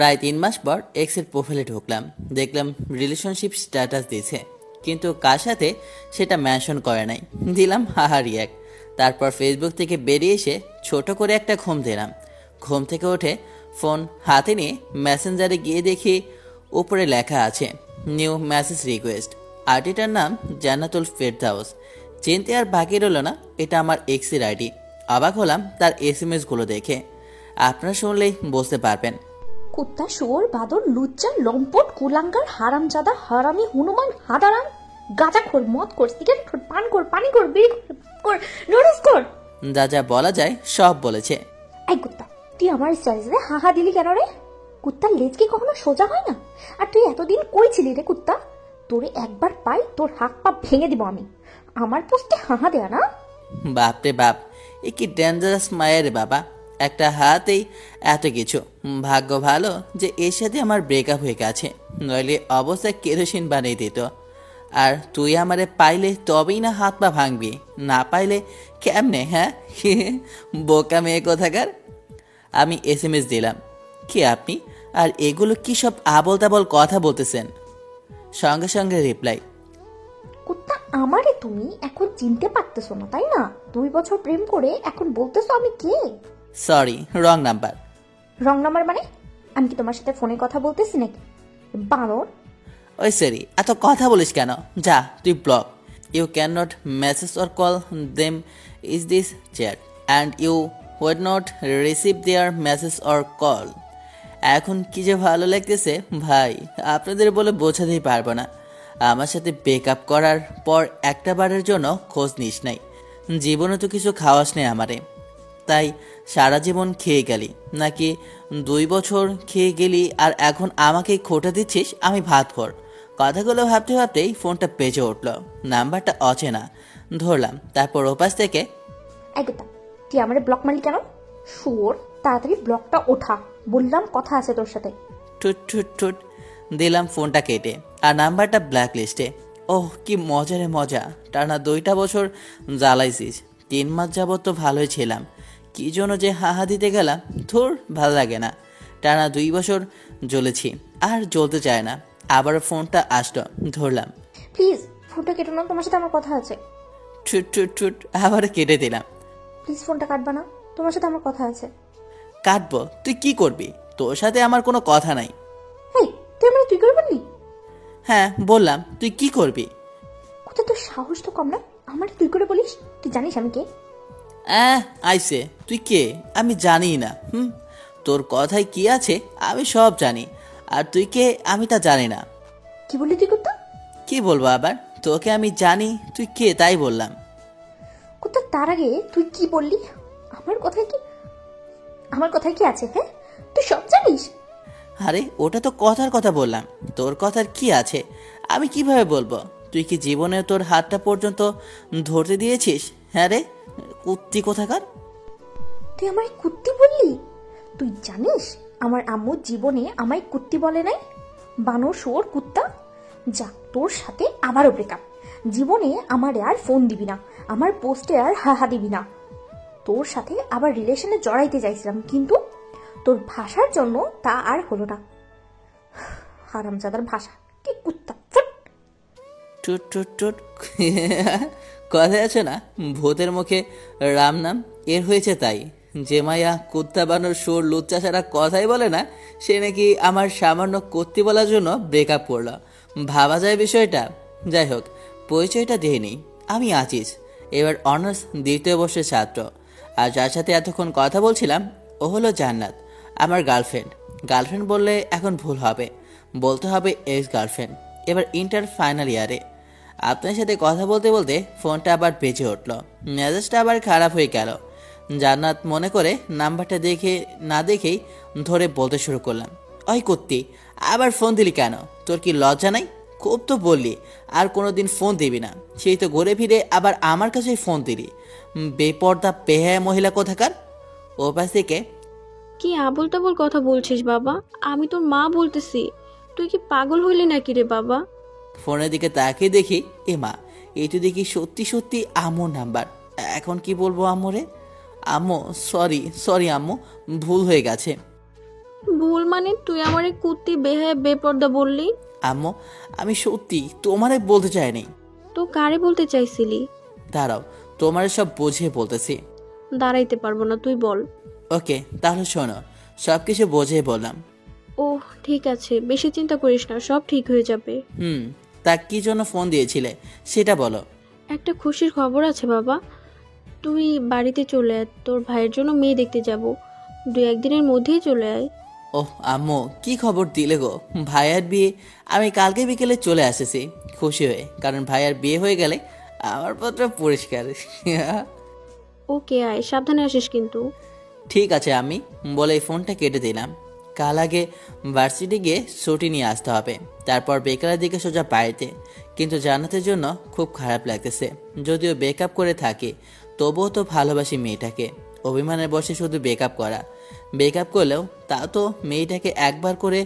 প্রায় 3 মাস পর এক্সের প্রোফাইলে ঢুকলাম, দেখলাম রিলেশনশিপ স্ট্যাটাস দিয়েছে, কিন্তু কার সাথে সেটা মেনশন করে নাই। দিলাম হাহা রিয়াক্ট। তারপর ফেসবুক থেকে বেরিয়ে এসে ছোট করে একটা ঘুম দিলাম। ঘুম থেকে উঠে ফোন হাতে নিয়ে মেসেঞ্জারে গিয়ে দেখি উপরে লেখা আছে নিউ মেসেজ রিকোয়েস্ট। আইডিটার নাম জান্নাতুল ফেরদাউস। চিনতে আর বাকি রইল না, এটা আমার এক্সের আইডি। অবাক হলাম তার এসএমএস গুলো দেখে। আপনারা শুনলেই বুঝতে পারবেন। কুত্তা, শুয়োর, বাদর, লুচ্চা, লম্পট, কুলাঙ্গার, হারামজাদা, হারামি, হনুমান, হাদারাম, গাঁজাখোর, মদখোর, সিগারেটখোর, পানখোর, পানিখোর, বিড়িখোর, খোর, নুডলসখোর। যা যা বলা যায় সব বলেছে। এই কুত্তা, তুই আমার স্টাইলে হাহা দিলি কেন রে? কুত্তার লেজ কি কখনো সোজা হয় না? আর তুই এতদিন কই ছিলি রে কুত্তা? তোরে একবার পাই তোর হাত পা ভেঙে দিব আমি। আমার পোস্টে হাহা দেয়া না? বাপরে বাপ, এ কি ডেঞ্জারাস মায়ের বাবা। একটা হাতেই এত কিছু। ভাগ্য ভালো যে এর সাথে আমার ব্রেকআপ হয়ে গেছে, নইলে অবস্থা কেরোসিন বানিয়ে দিত। আর তুই আমারে পাইলে তবেই না হাত পা ভাঙবি, না পাইলে কেমনে? হ্যাঁ বোকা মেয়ে কোথাকার। আমি এসএমএস দিলাম, কি আপনি? আর এগুলো কি সব আবল তাবল কথা বলতেছেন? সঙ্গে সঙ্গে রিপ্লাই, কুত্তা, আমারে তুমি এখন চিনতে পারতেছো না তাই না? 2 বছর প্রেম করে এখন বলতেছো আমি কে? Sorry, wrong number. Wrong number মানে? আমি কি তোমার সাথে ফোনে কথা বলতেছি নাকি? বানর। ওই সরি, এত কথা বলিস কেন? যা তুই block. You can not message or call them is this chat and you would not receive their message or call. এখন কি যে ভালো লাগতেছে ভাই, আপনাদের বলে বোঝাতেই পারবো না। আমার সাথে ব্রেকআপ করার পর একটা বারের জন্য খোঁজ নিস নাই, জীবনে তো কিছু খাওয়াস নেই আমারে, তাই সারা জীবন খেয়ে গেলি নাকি? 2 বছর খেয়ে গেলি আর এখন আমাকেই খোটা দিচ্ছিস আমি ভাত খোর। কথাগুলো ভাবতে ভাবতেই ফোনটা বেজে উঠল। নাম্বারটা অচেনা। ধরলাম, তারপর ওপাশ থেকে, এই কুত্তা, তুই আমারে ব্লক মারলি কেন? শুয়োর, তাড়াতাড়ি ব্লকটা ওঠা, বললাম কথা আছে তোর সাথে। ঠুট ঠুট ঠুট দিলাম ফোনটা কেটে, আর নাম্বারটা ব্ল্যাক লিস্টে। ওহ কি মজা রে মজা, টানা 2টা বছর জ্বালাইছিস। 3 মাস যাবত তো ভালোই ছিলাম, কি জন্য যে হাহা দিতে গেলাম, ধুর ভালো লাগে না। টানা 2 বছর জ্বলেছি, আর জ্বলতে চায় না। আবার ফোনটা আসলো, ধরলাম। প্লিজ ফোনটা কেটো না, তোমার সাথে আমার কথা আছে। ঠুট ঠুট ঠুট আবার কেটে দিলাম। প্লিজ ফোনটা কাটবা না, তোমার সাথে আমার কথা আছে। কাটবো? তুই কি করবি? তোর সাথে আমার কোনো কথা নাই। এই, তুই আমার তুই করে বললি? হ্যাঁ বললাম, তুই কি করবি? কোথায় তোর সাহস তো কম না, আমার তুই করে বলিস? তুই জানিস আমি কে? আইসে, তুই কে? আমি জানি না। তোর কথায় কি আছে আমি সব জানি, আর তুই কে আমি তা জানি না। কি বললি তুই কুত্তা? কি বলবো আবার? তোকে আমি জানি, তুই কে তাই বললাম। কুত্তা, তার আগে তুই কি বললি? আমার কথায় কি, আমার কথায় কি আছে? হ্যাঁ, তুই সব জানিস। আরে ওটা তো কথার কথা বললাম, তোর কথার কি আছে আমি কিভাবে বলবো? তুই কি জীবনে তোর হাতটা পর্যন্ত ধরতে দিয়েছিস? হ্যাঁ রে কুত্তি কোথাকার। তুই আমায় কুত্তি বললি? তুই জানিস আমার আম্মু জীবনে আমায় কুত্তি বলে নাই? বানর, শুয়োর, কুত্তা, যা, তোর সাথে আবারও ব্রেকআপ। জীবনে আমার আর ফোন দিবি না, আমার পোস্টে আর হাহা দিবি না। তোর সাথে আবার রিলেশনে জড়াইতে চাইছিলাম, কিন্তু তোর ভাষার জন্য তা আর হলো না। হারামজাদার ভাষা, কি কুত্তা, ফুট। টুট টুট টুট কথায় আছে না, ভূতের মুখে রাম নাম, এর হয়েছে তাই। যে মায়া কুত্তা বানর সুর লুচ্চা ছাড়া কথাই বলে না, সে নাকি আমার সামান্য কর্তি বলার জন্য ব্রেকআপ করলো। ভাবা যায় বিষয়টা। যাই হোক, পরিচয়টা দিয়ে নিই, আমি আজিজ, এবার অনার্স 2য় বর্ষের ছাত্র। আর যার সাথে এতক্ষণ কথা বলছিলাম ও হলো জান্নাত, আমার গার্লফ্রেন্ড। গার্লফ্রেন্ড বললে এখন ভুল হবে, বলতে হবে এক্স গার্লফ্রেন্ড। এবার ইন্টার ফাইনাল ইয়ারে। আপনার সাথে কথা বলতে বলতে ফোনটা আবার বেজে উঠল, মেজাজটা আবার খারাপ হয়ে গেল। জান্নাত মনে করে নাম্বারটা দেখে না দেখেই ধরে বলতে শুরু করলাম, ওই কুত্তি, আবার ফোন দিলি কেন? তোর কি লজ্জা নাই? খুব তো বললি আর কোনোদিন ফোন দিবি না, সেই তো ঘুরে ফিরে আবার আমার কাছেই ফোন দিলি। বেপর্দা বেহায়া মহিলা কোথাকার। ও পাশ থেকে, কি আবল তাবল কথা বলছিস বাবা? আমি তোর মা বলতেছি। তুই কি পাগল হইলি নাকি রে বাবা? ফোনের দিকে তাকিয়ে দেখি, এ মা, এই তো দেখি সত্যি সত্যি আম্মুর নাম্বার। এখন কি বলবো আম্মুরে? আম্মু সরি সরি আম্মু, ভুল হয়ে গেছে। ভুল মানে তুই আমারে কুত্তি বেহায় বেপর্দা বললি? আম্মু, আমি সত্যি তোমারে বলতে চাইনি। তো কারে বলতে চাইছিলি? দাঁড়াও, তোমারে সব বুঝিয়ে বলতেছি। দাঁড়াইতে পারবো না, তুই বল। ওকে, তাহলে শোনো, সব কিছু বুঝিয়ে বললাম। ওহ ঠিক আছে, বেশি চিন্তা করিস না, সব ঠিক হয়ে যাবে। তা কি জন্য ফোন দিয়েছিলে সেটা বলো। একটা খুশির খবর আছে বাবা, তুই বাড়িতে চলে আয়, তোর ভাইয়ের জন্য মেয়ে দেখতে যাব। 2-1 দিনের মধ্যেই চলে আয়। ওহ আম্মু, কি খবর দিলে গো? ভাইয়ার বিয়ে আমি কালকে বিকেলে চলে এসেছি খুশি হয়ে, কারণ ভাইয়ার বিয়ে হয়ে গেলে আমার পত্র পরিষ্কার। ওকে আয়, সাবধানে আসিস কিন্তু। ঠিক আছে আমি বলে এই ফোনটা কেটে দিলাম। কাল আগে ভার্সিটি গিয়ে ছুটি নিয়ে আসতে হবে, তারপর বেকারের দিকে সোজা বাড়িতে। কিন্তু জান্নাতের জন্য খুব খারাপ লাগতেছে। যদিও বেকআপ করে থাকি, তবুও তো ভালোবাসি মেয়েটাকে। অভিমানের বসে শুধু বেকআপ করা, বেকআপ করলেও তাও তো মেয়েটাকে একবার করে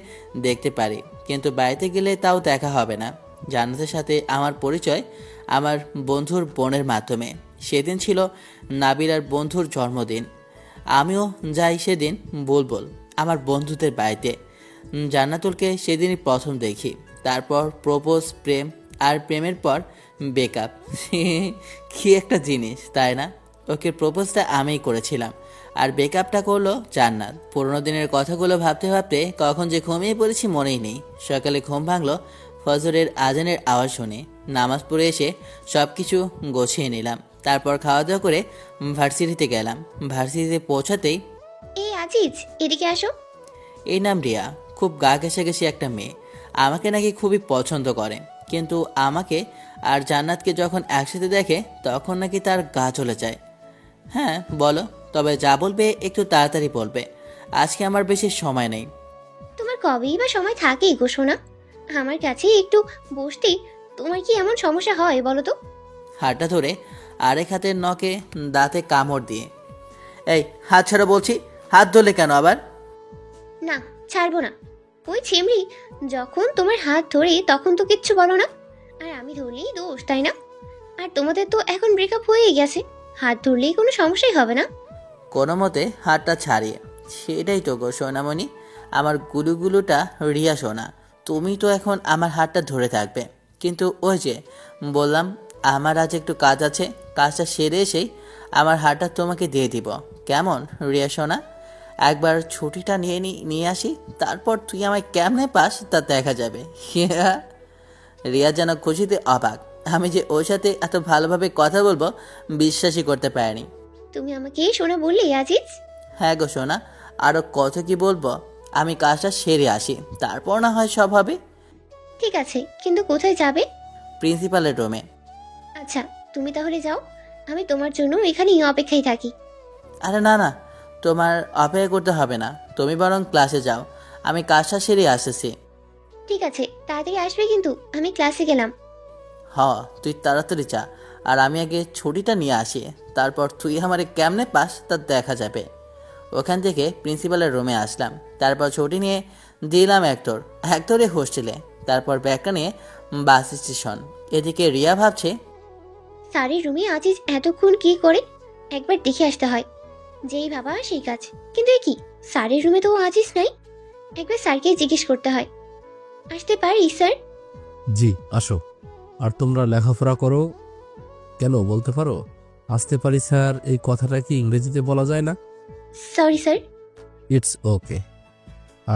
দেখতে পারি, কিন্তু বাড়িতে গেলে তাও দেখা হবে না। জান্নাতের সাথে আমার পরিচয় আমার বন্ধুর বোনের মাধ্যমে। সেদিন ছিল নাবিলার বন্ধুর জন্মদিন। আমিও যাই সেদিন বুলবুল আমার বন্ধুদের বাড়িতে। জান্নাতুলকে সেদিনই প্রথম দেখি, তারপর প্রপোজ, প্রেম, আর প্রেমের পর বেকআপ। কি একটা জিনিস তাই না? ওকে প্রপোজটা আমিই করেছিলাম, আর বেকআপটা করলো জান্নাত। পুরোনো দিনের কথাগুলো ভাবতে ভাবতে কখন যে ঘুমিয়ে পড়েছি মনেই নেই। সকালে ঘুম ভাঙলো ফজরের আজানের আওয়াজ শুনে। নামাজ পড়ে এসে সব কিছু গোছিয়ে নিলাম, তারপর খাওয়া দাওয়া করে ভার্সিটিতে গেলাম। ভার্সিটিতে পৌঁছাতেই এই আজিজ, এদিকে আসো। এই নাম রিয়া, খুব গা ঘেঁষাঘেঁষি একটা মেয়ে। আমাকে নাকি খুবই পছন্দ করে, কিন্তু আমাকে আর জান্নাতকে যখন একসাথে দেখে তখন নাকি তার গা চলে যায়। হ্যাঁ বলো, তবে যা বলবে একটু তাড়াতাড়ি বলবে, আজকে আমার বেশি সময় নেই। তোমার কবেই বা সময় থাকে গো সোনা? আমার কাছে একটু বসতে তোমার কি এমন সমস্যা হয় বলো তো? হাতটা ধরে আরেক হাতের নখে দাঁতে কামড় দিয়ে, এই হাত ছাড়া বলছি। হাত ধরলে কেন আবার? না, ছাড়বো না। ওই ছেমড়ি যখন তোমার হাত ধরে তখন তো কিচ্ছু বলো না, আর আমি ধরলেই দোষ, তাই না? আর তোমাদের তো এখন ব্রেকআপ হয়েই গেছে, হাত ধরলেই কোনো সমস্যাই হবে না। কোনো মতে হাতটা ছাড়িয়ে, সেটাই তো গো সোনামণি, আমার গুলুগুলুটা রিয়া সোনা। তুমি তো এখন আমার হাতটা ধরে থাকবে, কিন্তু ওই যে বললাম আমার আজ একটু কাজ আছে, কাজটা সেরে এসেই আমার হাতটা তোমাকে দিয়ে দিব, কেমন রিয়া সোনা? একবার ছুটিটা নিয়ে আসি, তারপর তুই আমায় কেমনে পাস তা দেখা যাবে। রিয়া যেন খুশিতে অবাক, আমি যে ওর সাথে এত ভালোভাবে কথা বলবো বিশ্বাসই করতে পারিনি। তুমি আমাকে সোনা বললে আজিজ? হ্যাঁ গো সোনা, আরো কত কি বলবো। আমি কাজটা সেরে আসি, তারপর না হয় সব হবে। ঠিক আছে, কিন্তু কোথায় যাবে? প্রিন্সিপালের রুমে। আচ্ছা, তুমি তাহলে যাও, আমি তোমার জন্য এখানেই অপেক্ষায় থাকি। আরে না না, তোমার অপেক্ষা করতে হবে না, তুমি বরং ক্লাসে যাও, আমি কাজটা সেরে আসতেছি। ঠিক আছে, তাড়াতাড়ি আসবে কিন্তু, আমি ক্লাসে গেলাম। হ, তুই তাড়াতাড়ি যা, আর আমি আগে ছুটিটা নিয়ে আসি, তারপর তুই আমারে কেমনে পাস তা দেখা যাবে। ওখান থেকে প্রিন্সিপালের রুমে আসলাম, তারপর ছুটি নিয়ে দিলাম একদরে হোস্টেলে, তারপর ব্যাগটা নিয়ে বাস স্টেশন। এদিকে রিয়া ভাবছে, স্যারের রুমে আজিজ এতক্ষণ কি করে, একবার দেখে আসতে হয়। যেই ভাবা সেই কাজ, কিন্তু এ কি, স্যারের রুমে তো আজিজ নাই, একবার স্যারকে জিজ্ঞেস করতে হয়। আসতে পারি স্যার? জি আসো। আর তোমরা লেখাপড়া করো কেন বলতে পারো? আসতে পারি স্যার, এই কথাটা কি ইংরেজিতে বলা যায় না? Sorry sir. It's okay.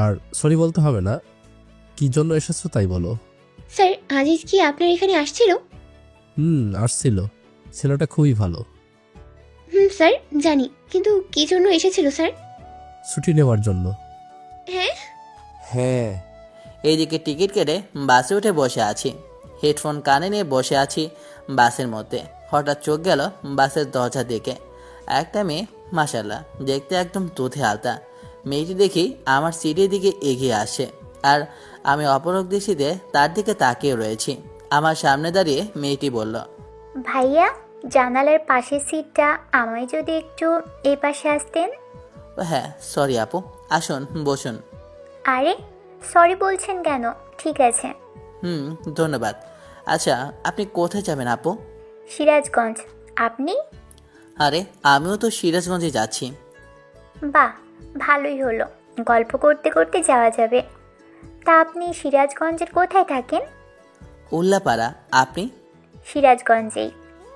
আর সরি বলতে হবে না, কি জন্য এসেছো তাই বলো। স্যার, আজিজ কি আপনার এখানে আসছিল? আসছিল, ছেলেটা খুবই ভালো। স্যার জানি, কিন্তু কি জন্য এসেছিল স্যার? ছুটি নেওয়ার জন্য। হ্যাঁ? হ্যাঁ। এইদিকে টিকিট কেটে বাসে উঠে বসে আছি, হেডফোন কানে নিয়ে বসে আছি বাসের মধ্যে। হঠাৎ চোখ গেল বাসের দরজার দিকে। একটা মেয়ে, মাশাল্লাহ, দেখতে একদম দুধে আলতা। মেয়েটি দেখি আমার সিটের দিকে এগিয়ে আসে, আর আমি অপলক দৃষ্টিতে তার দিকে তাকিয়ে রয়েছি। আমার সামনে দাঁড়িয়ে মেয়েটি বলল, ভাইয়া, জানালার পাশের সিটটা আমায় যদি একটু এই পাশে আসতেন। ও হ্যাঁ, সরি আপু, আসুন বসুন। আরে সরি বলছেন কেন? ঠিক আছে। ধন্যবাদ। আচ্ছা, আপনি কোথায় যাবেন আপু? সিরাজগঞ্জ। আপনি? আরে আমিও তো সিরাজগঞ্জে যাচ্ছি। বাহ, ভালোই হলো। গল্প করতে করতে যাওয়া যাবে। তা আপনি সিরাজগঞ্জের কোথায় থাকেন? উল্লাপাড়া। আপনি? সিরাজগঞ্জেই।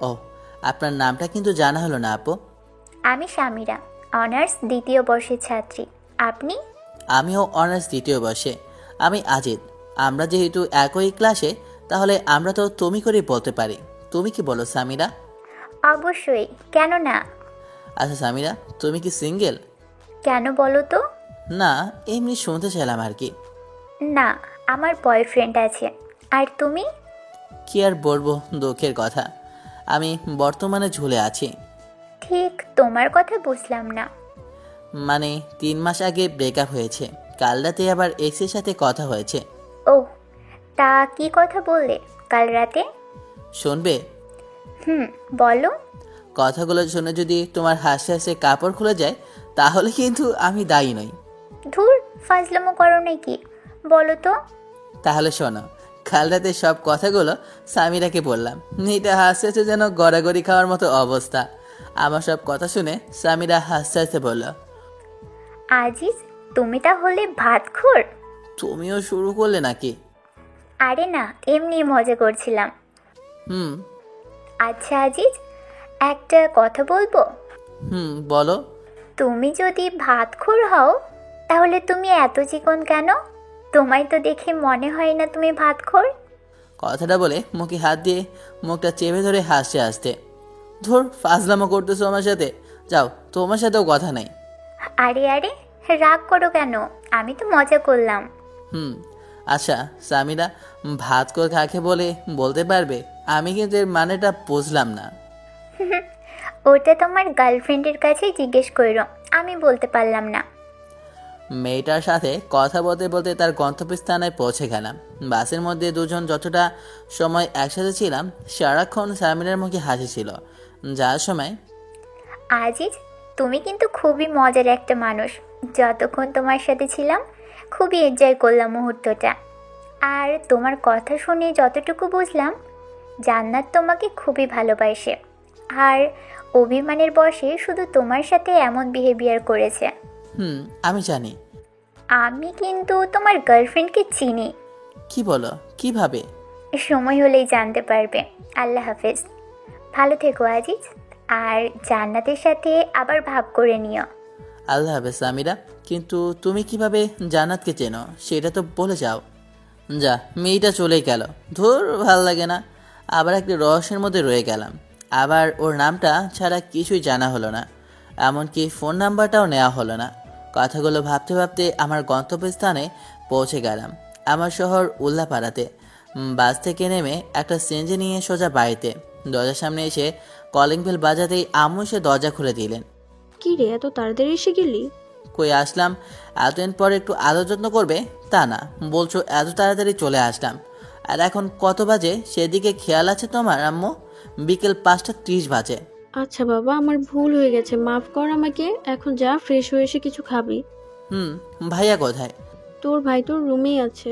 ও, আপনার নামটা কিন্তু জানা হলো না আপু। আমি সামিরা, অনার্স দ্বিতীয় বর্ষের ছাত্রী। আপনি? আমিও অনার্স দ্বিতীয় বর্ষে। আমি আজিদ। আমরা যেহেতু একই ক্লাসে, তাহলে আমরা তো তুমি করে বলতে পারি। তুমি কি বলো সামিরা? অবশ্যই, কেন না। আচ্ছা সামিরা, তুমি কি সিঙ্গেল? কেন বলো তো? না, এমনি শুনতে চাইলাম আর কি। না, আমার বয়ফ্রেন্ড আছে। আর তুমি? কি আর বলবো, দুঃখের কথা, আমি বর্তমানে ঝুলে আছি। ঠিক তোমার কথা বুঝলাম না। মানে 3 মাস আগে ব্রেকআপ হয়েছে। কাল রাতে আবার এক্সের সাথে কথা হয়েছে। ও, তা কি কথা বললে কাল রাতে? শুনবে? বলো। কথাগুলো শুনে যদি তোমার হাসতে হাসতে কাপড় খুলে যায়, তাহলে কিন্তু আমি দায়ী নই। ধুর, ফাজলামো করো নাকি? বলো তো। তাহলে শোনো, কাল রাতে সব কথাগুলো সামিরাকে বললাম। মেয়েটা হাসতে হাসতে যেন গড়াগড়ি খাওয়ার মতো অবস্থা। আমার সব কথা শুনে সামিরা হাসতে হাসতে বলল, আজিজ, তুমি তাহলে ভাতখোর? তুমিও শুরু করলে নাকি? আরে না, এমনি মজা করছিলাম। হুম আচ্ছা আজিজ, একটা কথা বলবো? বলো। তুমি যদি ভাতখোর হও, তাহলে তুমি এত চিকন কেন? তোমায় তো দেখে মনে হয় না তুমি ভাতখোর। কথাটা বলে মুখে হাত দিয়ে মুখটা চেপে ধরে হাসতে হাসতে, ধর ফাজলামো করতেছো আমার সাথে, যাও, তোমার সাথেও কথা নাই। আরে আরে, রাগ করো কেন? আমি তো মজা করলাম। আচ্ছা সামিরা, ভাত করে কাকে বলে বলতে পারবে? আমি কিন্তু এর মানেটা বুঝলাম না। ওটা তোমার গার্লফ্রেন্ডের কাছেই জিজ্ঞেস করো, আমি বলতে পারলাম না। মেয়েটার সাথে কথা বলতে বলতে তার গন্তব্যস্থানে পৌঁছে গেলাম। বাসের মধ্যে দুজন যতটা সময় একসাথে ছিলাম, সারাক্ষণ সামিরার মুখে হাসি ছিল। যাওয়ার সময়, আজিজ, তুমি কিন্তু খুবই মজার একটা মানুষ। যতক্ষণ তোমার সাথে ছিলাম খুবই এনজয় করলাম মুহূর্তটা। আর তোমার কথা শুনে যতটুকু বুঝলাম, জান্নাত তোমাকে খুবই ভালোবাসে। আর অভিমানের বশে শুধু তোমার সাথে এমন বিহেভিয়ার করেছে। আমি জানি। আমি কিন্তু তোমার গার্লফ্রেন্ডকে চিনি। কি বলো? কিভাবে? সময় হলেই জানতে পারবে। আল্লাহ হাফেজ, ভালো থেকো আজিজ। আর জান্নাতের সাথে আবার ভাব করে নিও। আল্লাহ হাফেজ সামিরা। কিন্তু তুমি কিভাবে জান্নাতকে চেনো সেটা তো বলে যাও। যা, মেয়েটা চলেই গেল। ধুর, ভাল লাগে না। আবার একটি রহস্যের মধ্যে রয়ে গেলাম। আবার ওর নামটা ছাড়া কিছুই জানা হলো না, এমনকি ফোন নাম্বারটাও নেওয়া হলো না। কথাগুলো ভাবতে ভাবতে আমার গন্তব্যস্থানে পৌঁছে গেলাম। আমার শহর উল্লাপাড়াতে। বাস থেকে নেমে একটা সিএনজি নিয়ে সোজা বাড়িতে। দরজার সামনে এসে কলিং বেল বাজাতেই আম্মু এসে দরজা খুলে দিলেন। কি রে, এত তাড়াতাড়ি এসে গেলি? কই আসলাম, এতদিন পর একটু আদর যত্ন করবে তা না, বলছো এত তাড়াতাড়ি চলে আসলাম। আর এখন কত বাজে সেদিকে খেয়াল আছে তোমার আম্মু? বিকেল 5:30 বাজে। আচ্ছা বাবা, আমার ভুল হয়ে গেছে, মাফ কর আমাকে। এখন যা, ফ্রেশ হয়ে এসে কিছু খাবি। ভাইয়া কোথায়? তোর ভাই তোর রুমেই আছে।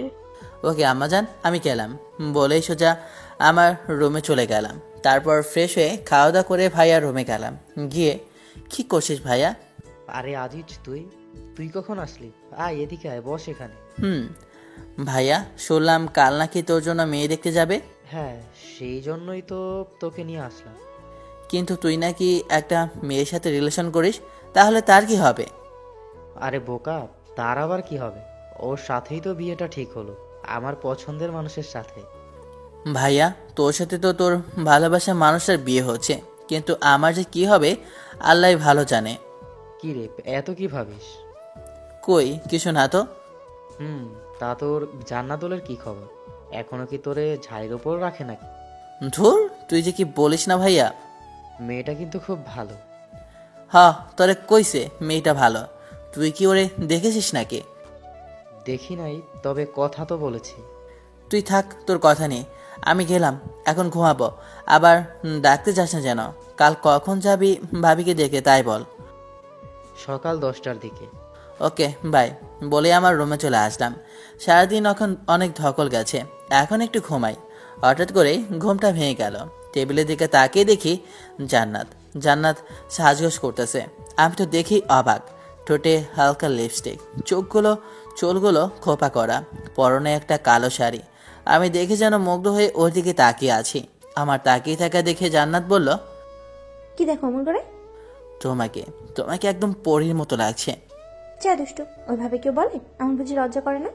ওকে আম্মাজান, আমি গেলাম বলেই সোজা আমার রুমে চলে গেলাম। তারপর ফ্রেশ হয়ে খাওয়া দাওয়া করে ভাইয়ার রুমে গেলাম। গিয়ে, কি করছিস ভাইয়া? আরে আজিজ, তুই কখন আসলি? আয় এদিকে আয়, বস এখানে। ভাইয়া, শুনলাম কাল নাকি তোর জন্য মেয়ে দেখতে যাবে। হ্যাঁ, সেই জন্যই তো তোকে নিয়ে আসলাম। কিন্তু তুই নাকি একটা মেয়ের সাথে রিলেশন করিস, তাহলে তার কি হবে? আরে বোকা, তার আবার কি হবে? ওর সাথেই তো বিয়েটা ঠিক হলো, আমার পছন্দের মানুষের সাথে। ভাইয়া, তোর সাথে তো তোর ভালোবাসার মানুষটার বিয়ে হচ্ছে, কিন্তু আমার যে কি হবে আল্লাহ ভালো জানে। কি রে, এত কি ভাবিস? কই কিছু না তো। তা তোর জান্নাতুলের কি খবর? এখনো কি তোরে ঝাড়ির ওপর রাখে নাকি? ধুর, তুই যে কি বলিস না ভাইয়া। মেয়েটা কিন্তু খুব ভালো। তোরে কইছে মেয়েটা ভালো, তুই কি ওরে দেখেছিস নাকি? দেখি নাই, তবে কথা তো বলেছি। তুই থাক তোর কথা নেই, আমি গেলাম, এখন ঘুমাবো। আবার ডাকতে যাস না যেন। কাল কখন যাবি ভাবিকে দেখে তাই বল। সকাল 10টার দিকে। ওকে বাই বলে আমার রুমে চলে আসলাম। সারাদিন এখন অনেক ধকল গেছে, এখন একটু ঘুমাই। হঠাৎ করে ঘুমটা ভেঙে গেল। টেবিলের দিকে তাকিয়ে দেখি জান্নাত সাজগোজ করতেছে। আমি তো দেখি অবাক, ঠোঁটে হালকা লিপস্টিক, চুলগুলো খোপা করা, পরনে একটা কালো শাড়ি। আমি দেখে যেন মুগ্ধ হয়ে ওর দিকে তাকিয়ে আছি। আমার তাকিয়ে থাকা দেখে জান্নাত বলল, কি দেখো অমন করে? তোমাকে তোমাকে একদম পরীর মতো লাগছে। যা দুষ্টু, ওইভাবে কেউ বলে? আমার বুঝি লজ্জা করে না?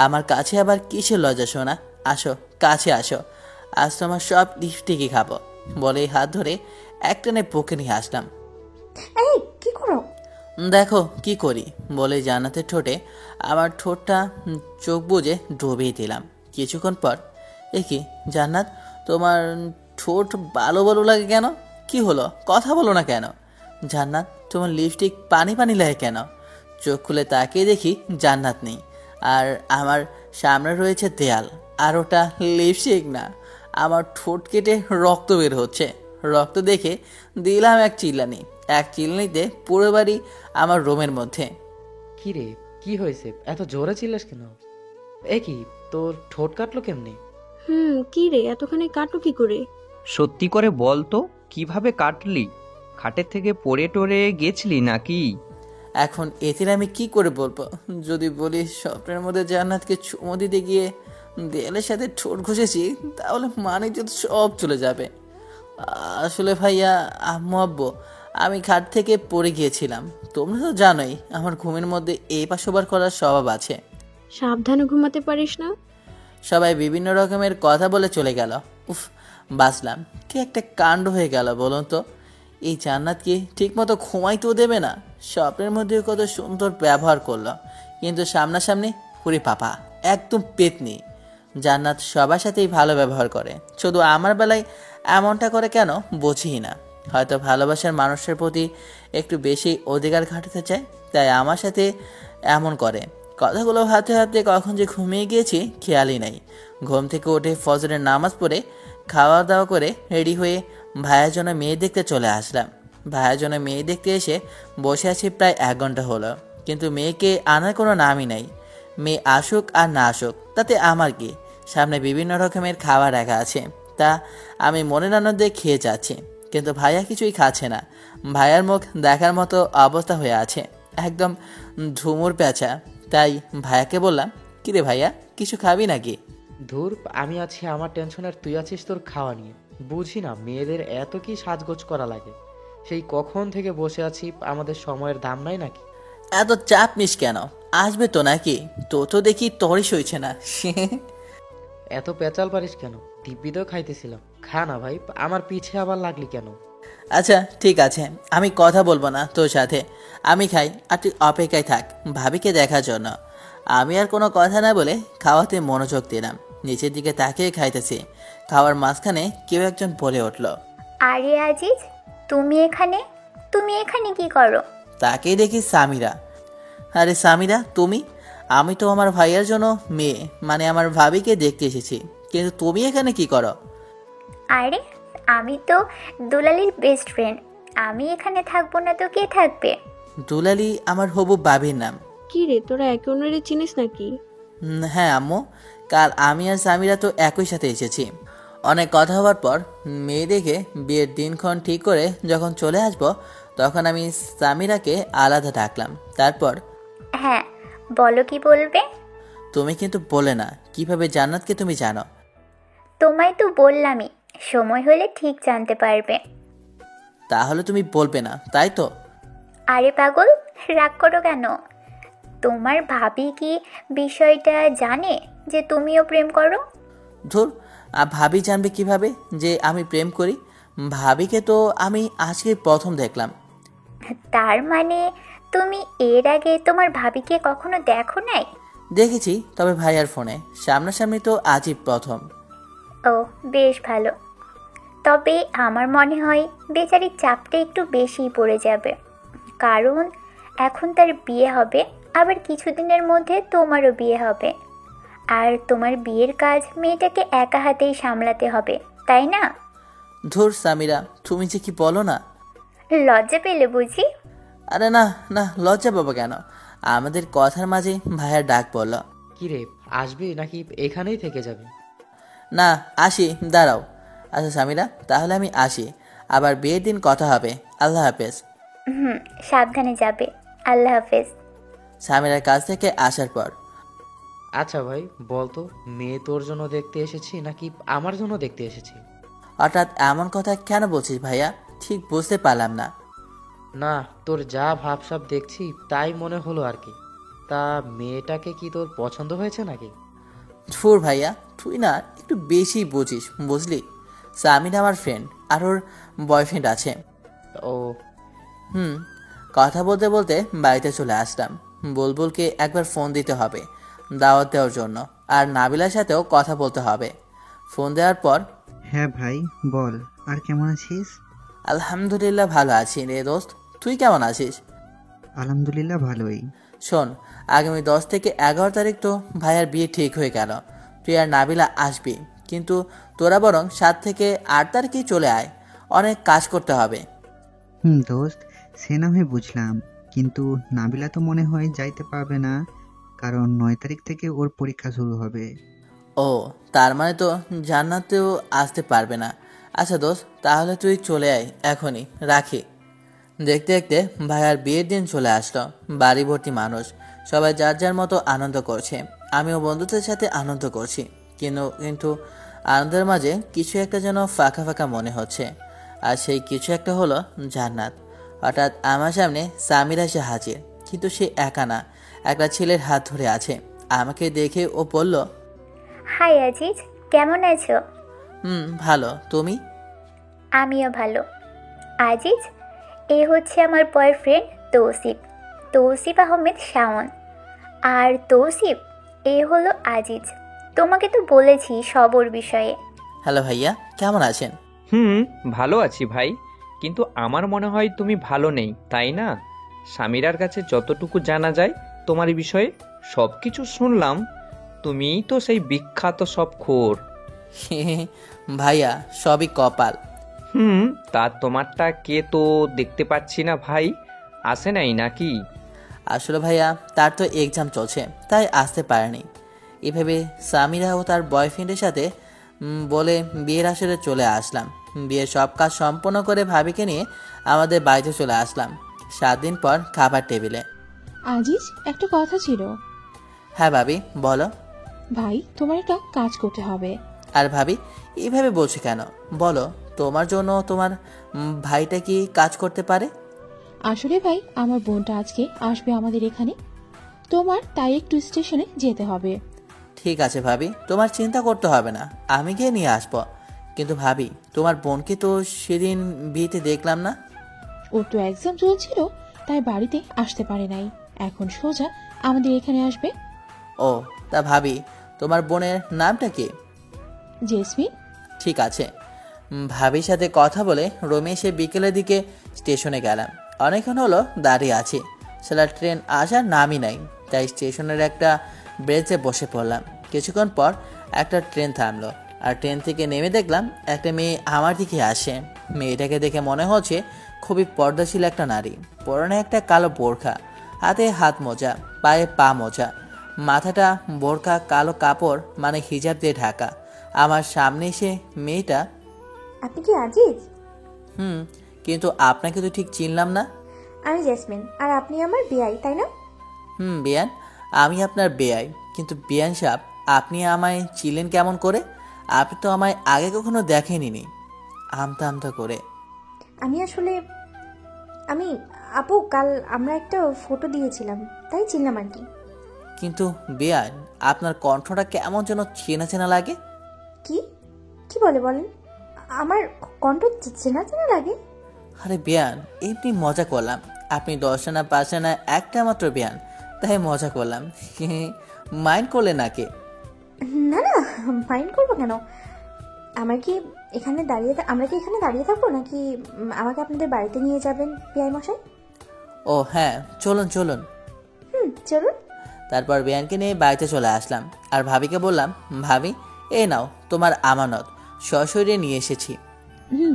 আমার কাছে আবার কিসের লজ্জা শোনা? আসো, কাছে আসো, আজ তোমার সব লিপস্টিকই খাবো। বলেই হাত ধরে একটানে বুকে নিয়ে আসলাম। এই কি করো? দেখো কি করি, বলে জান্নাতের ঠোঁটে আমার ঠোঁটটা চোখ বুজে ডুবিয়ে দিলাম। কিছুক্ষণ পর, এ কি জান্নাত, তোমার ঠোঁট ভালো ভালো লাগে কেন? কি হলো, কথা বলো না কেন? জান্নাত, তোমার লিপস্টিক পানি পানি লাগে কেন? চোখ খুলে তাকিয়ে দেখি জান্নাত নেই, আর আমার সামনে রয়েছে দেয়াল, আর ওটা লিপস্টিক না, আমার ঠোঁট কেটে রক্ত বের হচ্ছে। রক্ত দেখে দিলাম এক চিল্লানিতে পুরো বাড়ি আমার রুমের মধ্যে। কি রে, কি হয়েছে? এত জোরে চিল্লাস কেন? এ কি, তোর ঠোঁট কাটলো কেমনে? কি রে, এতখানি কাটো কি করে? সত্যি করে বল তো, কিভাবে কাটলি? খাটের থেকে পড়ে টরে গেছিলি নাকি? এখন এতে আমি কি করে বলবো? যদি বলি স্বপ্নের মধ্যে জান্নাতকে চুমো দিতে গিয়ে দেয়ালের সাথে ঠোঁট ঘষেছি, তাহলে মানে যদি সব চলে যাবে। আসলে ভাইয়া, আম্মু আব্বু, আমি খাট থেকে পড়ে গিয়েছিলাম। তোমরা তো জানোই আমার ঘুমের মধ্যে এই পাশ ওপাশ করার স্বভাব আছে। সাবধানে ঘুমাতে পারিস না? সবাই বিভিন্ন রকমের কথা বলে চলে গেল। উফ, বাঁচলাম। কি একটা কাণ্ড হয়ে গেল বলুন তো। এই জান্নাতকে ঠিকমতো ঘুমাইতেও দেবে না, স্বপ্নের মধ্যে কত সুন্দর ব্যবহার করলো, কিন্তু সামনাসামনি পুরি পাপা, একদম পেতনি। জান্নাত সবার সাথেই ভালো ব্যবহার করে, শুধু আমার বেলায় এমনটা করে কেন বুঝিই না। হয়তো ভালোবাসার মানুষের প্রতি একটু বেশি অধিকার খাটাতে চায়, তাই আমার সাথে এমন করে। কথাগুলো ভাবতে ভাবতে কখন যে ঘুমিয়ে গিয়েছি খেয়ালই নাই। ঘুম থেকে উঠে ফজরের নামাজ পড়ে খাওয়া দাওয়া করে রেডি হয়ে ভাইয়ের জন্য মেয়ে দেখতে চলে আসলাম। ভাইয়ের জন্য মেয়ে দেখতে এসে বসে আছি প্রায় 1 ঘন্টা হলো, কিন্তু মেয়েকে আনার কোনো নামই নাই। মেয়ে আসুক আর না আসুক তাতে আমার কি, সামনে বিভিন্ন রকমের খাবার রাখা আছে, তা আমি মনের আনন্দে খেয়ে যাচ্ছি, কিন্তু ভাইয়া কিছুই খাচ্ছে না। ভাইয়ার মুখ দেখার মতো অবস্থা হয়ে আছে, একদম ঝুমুর পেঁচা। তাই ভাইয়াকে বললাম, কিরে ভাইয়া, কিছু খাবি নাকি? ধুর, আমি আছি আমার টেনশন আর তুই আছিস তোর খাওয়া নিয়ে। বুঝি না মেয়েদের এত কি সাজগোজ করা লাগে। সেই কখন থেকে বসে আছি, আমাদের সময়ের দাম নাই নাকি? এত চাপ নিস কেন, আসবে তো নাকি? তো দেখি তোরই সইছে না। এত পেঁচাল পারিস কেন? দিব্যিতেও খাইতেছিলাম, খা না ভাই, আমার পিছে আবার লাগলি কেন? আচ্ছা ঠিক আছে, আমি কথা বলবো না তোর সাথে, আমি খাই আর তুই অপেক্ষায় থাক ভাবিকে দেখার জন্য। আমি আর কোনো কথা না বলে খাওয়াতে মনোযোগ দিলাম, নিচের দিকে তাকিয়ে খাইতেছি। খাওয়ার মাঝখানে কেউ একজন বলে উঠল, আরে আজিজ, তুমি এখানে কি করো? তাকেই দেখি সামিরা। আরে সামিরা, তুমি? আমি তো আমার ভাইয়ের জন্য মেয়ে মানে আমার ভাবিকে দেখতে এসেছি, কিন্তু তুমি এখানে কি করো? আরে আমি তো দুলালির বেস্ট ফ্রেন্ড, আমি এখানে থাকবো না তো কে থাকবে? দুলালি আমার হবু বাবির নাম। কি রে, তোরা একে অন্যের চিনিস নাকি? হ্যাঁ আম্মু, কাল আমি আর সামিরা তো একই সাথে এসেছি। অনেক কথা হওয়ার পর মেয়ে দেখে বিয়ের দিনক্ষণ ঠিক করে যখন চলে আসব, তখন আমি সামিরাকে আলাদা ডাকলাম। তারপর, হ্যাঁ বলো কি বলবে? তুমি কিন্তু বলে না কিভাবে জান্নাতকে তুমি জানো? তোমায় তো বললামই, সময় হলে ঠিক জানতে পারবে। তাহলে তুমি বলবে না, তাই তো? আরে পাগল, রাগ করো কেন? তোমার ভাবি কি বিষয়টা জানে যে তুমিও প্রেম করো? ধুর, ভাবি জানবে কিভাবে যে আমি প্রেম করি? ভাবিকে তো আমি আজকে প্রথম দেখলাম। তার মানে তুমি এর আগে তোমার ভাবিকে কখনো দেখো নাই? দেখেছি, তবে ভাইয়ার ফোনে, সামনাসামনি তো আজই প্রথম। ও বেশ ভালো। তবে আমার মনে হয় বেচারির চাপটা একটু বেশিই পড়ে যাবে, কারণ এখন তার বিয়ে হবে, আবার কিছুদিনের মধ্যে তোমারও বিয়ে হবে, আর তোমার বিয়ের কাজ মেয়েটাকে একা হাতেই সামলাতে হবে, তাই না? ধুর সামিরা, তুমি যে কি বলো না। লজ্জা পেলে বুঝি? আরে না না, লজ্জা পাবো কেন? আমাদের কথার মাঝে ভাইয়ার ডাক পড়ল। কি রে, আসবি নাকি এখানেই থেকে যাবে? না, আসি, দাঁড়াও। আচ্ছা সামিরা, তাহলে আমি আসি, আবার বিয়ের দিন কথা হবে। আল্লাহ হাফেজ। সাবধানে যাবে, আল্লাহ হাফেজ। সামিরার কাছ থেকে আসার পর আচ্ছা ভাই বলতো, মেয়ে তোর জন্য দেখতে এসেছি নাকি আমার জন্য দেখতে এসেছি? হঠাৎ এমন কথা কেন বলছিস ভাইয়া? ঠিক বুঝতে পারলাম না। না, তোর যা ভাবসাব দেখছি তাই মনে হলো আর কি। তা মেয়েটাকে কি তোর পছন্দ হয়েছে নাকি? ধুর ভাইয়া, তুই না একটু বেশি বুঝিস, বুঝলি? সামিরা আমার ফ্রেন্ড, আর ওর বয়ফ্রেন্ড আছে। ও, কথা বলতে বলতে বাড়িতে চলে আসলাম। বুলবুলকে একবার ফোন দিতে হবে দাওয়াত দেওয়ার জন্য, আর নাবিলার সাথেও কথা বলতে হবে। ফোন দেওয়ার পর হ্যাঁ ভাই বল, আর কেমন আছিস? আলহামদুলিল্লাহ ভালো আছি রে দোস্ত, তুই কেমন আছিস? আলহামদুলিল্লাহ ভালোই। শোন, আগামী 10 থেকে 11 তারিখ তো ভাইয়ার বিয়ে ঠিক হয়ে গেল। তুই আর নাবিলা আসবি, কিন্তু তোরা বরং 7 থেকে 8 তারিখেই চলে আয়, অনেক কাজ করতে হবে। দোস্ত, সে না হয় বুঝলাম, কিন্তু নাবিলা তো মনে হয় যাইতে পারবে না, কারণ 9 তারিখ থেকে ওর পরীক্ষা শুরু হবে। ও, তার মানে তো জান্নাতেও আসতে পারবে না। আচ্ছা দোস্ত, তাহলে তুই চলে আয় এখনই, রাখি। দেখতে দেখতে ভাইয়ার বিয়ের দিন চলে আসলো। বাড়ি ভর্তি মানুষ, সবাই যার যার মতো আনন্দ করছে। আমিও বন্ধুদের সাথে আনন্দ করছি, কিন্তু আনন্দের মাঝে কিছু একটা যেন ফাঁকা ফাঁকা মনে হচ্ছে। আর সেই কিছু একটা হলো জান্নাত। হঠাৎ আমার সামনে সামিরা এসে হাজির, কিন্তু সে একা না, একটা ছেলের হাত ধরে আছে। আমাকে দেখে ও বলল, হাই আজিজ, কেমন আছো? ভালো, তুমি? আমিও ভালো। আজিজ, এ হচ্ছে আমার বয়ফ্রেন্ড তৌসিফ, তৌসিফ আহমেদ শাওন। আর তৌসিফ, এ হলো আজিজ। তোমাকে তো বলেছি সবর বিষয়ে। হ্যালো ভাইয়া, কেমন আছেন? ভালো আছি ভাই, কিন্তু আমার মনে হয় তুমি ভালো নেই, তাই না? সামিরার কাছে যতটুকু জানা যায় তোমার বিষয়ে সব কিছু শুনলাম, তুমিই তো সেই বিখ্যাত সব খোর। ভাইয়া, সবই কপাল। তা তোমারটা কে তো দেখতে পাচ্ছি না ভাই, আসে নাই নাকি? আসলে ভাইয়া, তার তো এক্সাম চলছে, তাই আসতে পারেনি। এভাবে সামিরা ও তার বয়ফ্রেন্ডের সাথে বলে বিয়ের আসরে চলে আসলাম। বিয়ের সব কাজ সম্পন্ন করে ভাবিকে নিয়ে আমাদের বাড়িতে চলে আসলাম। 7 দিন পর খাবার টেবিলে। আজিজ, একটা কথা ছিল। হ্যাঁ ভাবি, বলো। ভাই, তোমার একটা কাজ করতে হবে। আর ভাবি, এইভাবে বলছো কেন? বলো, তোমার জন্য তোমার ভাইটা কি কাজ করতে পারে? আসলে ভাই, আমার বোনটা আজকে আসবে আমাদের এখানে, তোমার তাই একটু স্টেশনে যেতে হবে। ঠিক আছে ভাবি, তোমার চিন্তা করতে হবে না, আমি গিয়ে নিয়ে আসবো। কিন্তু ভাবি, তোমার বোনকে তো সেদিন বিয়েতে দেখলাম না। ওর তো এক্সাম চলছিল, তাই বাড়িতে আসতে পারে নাই, এখন সোজা আমাদের এখানে আসবে। ও, তা ভাবি, তোমার বোনের নামটা কি? জেসমিন। ঠিক আছে। ভাবির সাথে কথা বলে রোমে এসে বিকেলের দিকে স্টেশনে গেলাম। অনেকক্ষণ হলো দাঁড়িয়ে আছি, সেটা ট্রেন আসার নামই নাই, তাই স্টেশনের একটা ব্রেঞ্চে বসে পড়লাম। কিছুক্ষণ পর একটা ট্রেন থামলো, আর ট্রেন থেকে নেমে দেখলাম একটা মেয়ে আমার দিকে আসে। মেয়েটাকে দেখে মনে হচ্ছে খুবই পর্দাশীল একটা নারী। পরনে একটা কালো বোরখা, হাতে হাত মোজা, পায়ে পা মোজা, মাথাটা বোরখা কালো কাপড় মানে হিজাব দিয়ে ঢাকা। আমার সামনে এসে মেয়েটা, আপনি কি আজিজ? কিন্তু আপনাকে তো ঠিক চিনলাম না। আমি জেসমিন, আর আপনি আমার বিয়াই, তাই না? বিয়ান, আমি আপনার বেয়াই। কিন্তু বিয়ান সাহেব, আপনি আমায় চিনলেন কেমন করে? আপনি তো আমায় আগে কখনো দেখেননি। আমতা আমতা করে আমি আপু, কাল আমরা একটা ফটো দিয়েছিলাম, তাই চিনলাম আর কি। কিন্তু বিয়ান, আপনার কণ্ঠটা কেমন যেন চেনা চেনা লাগে। কি কি বলেন? আমার কণ্ঠ চেনা চেনা লাগে? আরে বিয়ান, এমনি মজা করলাম। আপনি 10 আনা 5 আনা একটা মাত্র বিয়ান, তাই মজা করলাম। মাইন্ড করলে নাকি? না না, মাইন্ড করবো কেন? আমরা কি এখানে দাঁড়িয়ে থাকবো, নাকি আমাকে আপনাদের বাড়িতে নিয়ে যাবেন বিআই মশাই? ও হ্যাঁ, চলুন। চলুন। তারপর বিয়ানকে নিয়ে বাড়িতে চলে আসলাম, আর ভাবিকে বললাম, ভাবি, এ নাও তোমার আমানত, সশরীরে নিয়ে এসেছি।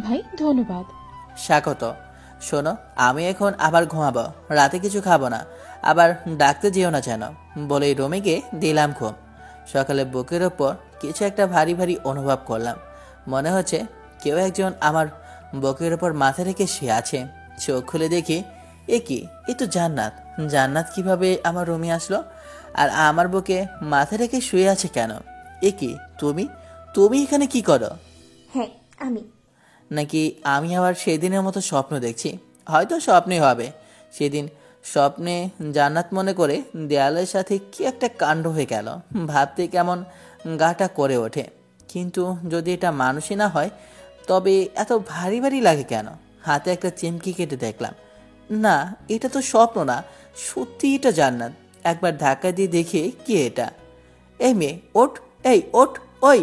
ভাই, ধন্যবাদ। স্বাগত। শোনো, আমি এখন আবার ঘুমাবো, রাতে কিছু খাবো না, আবার ডাকতে যেও না যেন। বলেই রুমে গিয়ে দিলাম ঘুম। সকালে বুকের ওপর কিছু একটা ভারী ভারী অনুভব করলাম। মনে হচ্ছে কেউ একজন আমার বুকের ওপর মাথা রেখে শুয়ে আছে। চোখ খুলে দেখি এ কি, এ তো জান্নাত। জান্নাত কিভাবে আমার রুমে আসলো আর আমার বুকে মাথা রেখে শুয়ে আছে কেন? এ কি, তুমি তুমি এখানে কি করো? হ্যাঁ, আমি। নাকি আমি আবার সেদিনের মতো স্বপ্ন দেখছি? হয়তো স্বপ্নই হবে। সেদিন স্বপ্নে জান্নাত মনে করে দেয়ালের সাথে কি একটা কাণ্ড হয়ে গেল, ভাবতে কেমন গাটা করে ওঠে। কিন্তু যদি এটা মানুষই না হয় তবে এত ভারী ভারী লাগে কেন? হাতে একটা চিমকি কেটে দেখলাম, না এটা তো স্বপ্ন না, সত্যি এটা জান্নাত। একবার ধাক্কা দিয়ে দেখি কি এটা। এই মেয়ে ওঠ, এই ওঠ, ওই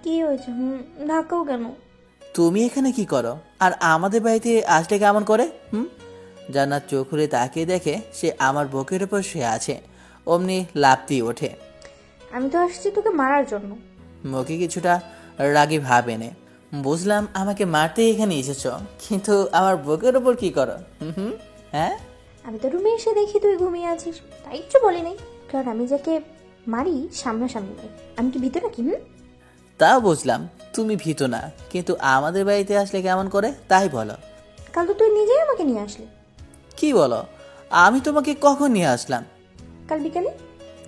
কি হয়েছে? ধাক্কাও কেন? তুমি এখানে কি করো আর আমাদের বাড়িতে আসলে কেমন করে? জান্নাত চোখ খুলে তাকিয়ে দেখে সে আমার বুকের উপর শুয়ে আছে। অমনি লাফ দিয়ে ওঠে। আমি তো আসছি তোকে মারার জন্য। মুখে কিছুটা রাগী ভাব এনে, বুঝলাম আমাকে মারতে এখানে এসেছ, কিন্তু আমার বুকের উপর কি করো? হ্যাঁ, আমি তো রুমে এসে দেখি তুই ঘুমিয়ে আছিস, তাই কিছু বলি নাই। কারণ আমি যাকে মারি সামনাসামনি মারি, আমি কি ভিতরে কি? তাও বুঝলাম তুমি ভীত না, কিন্তু আমাদের বাড়িতে আসলে কেমন করে তাই বলো। কাল তো তুই নিজেই আমাকে নিয়ে আসলি। কি বলো? আমি তোমাকে কখন নিয়ে আসলাম? কাল বিকালে।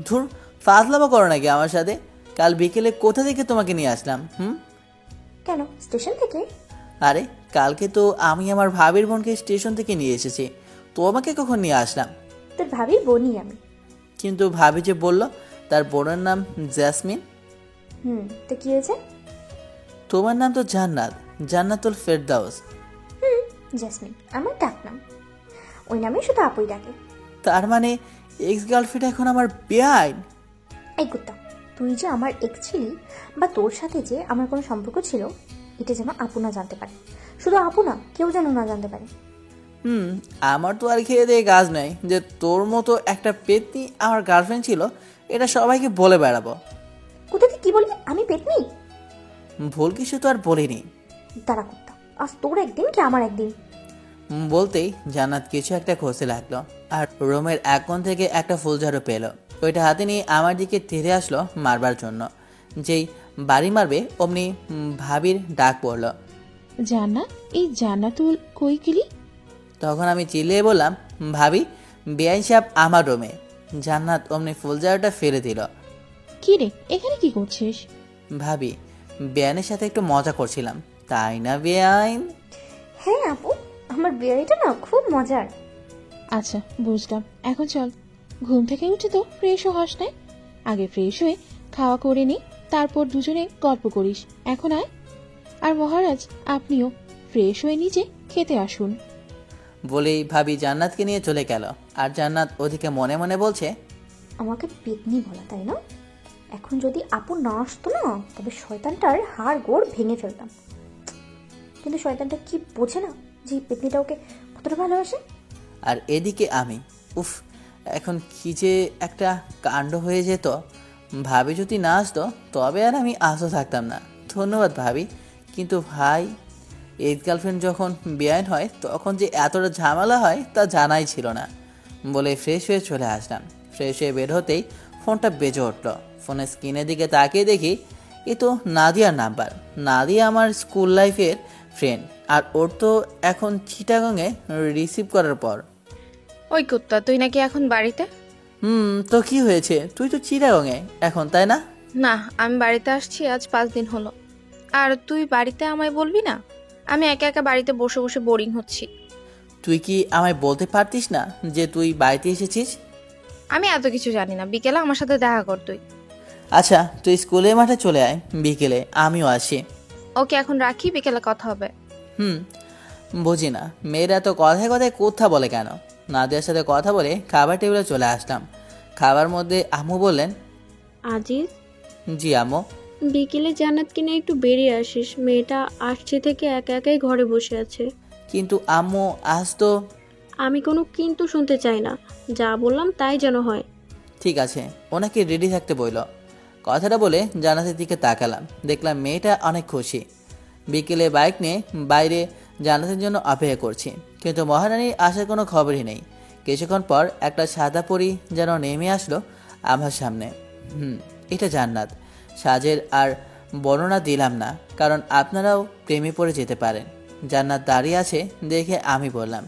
ধুর, ফাজলামো করো নাকি আমার সাথে? কাল বিকেলে কোথা থেকে তোমাকে নিয়ে আসলাম? কেন, স্টেশন থেকে? আরে কালকে তো আমি আমার ভাবির বোনকে স্টেশন থেকে নিয়ে এসেছি, তোমাকে কখন নিয়ে আসলাম? তোর ভাবির বোনই আমি। কিন্তু ভাবি যে বললো তার বোনের নাম জেসমিন। তো কি হয়েছে? তোমার নাম তো জান্নাত, জান্নাতুল ফেরদাউস। জেসমিন আমার ডাক নাম, ওই নামে শুধু আপুই ডাকে। তার মানে এক্স গার্লফ্রেন্ড এখন আমার বেআইন? এই কুত্তা, তুই যে আমার এক্স ছিলি বা তোর সাথে যে আমার কোনো সম্পর্ক ছিল, এটা যেন আপু না জানতে পারে। শুধু আপু না, কেউ যেন না জানতে পারে। আমার তো আর খেয়ে দিয়ে কাজ নাই যে তোর মতো একটা পেতনি আমার গার্লফ্রেন্ড ছিল এটা সবাইকে বলে বেড়াবো। কোথা থেকে কি বলবি? আমি পেতনি? ভুল কিছু তো আর বলিনি। তারা কুত্তা, আজ তোর একদিন কি আমার একদিন। বলতেই জান্নাত কিছু একটা খসে লাগলো আর রুমের এক কোণ থেকে একটা ফুলঝাড়ু পেলো। ওইটা হাতে নিয়ে আমার দিকে তেড়ে আসলো মারবার জন্য। যেই বাড়ি মারবে অমনি ভাবির ডাক পড়লো, জান্নাত, এই জান্নাতুল কই গেলি? তখন আমি চিল্লিয়ে বললাম, ভাবি বেআইন সাহেব আমার রুমে। জান্নাত অমনি ফুলঝাড়ুটা ফেলে দিল। কি রে, এখানে কি করছিস? ভাবি বেআইনের সাথে একটু মজা করছিলাম, তাই না বেআইন? হ্যাঁ আপু, আমার বিয়েটা না খুব মজার। আচ্ছা বুঝলাম, এখন চল। ঘুম থেকে উঠে তো ফ্রেশও হস নাই। আগে ফ্রেশ হয়ে খাওয়া করে নি, তারপর দুজনে গল্প করিস। এখন আয়। আর মহারাজ, আপনিও ফ্রেশ হয়ে নিচে খেতে আসুন। বলেই ভাবি জান্নাতকে নিয়ে চলে গেল। আর জান্নাত ওদিকে মনে মনে বলছে, আমাকে পেতনি বলা, তাই না? এখন যদি আপু না আসতো না, তবে শয়তানটার হাড় গোড় ভেঙে ফেলতাম। কিন্তু শয়তানটা কি বোঝে না যে পেতনিটা ওকে কতটা ভালোবাসে। আর এদিকে আমি, উফ, এখন কি যে একটা কাণ্ড হয়ে যেত। ভাবি যদি না আসতো তবে আর আমি আসো থাকতাম না। ধন্যবাদ ভাবি। কিন্তু ভাই, এক্স গার্লফ্রেন্ড যখন বেআইন হয় তখন যে এতটা ঝামেলা হয় তা জানাই ছিল না। বলে ফ্রেশ হয়ে চলে আসলাম। ফ্রেশ হয়ে বের হতেই ফোনটা বেজে উঠলো। ফোনের স্ক্রিনের দিকে তাকিয়ে দেখি এ তো নাদিয়ার নাম্বার। নাদিয়া আমার স্কুল লাইফের ফ্রেন্ড, আর ওর তো এখন চিটাগংয়ে রিসিভ করার পর। ওই কুত্তা, তুই নাকি এখন বাড়িতে? তো কি হয়েছে? তুই তো চিটাগংয়ে এখন, তাই না? না, আমি বাড়িতে আসছি আজ 5 দিন হলো। আর তুই বাড়িতে আমায় বলবি না? আমি একা একা বাড়িতে বসে বসে বোরিং হচ্ছি। তুই কি আমায় বলতে পারতিস না যে তুই বাড়িতে এসেছিস? আমি এত কিছু জানি না, বিকেলে আমার সাথে দেখা কর তুই। আচ্ছা, তুই স্কুলের মাঠে চলে আয়, বিকেলে আমিও আসি। ওকে, এখন রাখি, বিকেলে কথা হবে। বুঝি না মেয়েরা তো কথায় কথায় কথা বলে কেন। নাদিয়ার সাথে কথা বলে খাবার টেবিলে চলে আসলাম। খাবার মধ্যে আম্মু বললেন, আজিজ, জি আম্মু। বিকেলে জান্নাতকে নিয়ে একটু বেরিয়ে আসিস, মেয়েটা আসছে থেকে একা একাই ঘরে বসে আছে। কিন্তু আম্মু আজ তো। আমি কোনো কিন্তু শুনতে চাই না, যা বললাম তাই যেন হয়। ঠিক আছে, ওনাকে রেডি থাকতে বইল। কথাটা বলে জান্নাতের দিকে তাকালাম, দেখলাম মেয়েটা অনেক খুশি। বিকেলে বাইক নিয়ে বাইরে জান্নাতের জন্য অপেক্ষা করছি, কিন্তু মহারানীর আসার কোনো খবরই নেই। কিছুক্ষণ পর একটা সাদা পরী যেন নেমে আসলো আমার সামনে। এটা জান্নাত। সাজের আর বর্ণনা দিলাম না, কারণ আপনারাও প্রেমে পড়ে যেতে পারেন। জান্নাত দাঁড়িয়ে আছে দেখে আমি বললাম,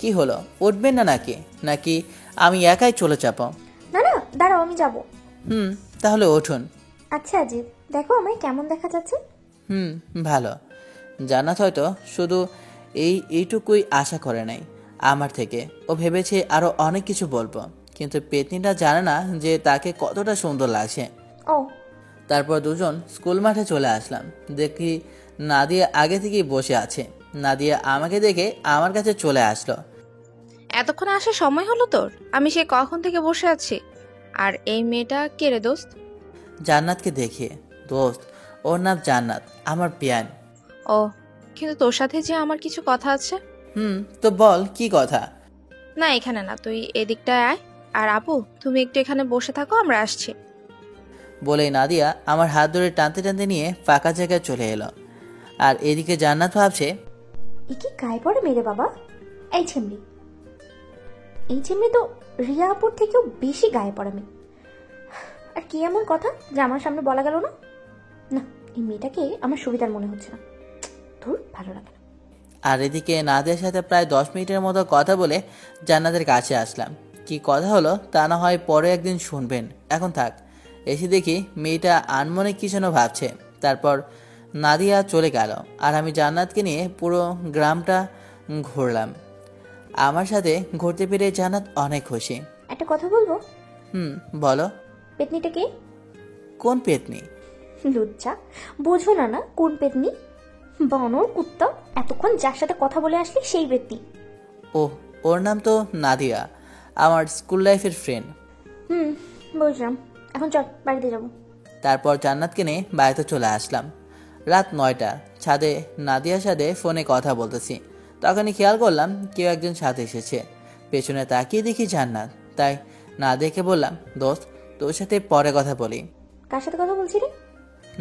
কি হলো, উঠবেন না নাকি? নাকি আমি একাই চলে চাপো? না না, দাঁড়াও, আমি যাব। তাহলে উঠুন। আচ্ছা আজিজ, দেখো আমায় কেমন দেখা যাচ্ছে। ভালো। জান্নাত হয়তো শুধু এইটুকুই আশা করে নাই আমার থেকে। ও ভেবেছে আরো অনেক কিছু বলবো, কিন্তু পেতনিটা জানে না যে তাকে কতটা সুন্দর লাগছে। ও তারপর দুজন স্কুল মাঠে চলে আসলাম। দেখি নাদিয়া আগে থেকেই বসে আছে। নাদিয়া আমাকে দেখে আমার কাছে চলে আসলো। এতক্ষণ আসার সময় হলো তোর? আমি সে কখন থেকে বসে আছি। আর এই মেয়েটা কে রে দোস্ত? জান্নাতকে দেখিয়ে। দোস্ত, ওর নাম জান্নাত, আমার পিয়ান। ও, কিন্তু তোর সাথে যে আমার কিছু কথা আছে। তো বল, কি কথা? না, এখানে না, তুই এদিকটায় আয়। আর আপু, তুমি একটু এখানে বসে থাকো, আমরা আসছি। বলেই নাদিয়া আমার হাত ধরে টানতে টানতে নিয়ে ফাঁকা জায়গায় চলে এলো। আর এদিকে জান্নাত ভাবছে, এ কি গায়ে পড়ে মেরে বাবা। এই ছেমড়ি তো রিয়া আপুর থেকেও বেশি গায়ে পড়া মেয়ে। আর কি এমন কথা যে আমার সামনে বলা গেল না? না, এই মেয়েটাকে আমার সুবিধার মনে হচ্ছে না। ধুর, ভালো লাগে না। আর এদিকে নাদিয়ার সাথে প্রায় 10 মিনিটের মতো কথা বলে জান্নাতের কাছে আসলাম। কি কথা হলো তা না হয় পরে একদিন শুনবেন, এখন থাক। এসে দেখি মেয়েটা আনমনে কি যেন ভাবছে। তারপর নাদিয়া চলে গেল আর আমি জান্নাতকে নিয়ে পুরো গ্রামটা ঘুরলাম। আমার সাথে ঘুরতে পেরে জান্নাত অনেক খুশি। একটা কথা বলবো? বলো। পেতনিটা কে? কোন পেতনি? লজ্জা, বোঝো না? না কোন পেতনি? বানর কুত্তা, এতক্ষণ যার সাথে কথা বলে আসলি সেই পেতনি। ওর নাম তো নাদিয়া, আমার স্কুল লাইফের ফ্রেন্ড। বুঝলাম। এখন চল, বাড়িতে যাবো। তারপর জান্নাতকে নিয়ে বাড়িতে চলে আসলাম। রাত 9টা। ছাদে নাদিয়ার সাথে ফোনে কথা বলতেছি। তখনই খেয়াল করলাম কেউ একজন সাথে এসেছে। পেছনে তাকিয়ে দেখি জান্নাত। তাই নাদিয়াকে বললাম, দোস্ত, তোর সাথে পরে কথা বলি। কার সাথে কথা বলছি রে?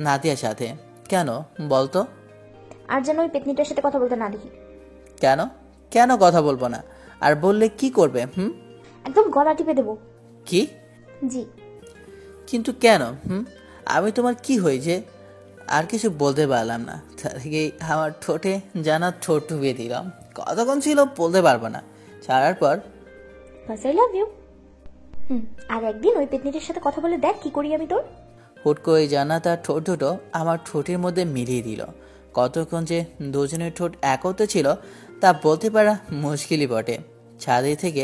নাদিয়ার সাথে। কেন বলতো? আর যেন ওই পেতনিটার সাথে কথা বলতে না দেখি। কেন? কেন কথা বলবো না? আর বললে কি করবে? একদম গলা টিপে দেবো। কি? জি। কিন্তু কেন? আমি তোমার কি হই যে? আর কিছু বলতে পারলাম না। তার আগেই আমার ঠোঁটে জান্নাত ঠোঁট ডুবিয়ে দিলাম। কতক্ষণ ছিল বলতে পারবো না। ছাড়ার পর আই লাভ ইউ। আর একদিন ওই পেতনিটার সাথে কথা বলে দেখ কি করি আমি তোর। হুট করে জান্নাত আর ঠোঁট দুটো আমার ঠোঁটের মধ্যে মিলিয়ে দিল। কতক্ষণ যে দুজনের ঠোঁট একত্রে ছিল তা বলতে পারা মুশকিলই বটে। ছাদে থেকে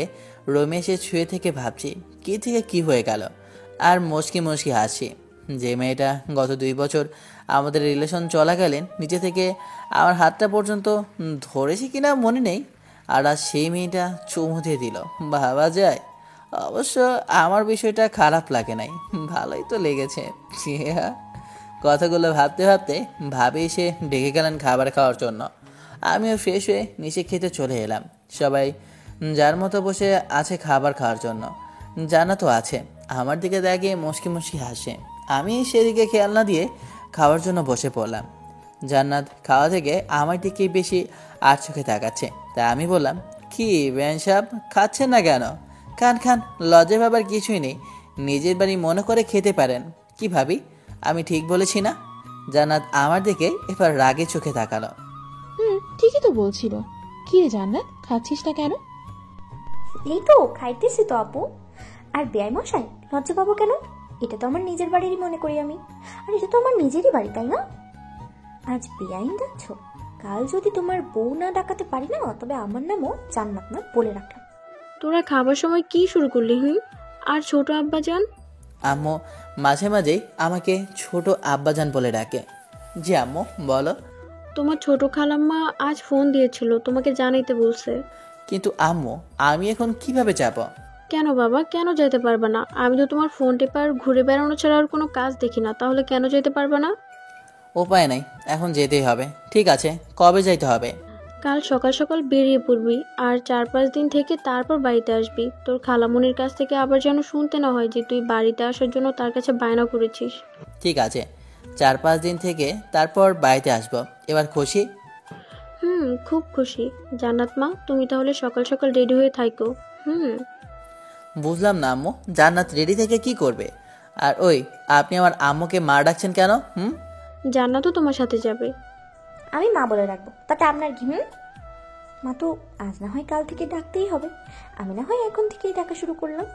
রুমে এসে শুয়ে থেকে ভাবছি কি থেকে কি হয়ে গেল। আর মুচকি মুচকি হাসি। যে মেয়েটা গত 2 বছর আমাদের রিলেশন চলাকালীন নিচে থেকে আমার হাতটা পর্যন্ত ধরেছি কিনা মনে নেই, আর আজ সেই মেয়েটা চুমু দিয়ে দিল। ভাবা যায়? অবশ্য আমার বিষয়টা খারাপ লাগে নাই, ভালোই তো লেগেছে। কথাগুলো ভাবতে ভাবতে ভাবে এসে ডেকে গেলেন খাবার খাওয়ার জন্য। আমিও ফ্রেশ হয়ে নিচে খেতে চলে এলাম। সবাই যার মতো বসে আছে খাবার খাওয়ার জন্য। জান্নাতও আছে। আমার দিকে দেখে মুচকি মুচকি হাসে। আমি সেদিকে খেয়াল না দিয়ে খাওয়ার জন্য বসে পড়লাম। জান্নাত খাওয়া থেকে আমার দিকেই বেশি আর চোখে তাকাচ্ছে। তাই আমি বললাম, কি বেন সাহেব, খাচ্ছেন না কেন? খান খান, লজ্জা ভাবার কিছুই নেই। নিজের বাড়ি মনে করে খেতে পারেন। কি ভাবি, আমি ঠিক বলেছি না? জান্নাত আমার দিকে এবার রাগে চোখে তাকালো। ঠিকই তো বলছিল। কি রে জান্নাত, খাচ্ছিস না কেন? এই তো খাইতেছি তো আপু। আর বেয়াই মশাই, লজ্জা পাবো কেন? এটা তো আমার নিজের বাড়িরই মনে করি আমি। আর এটা তো আমার নিজেরই বাড়ি, তাই না? আজ বেআইন ডাকছ? কাল যদি তোমার বউ না ডাকাতে পারি না, তবে আমার নামও জান্নাত না বলে রাখলাম। তোরা খাবার সময় কি শুরু করলি? আর ছোট আব্বাজান? আম্মু মাঝে মাঝেই আমাকে ছোট আব্বাজান বলে ডাকে। জি আম্মু, বলো। তোমার ছোট খালাম্মা আজ ফোন দিয়েছিল, তোমাকে জানাইতে বলছে। কিন্তু আম্মু, আমি এখন কিভাবে যাব? কেন বাবা, কেন যেতে পারবে না? আমি তো তোমার ফোন টেপার ঘুরে বেড়ানো ছাড়া আর কোনো কাজ দেখি না, তাহলে কেন যেতে পারবে না? উপায় নাই, এখন যেতেই হবে। ঠিক আছে, কবে যাইতে হবে? কাল সকাল সকাল বেরিয়ে পড়বি, আর 4-5 দিন থেকে তারপর বাড়িতে আসবি। তোর খালামুনির কাছ থেকে আবার যেন শুনতে না হয় যে তুই বাড়িতে আসার জন্য তার কাছে বায়না করেছিস। ঠিক আছে, 4-5 দিন থেকে তারপর বাড়িতে আসবো। এবার খুশি? খুব খুশি। জান্নাত মা, তুমি তাহলে সকাল সকাল রেডি হয়ে থাকো। বুঝলাম না আম্মু, জান্নাত রেডি থেকে কি করবে? আর ওই, আপনি আমার আম্মুকে মা ডাকছেন কেন? জান্নাতও তোমার সাথে যাবে। আমি মা বলে রাখবো, তাতে আপনার কি? মা তো আজ না হয় কাল থেকে ডাকতেই হবে, আমি না হয় এখন থেকেই ডাকা শুরু করলাম।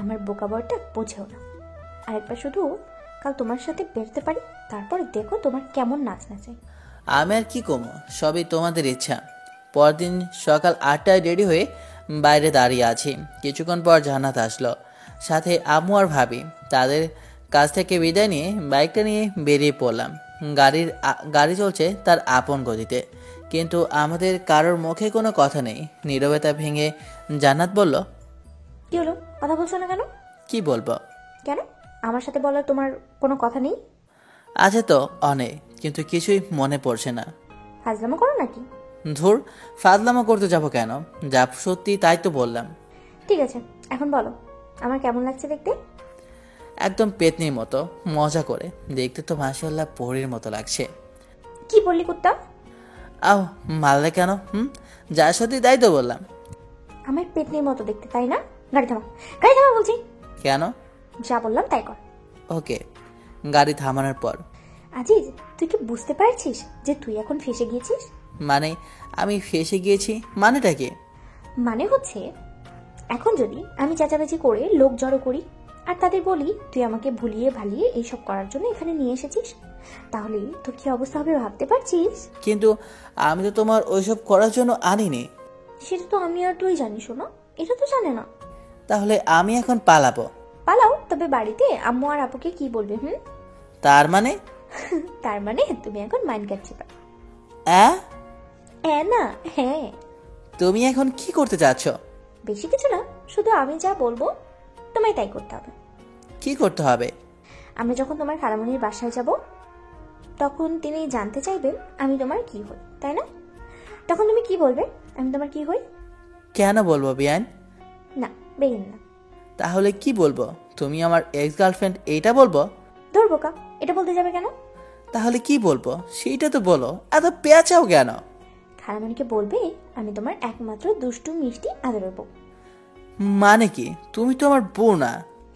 আমার বোকা বরটা বোঝেও না। আরেকবার শুধু কাল তোমার সাথে বেরোতে পারি, তারপর দেখো তোমার কেমন নাচ নাচে। আমি আর কি কমো, সবই তোমাদের ইচ্ছা। পরদিন সকাল 8টায় রেডি হয়ে বাইরে দাঁড়িয়ে আছি। কিছুক্ষণ পর জান্নাত আসলো, সাথে আম্মু আর ভাবি। তাদের কাছ থেকে বিদায় নিয়ে বাইকটা নিয়ে বেরিয়ে পড়লাম। গাড়ি চলছে তার আপন গতিতে, কিন্তু আমাদের কারোর মুখে কোনো কথা নেই। নীরবতা ভেঙে জান্নাত বলল, কি হলো, কথা বলছো না কেন? কি বলবো? কেন, আমার সাথে বলার তোমার কোনো কথা নেই? আছে তো অনেক, কিন্তু কিছুই মনে পড়ছে না। ফাজলামো করো নাকি? ধুর, ফাজলামো করতে যাবো কেন? যা সত্যি তাই তো বললাম। ঠিক আছে, এখন বলো আমার কেমন লাগছে দেখতে? একদম পেতনির মতো, মজা করে। দেখতে তো মাশাআল্লাহ পরীর মতো লাগছে। কি বললি কুত্তা? আও, মারলে কেন? যা সত্যি তাই তো বললাম। আমার পেতনির মতো দেখতে, তাই না? গাড়ি থামা, গাড়ি থামা বলছি। কেন? যা বললাম তাই কর। ওকে। গাড়ি থামানোর পর, আজিজ, তুই কি বুঝতে পারছিস যে তুই এখন ফেসে গিয়েছিস? মানে আমি ফেসে গিয়েছি মানেটা কি? মানে হচ্ছে, এখন যদি আমি চেঁচামেচি করে লোক জড়ো করি আর তাদের বলি তুই আমাকে ভুলিয়ে ভালিয়ে এইসব করার জন্য এখানে নিয়ে এসেছিস, তাহলে তোর কি অবস্থা হবে ভাবতে পারছিস? কিন্তু আমি তো তোমার ওইসব করার জন্য আনিনি। সেটা তো আমি আর তুই জানি, শোনো, এটা তো জানে না। তাহলে আমি এখন পালাবো? পালাও, তবে বাড়িতে আম্মু আর আপুকে কি বলবে? তার মানে? তার মানে তুমি এখন মাইন্ড কাটছে। না, হ্যাঁ। তুমি এখন কি করতে চাচ্ছ? বেশি কিছু না, শুধু আমি যা বলবো তোমায় তাই করতে হবে। কি করতে হবে? আমরা যখন তোমার খালামণির বাসায় যাব, তখন তিনি জানতে চাইবেন আমি তোমার কি হই, তাই না? তখন তুমি কি বলবে আমি তোমার কি হই? কেন বলবো বিয়ান? না, বেইন না। তাহলে কি বলবো? তুমি আমার এক্স গার্লফ্রেন্ড এইটা বলবো? ধরবো কা, এটা বলতে যাবে কেন? তাহলে কি বলবো সেইটা তো বলো, এত পেঁচাও কেন? খালামণিকে বলবে আমি তোমার একমাত্র দুষ্টু মিষ্টি আদরের বউ। মানে কি? তুমি তো আমার বউ না।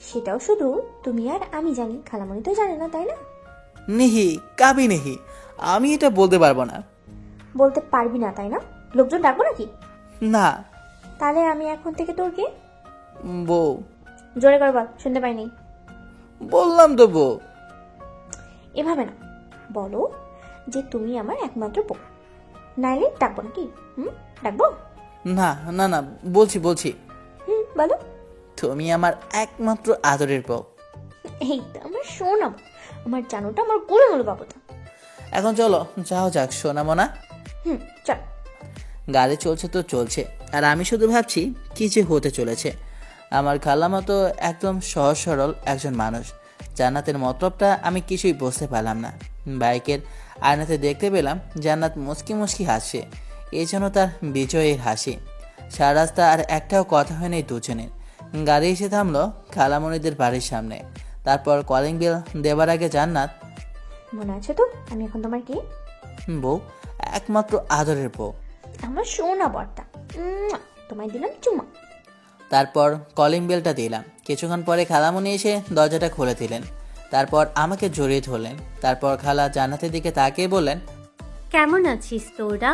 সেটাও শুধু তুমি আর আমি জানি, খালামণি তো জানে না, তাই না? নেহি কাবি নেহি, আমি এটা বলতে পারবো না। বলতে পারবি না, তাই না? লোকজন ডাকবো নাকি? না। তাহলে আমি এখন থেকে তোর কে? বউ। জোরে করে বল, শুনতে পাইনি। বললাম তো বউ। এভাবে না, বলো যে তুমি আমার একমাত্র বউ, নাইলে ডাকবো নাকি? ডাকবো? না না না, বলছি বলো। তুমি আমার একমাত্র আদরের বউ। এই তো আমার সোনা, আমার জানোটা, আমার গোলমোল বাবুটা। এখন চলো যাও যাক সোনামোনা। চল। গাড়ি চলছে তো চলছে, আর আমি শুধু ভাবছি কি যে হতে চলেছে। আমার খালামা তো একদম সহজ সরল একজন মানুষ। জান্নাতের মতলবটা আমি কিছুই বুঝতে পারলাম না। বাইকের আয়নাতে দেখতে পেলাম জান্নাত মুচকি মুচকি হাসছে, এই জন্য তার বিজয়ের হাসি। সারা রাস্তা আর একটাও কথা হয়নি দুজনের। গাড়ি এসে থামলো খালামণিদের বাড়ির সামনে। তারপর কলিং বেল দেবার আগে জান্নাত, মনে আছে তো আমি এখন তোমার কি? বউ, একমাত্র আদরের বউ, আমার সোনা বরটা। তোমায় দিলাম চুমা। তারপর কলিং বেলটা দিলাম। কিছুক্ষণ পরে খালামণি এসে দরজাটা খুলে দিলেন। তারপর আমাকে জড়িয়ে ধরলেন। তারপর খালা জান্নাতের দিকে তাকিয়ে বললেন, কেমন আছিস তোরা?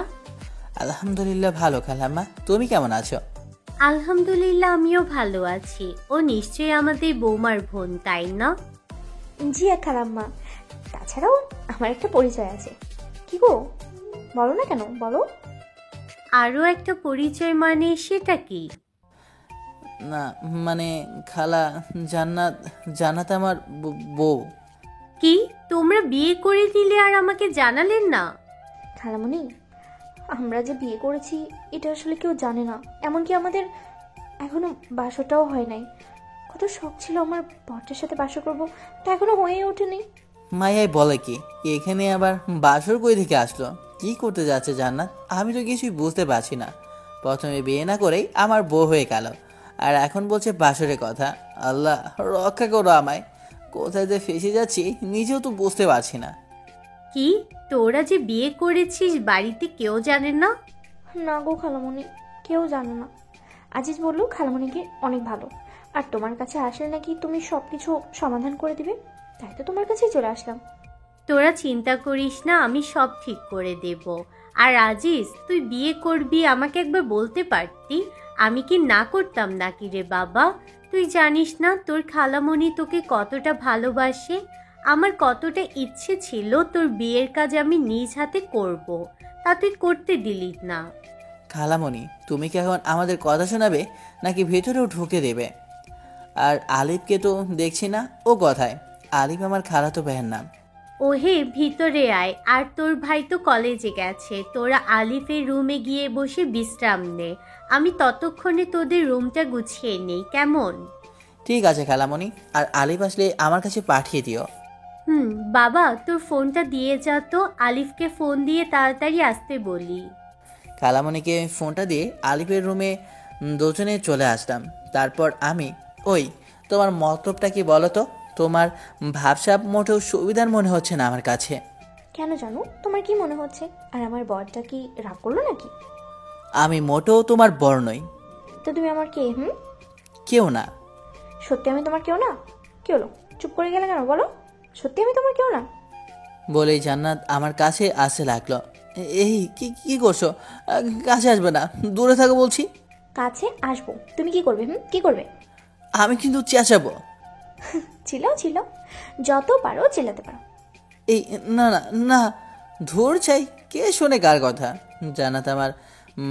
আলহামদুলিল্লাহ ভালো খালাম্মা, তুমি কেমন আছো? আলহামদুলিল্লাহ আমিও ভালো আছি। ও নিশ্চয়ই আমাদের বৌমার বোন, তাই না? জি খালাম্মা, তাছাড়াও আমার একটা পরিচয় আছে। কি গো, বলো না কেন, বলো। আরো একটা পরিচয় মানে সেটা কি? না মানে খালা, জান্নাত আমার বউ। কি, তোমরা বিয়ে করে দিলে আর আমাকে জানালেন না? খালামণি, আমরা যে বিয়ে করেছি এটা আসলে কেউ জানে না, এমনকি আমাদের এখনো বাসরটাও হয় নাই। কত শখ ছিল আমার বরটার সাথে বাসর করবো, তা এখনো হয়ে ওঠেনি। মায়াই বলে কি, এখানে আবার বাসর কই থেকে আসলো? কি করতে যাচ্ছে জান্নাত? আমি তো কিছুই বুঝতে পারছি না। প্রথমে বিয়ে না করেই আমার বউ হয়ে গেল, আর এখন বলছে বাসরের কথা। আল্লাহ রক্ষা করো আমায়, কোথায় যে ফেসে যাচ্ছি নিজেও তো বুঝতে পারছি না। কি, তোরা যে বিয়ে করেছিস বাড়িতে কেউ জানে না? না গো খালামণি, কেউ জানে না। আজিজ বললো খালামণিকে অনেক ভালো, আর তোমার কাছে আসলে নাকি তুমি সবকিছু সমাধান করে দিবে, তাই তো তোমার কাছেই চলে আসলাম। তোরা চিন্তা করিস না, আমি সব ঠিক করে দেব। আর আজিজ, তুই বিয়ে করবি আমাকে একবার বলতে পারতি, আমি কি না করতাম নাকি রে বাবা? তুই জানিস না তোর খালামণি তোকে কতটা ভালোবাসে। আমার কতটা ইচ্ছে ছিল তোর বিয়ের কাজ আমি নিজ হাতে করব, তা তুই করতে দিলি না। খালামণি, তুমি কি এখন আমাদের কথা শোনাবে নাকি ভেতরেও ঢুকে দেবে? আর আলিফকে তো দেখছি না, ও কথায়? আলিফ আমার খালাতো ভাইয়ের নাম। ওহে, ভিতরে আয়। আর তোর ভাই তো কলেজে গেছে, তোরা আলিফের রুমে গিয়ে বসে বিশ্রাম নে, আমি ততক্ষণে তোদের রুমটা গুছিয়ে নেই, কেমন? ঠিক আছে খালামণি, আর আলিফ আসলে আমার কাছে পাঠিয়ে দিও। বাবা, তোর ফোনটা দিয়ে যা তো, আলিফকে ফোন দিয়ে তাড়াতাড়ি আসতে বলি। খালামণিকে ফোনটা দিয়ে আলিফের রুমে দুজনে চলে আসলাম। তারপর আমি, ওই তোমার মতলবটা কি বলো তো? তোমার ভাবসাব মোটেও সুবিধার মনে হচ্ছে না আমার কাছে। কেন জানো, তোমার কি মনে হচ্ছে? আর আমার বরটা কি রাগ করলো নাকি? আমি মোটেও তোমার বর নই। তো তুমি আমার কে? কেউ না। সত্যি আমি তোমার কেউ না? কি হলো, চুপ করে গেলে কেন? বলো, সত্যি আমি তোমার কেউ না? বলেই জান্নাত আমার কাছে আসতে লাগলো। এই কি কি করছো? কাছে আসবে না, দূরে থাকো বলছি। কাছে আসবো? তুমি কি করবে? কি করবে? আমি কিন্তু চেঁচাবো। ছিল যত পারো চিল্লাতে পারো। এই না না না, ধুর চাই, কে শোনে কার কথা? জান্নাত আমার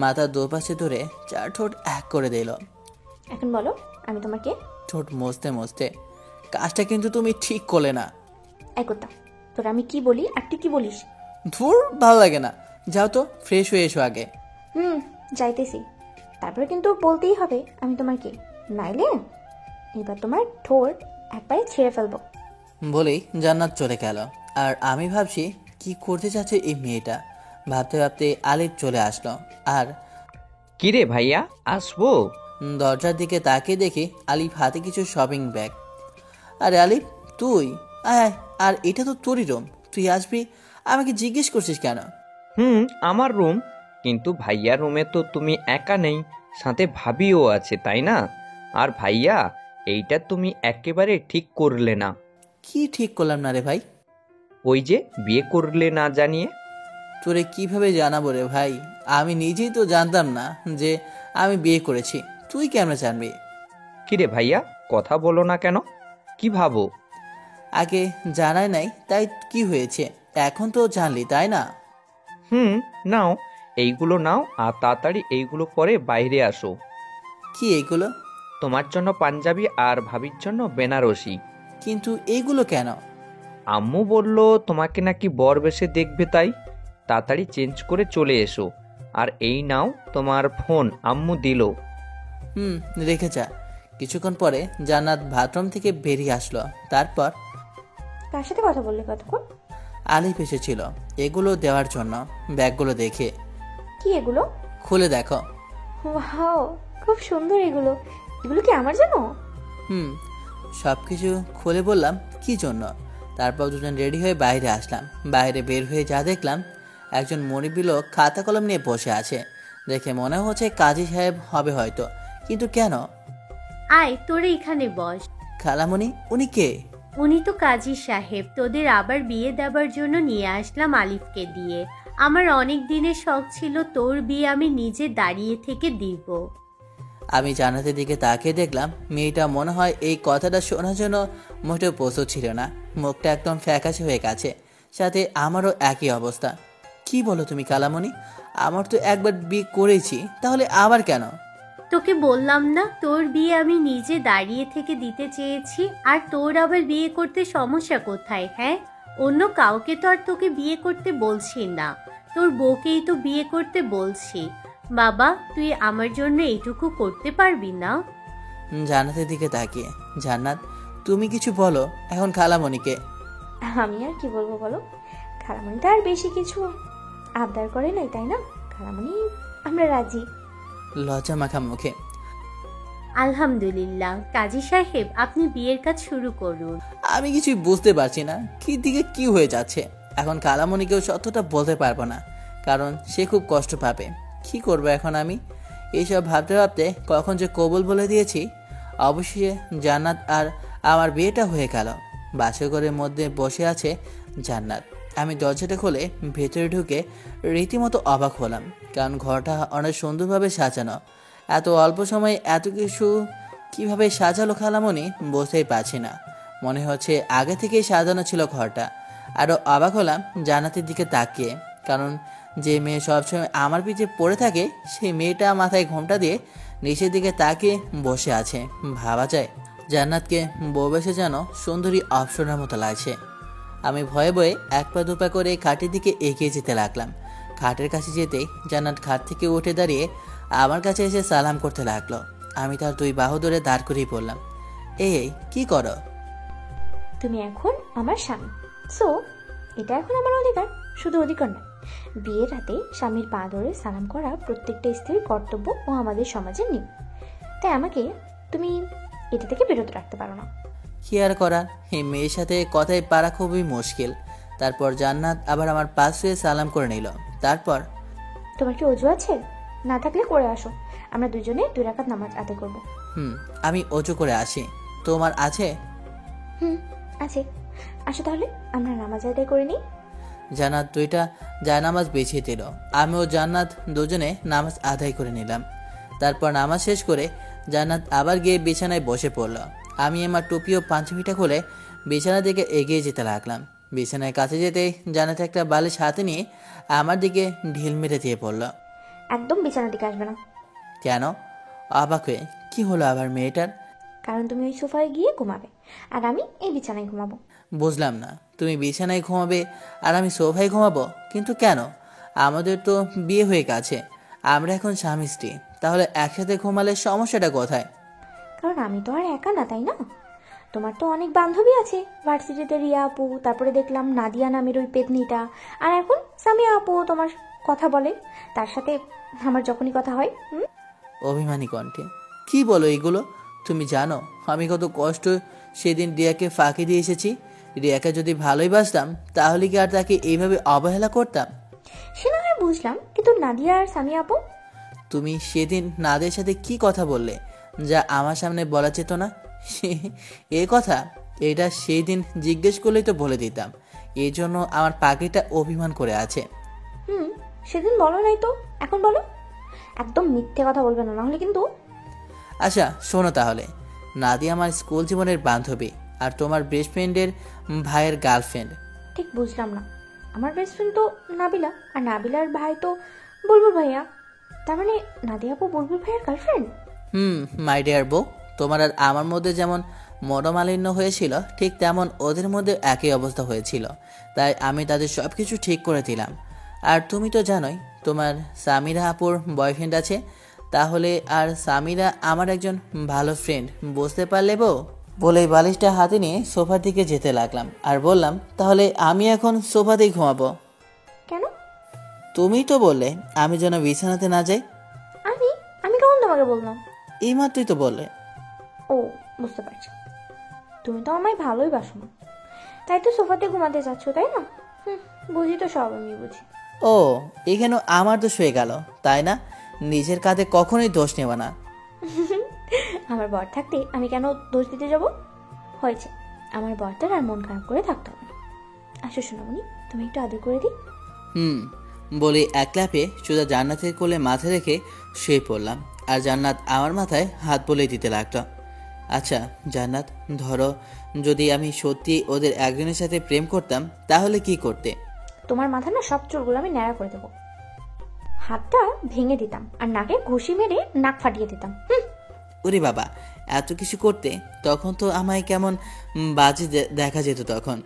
মাথা দুপাশে ধরে চার ঠোঁট এক করে দিল। এখন বলো, আমি তোমার কে? ঠোঁট মস্তে মস্তে, কাজটা কিন্তু তুমি ঠিক করলে না। এক কথা, তোর আমি কি বলি আর তুই কি বলিস? ধুর, ভালো লাগে না। যাও তো, ফ্রেশ হয়ে এসো আগে। যাইতেছি। তারপরে কিন্তু বলতেই হবে আমি তোমার কে, নাইলে এবার তোমার ঠোঁট একবারে ছেড়ে ফেলবো। বলেই জান্নাত চলে গেল। আর আমি ভাবছি কি করতে চাচ্ছে এই মেয়েটা। ভাবতে ভাবতে আলিফ চলে আসলো। আর কিরে ভাইয়া, আসবো? দরজার দিকে তাকিয়ে দেখি আলিফ হাতে কিছু শপিং ব্যাগ। আরে আলিফ, তুই আয়। আর এটা তো তোরই রুম, তুই আসবি, আমাকে জিজ্ঞেস করছিস কেন? আমার রুম, কিন্তু ভাইয়ার রুমে তো তুমি একা নেই, সাথে ভাবিও আছে, তাই না? আর ভাইয়া, এইটা তুমি একেবারে ঠিক করলে না। কি ঠিক করলাম না রে ভাই? ওই যে বিয়ে করলে না জানিয়ে। তোরে কিভাবে জানাবো রে ভাই? আমি নিজেই তো জানতাম না যে আমি বিয়ে করেছি, তুই কেমনে জানবি? কিরে ভাইয়া, কথা বলো না কেন? কি ভাবো? আগে জানাই নাই, তাই কি হয়েছে? এখন তো জানলি, তাই না? নাও, এইগুলো নাও, আর তাড়াতাড়ি এইগুলো পরে বাইরে আসো। কি এইগুলো? তোমার জন্য পাঞ্জাবি আর ভাবির জন্য বেনারসি। কিন্তু এইগুলো কেন? আম্মু বলল তোমাকে নাকি বর বেশে দেখবে, তাই তাড়াতাড়ি চেঞ্জ করে চলে এসো। আর এই নাও তোমার ফোন, আম্মু দিল। রেখে যা। কিছুক্ষণ পরে জান্নাত বাথরুম থেকে বেরিয়ে আসলো। তারপর কার সাথে কথা বললে কতক্ষণ? আলিফ এসেছিল এগুলো দেওয়ার জন্য। ব্যাগগুলো দেখে, কি এগুলো? খুলে দেখো। ওয়াও, খুব সুন্দর এগুলো। এগুলো কি আমার জন্য? সবকিছু খুলে বললাম কি জন্য। তারপর দুজন রেডি হয়ে বাইরে আসলাম। বাইরে বের হয়ে যা দেখলাম, একজন মনিবী লোক খাতা কলম নিয়ে বসে আছে। দেখে মনে হচ্ছে কাজী সাহেব হবে হয়তো, কিন্তু কেন? আয়, তোরে এখানে বস। খালামণি, উনি কে? উনি তো কাজী সাহেব, তোদের আবার বিয়ে দেবার জন্য নিয়ে আসলাম আলিফকে দিয়ে। আমার অনেক দিনের শখ ছিল তোর বিয়ে আমি নিজে দাঁড়িয়ে থেকে দিব। আমি জান্নাতের দিকে তাকিয়ে দেখলাম মেয়েটা মনে হয় এই কথাটা শোনার জন্য মোটেও প্রস্তুত ছিল না। মুখটা একদম ফ্যাকাশে হয়ে গেছে। সাথে আমারও একই অবস্থা। কি বলো তুমি খালামণি? আমার তো একবার বিয়ে করেছি, তাহলে আবার কেন? তোকে বললাম না তোর বিয়ে আমি নিজে দাঁড়িয়ে থেকে দিতে চেয়েছি, আর তোর আবার বিয়ে করতে সমস্যা কোথায়? হ্যাঁ, অন্য কাউকে তো আর তোকে বিয়ে করতে বলছি না, তোর বউকেই তো বিয়ে করতে বলছি। বাবা, তুই আমার জন্য এইটুকু করতে পারবি না? জান্নাতের দিকে তাকিয়ে, জান্নাত তুমি কিছু বলো এখন খালামণিকে। আমি আর কি বলবো বলো? খালামণি তো আর বেশি কিছু আবদার করে নাই, তাই না? খালামণি, আমরা রাজি। লজ্জা মাখা মুখে, আলহামদুলিল্লাহ। কাজী সাহেব, আপনি বিয়ের কাজ শুরু করুন। আমি কিছুই বুঝতে পারছি না কি দিকে কি হয়ে যাচ্ছে। এখন খালামণিকেও সত্যটা বলতে পারবো না, কারণ সে খুব কষ্ট পাবে। কি করবো এখন আমি? এইসব ভাবতে ভাবতে কখন যে কবুল বলে দিয়েছি। অবশেষে জান্নাত আর আমার বিয়েটা হয়ে গেল। বাসর ঘরের মধ্যে বসে আছে জান্নাত। আমি দরজাটা খুলে ভেতরে ঢুকে রীতিমতো অবাক হলাম, কারণ ঘরটা অনেক সুন্দরভাবে সাজানো। এত অল্প সময়ে এত কিছু কিভাবে সাজালো খালামণি বুঝতেই পারছি না। মনে হচ্ছে আগে থেকেই সাজানো ছিল ঘরটা। আরও অবাক হলাম জান্নাতের দিকে তাকিয়ে, কারণ যে মেয়ে সবসময় আমার পিছে পড়ে থাকে সেই মেয়েটা মাথায় ঘোমটা দিয়ে নিচের দিকে তাকিয়ে বসে আছে। ভাবা যায় জান্নাতকে বউ বেশে যেন সুন্দরী অপসরের মতো লাগছে। আমি ভয়ে ভয়ে এক পা দুপা করে খাটের দিকে এগিয়ে যেতে লাগলাম। খাটের কাছে যেতেই জান্নাত খাট থেকে উঠে দাঁড়িয়ে আমার কাছে এসে সালাম করতে লাগলো। আমি তার 2 বাহু ধরে দাঁড় করিয়ে বললাম, এই কি করো? তুমি এখন আমার স্বামী, সো এটা এখন আমার অধিকার। শুধু অধিকার নয়, বিয়ের রাতে স্বামীর পা ধরে সালাম করা প্রত্যেকটা স্ত্রীর কর্তব্য ও আমাদের সমাজের নিয়ম। তাই আমাকে তুমি এটা থেকে বিরত রাখতে পারো না। কি আর করার, এই মেয়ের সাথে কথায় পারা খুবই মুশকিল। তারপর জান্নাত আবার আমার পাশ হয়ে সালাম করে নিল। তারপর, তোমার কি অজু আছে? না থাকলে করে আসো, আমরা দুজনে 2 রাকাত নামাজ আদায় করবো। আমি অজু করে আসি। তোমার আছে? আছে। আসো তাহলে আমরা নামাজ আদায় করে নিই। জান্নাত 2টা জায়নামাজ বিছিয়ে দিল। আমি ও জান্নাত দুজনে নামাজ আদায় করে নিলাম। তারপর নামাজ শেষ করে জান্নাত আবার গিয়ে বিছানায় বসে পড়ল। আমি আমার টুপি ও পাঞ্জাবিটা খুলে বিছানার দিকে এগিয়ে যেতে লাগলাম। বিছানায় কাছে যেতেই জান্নাত একটা বালিশ হাতে নিয়ে আমার দিকে ঢিল মেরে দিয়ে পড়ল। একদম বিছানার দিকে আসবে না। কেন? অবাক হয়ে, কি হলো আবার মেয়েটার? কারণ তুমি ওই সোফায় গিয়ে ঘুমাবে আর আমি এই বিছানায় ঘুমাবো। বুঝলাম না, তুমি বিছানায় ঘুমাবে আর আমি সোফায় ঘুমাবো? কিন্তু কেন? আমাদের তো বিয়ে হয়ে গেছে, আমরা এখন স্বামী স্ত্রী, তাহলে একসাথে ঘুমালে সমস্যাটা কোথায়? কারণ আমি তো আর একা না, তাই না? তোমার তো অনেক বান্ধবী আছে, ভার্সিটিতে রিয়া আপু, তারপরে দেখলাম নাদিয়া নামের ওই পেতনিটা, আর এখন সামিয়া আপু তোমার কথা বলে, তার সাথে আমার যখনই কথা হয়। অভিমানী কণ্ঠে, কি বলো এগুলো? তুমি জানো আমি কত কষ্ট সেদিন রিয়াকে ফাঁকি দিয়ে এসেছি। রিয়াকে যদি ভালোই বাসতাম তাহলে কি আর তাকে এইভাবে অবহেলা করতাম? সে না হয় বুঝলাম, কিন্তু নাদিয়া আর সামিয়া আপু? তুমি সেদিন নাদিয়ার সাথে কি কথা বললে যা আমার সামনে বলা যেত না? এ কথা এটা সেই দিন জিজ্ঞেস করলেই তো বলে দিতাম। এই জন্য আমার পাখিটা অভিমান করে আছে। সেদিন বলো নাই তো, এখন বলো। একদম মিথ্যে কথা বলবে না, নাহলে কিন্তু। আচ্ছা শোনো তাহলে, নাদিয়া আমার স্কুল জীবনের বান্ধবী আর তোমার বেস্ট ফ্রেন্ডের ভাইয়ের গার্লফ্রেন্ড। ঠিক বুঝলাম না। আমার বেস্ট ফ্রেন্ড তো নাবিলা, আর নাবিলার ভাই তো বুলবুল ভাইয়া। তার মানে নাদিয়া আপু বুলবুল ভাইয়ার গার্লফ্রেন্ড? মাই ডিয়ার বউ, তোমার আর আমার মধ্যে যেমন মনোমালিন্য হয়েছিল ঠিক তেমন ওদের মধ্যে একই অবস্থা হয়েছিল। তাই আমি তাদের সব কিছু ঠিক করে দিলাম। আর তুমি তো জানোই তোমার সামিরা আপুর বয়ফ্রেন্ড আছে, তাহলে আর সামিরা আমার একজন ভালো ফ্রেন্ড, বুঝতে পারলে বউ? বলেই বালিশটা হাতে নিয়ে সোফার দিকে যেতে লাগলাম আর বললাম, তাহলে আমি এখন সোফাতেই ঘুমাবো। কেন? তুমি তো বললে আমি যেন বিছানাতে না যাই। আমি কখন তোমাকে বললাম? এইমাত্রই তো বললে। ও, বুঝতে পারছি। তুমি তো আমায় ভালোই বাসো না, তাই তো সোফাতে ঘুমাতে যাচ্ছ, তাই না? বুঝি তো, সব আমি বুঝি। ও, এখানে আমার দোষ হয়ে গেল, তাই না? নিজের কাঁধে কখনোই দোষ নেবা না। আমার বর থাকতে আমি কেন দোষ দিতে যাব? হয়েছে, আমার বরটার আর মন খারাপ করে থাকতে হবে না। আসো সোনামণি, তুমি একটু আদর করে দিই। বলে এক ক্লাপে সোজা জান্নাতের কোলে মাথা রেখে শুয়ে পড়লাম আর জান্নাত আমার মাথায় হাত বলে দিতে লাগলো। আচ্ছা জান্নাত, ধরো যদি আমি সত্যি ওদের একজনের সাথে প্রেম করতাম তাহলে কি করতে? তোমার মাথা না সব চুলগুলো আমি ন্যাড়া করে দেবো, হাতটা ভেঙে দিতাম আর নাকে ঘুষি মেরে নাক ফাটিয়ে দিতাম। ওরে বাবা, এত কিছু করতে? তখন তো আমায় কেমন বাজে দেখা যেত তখন।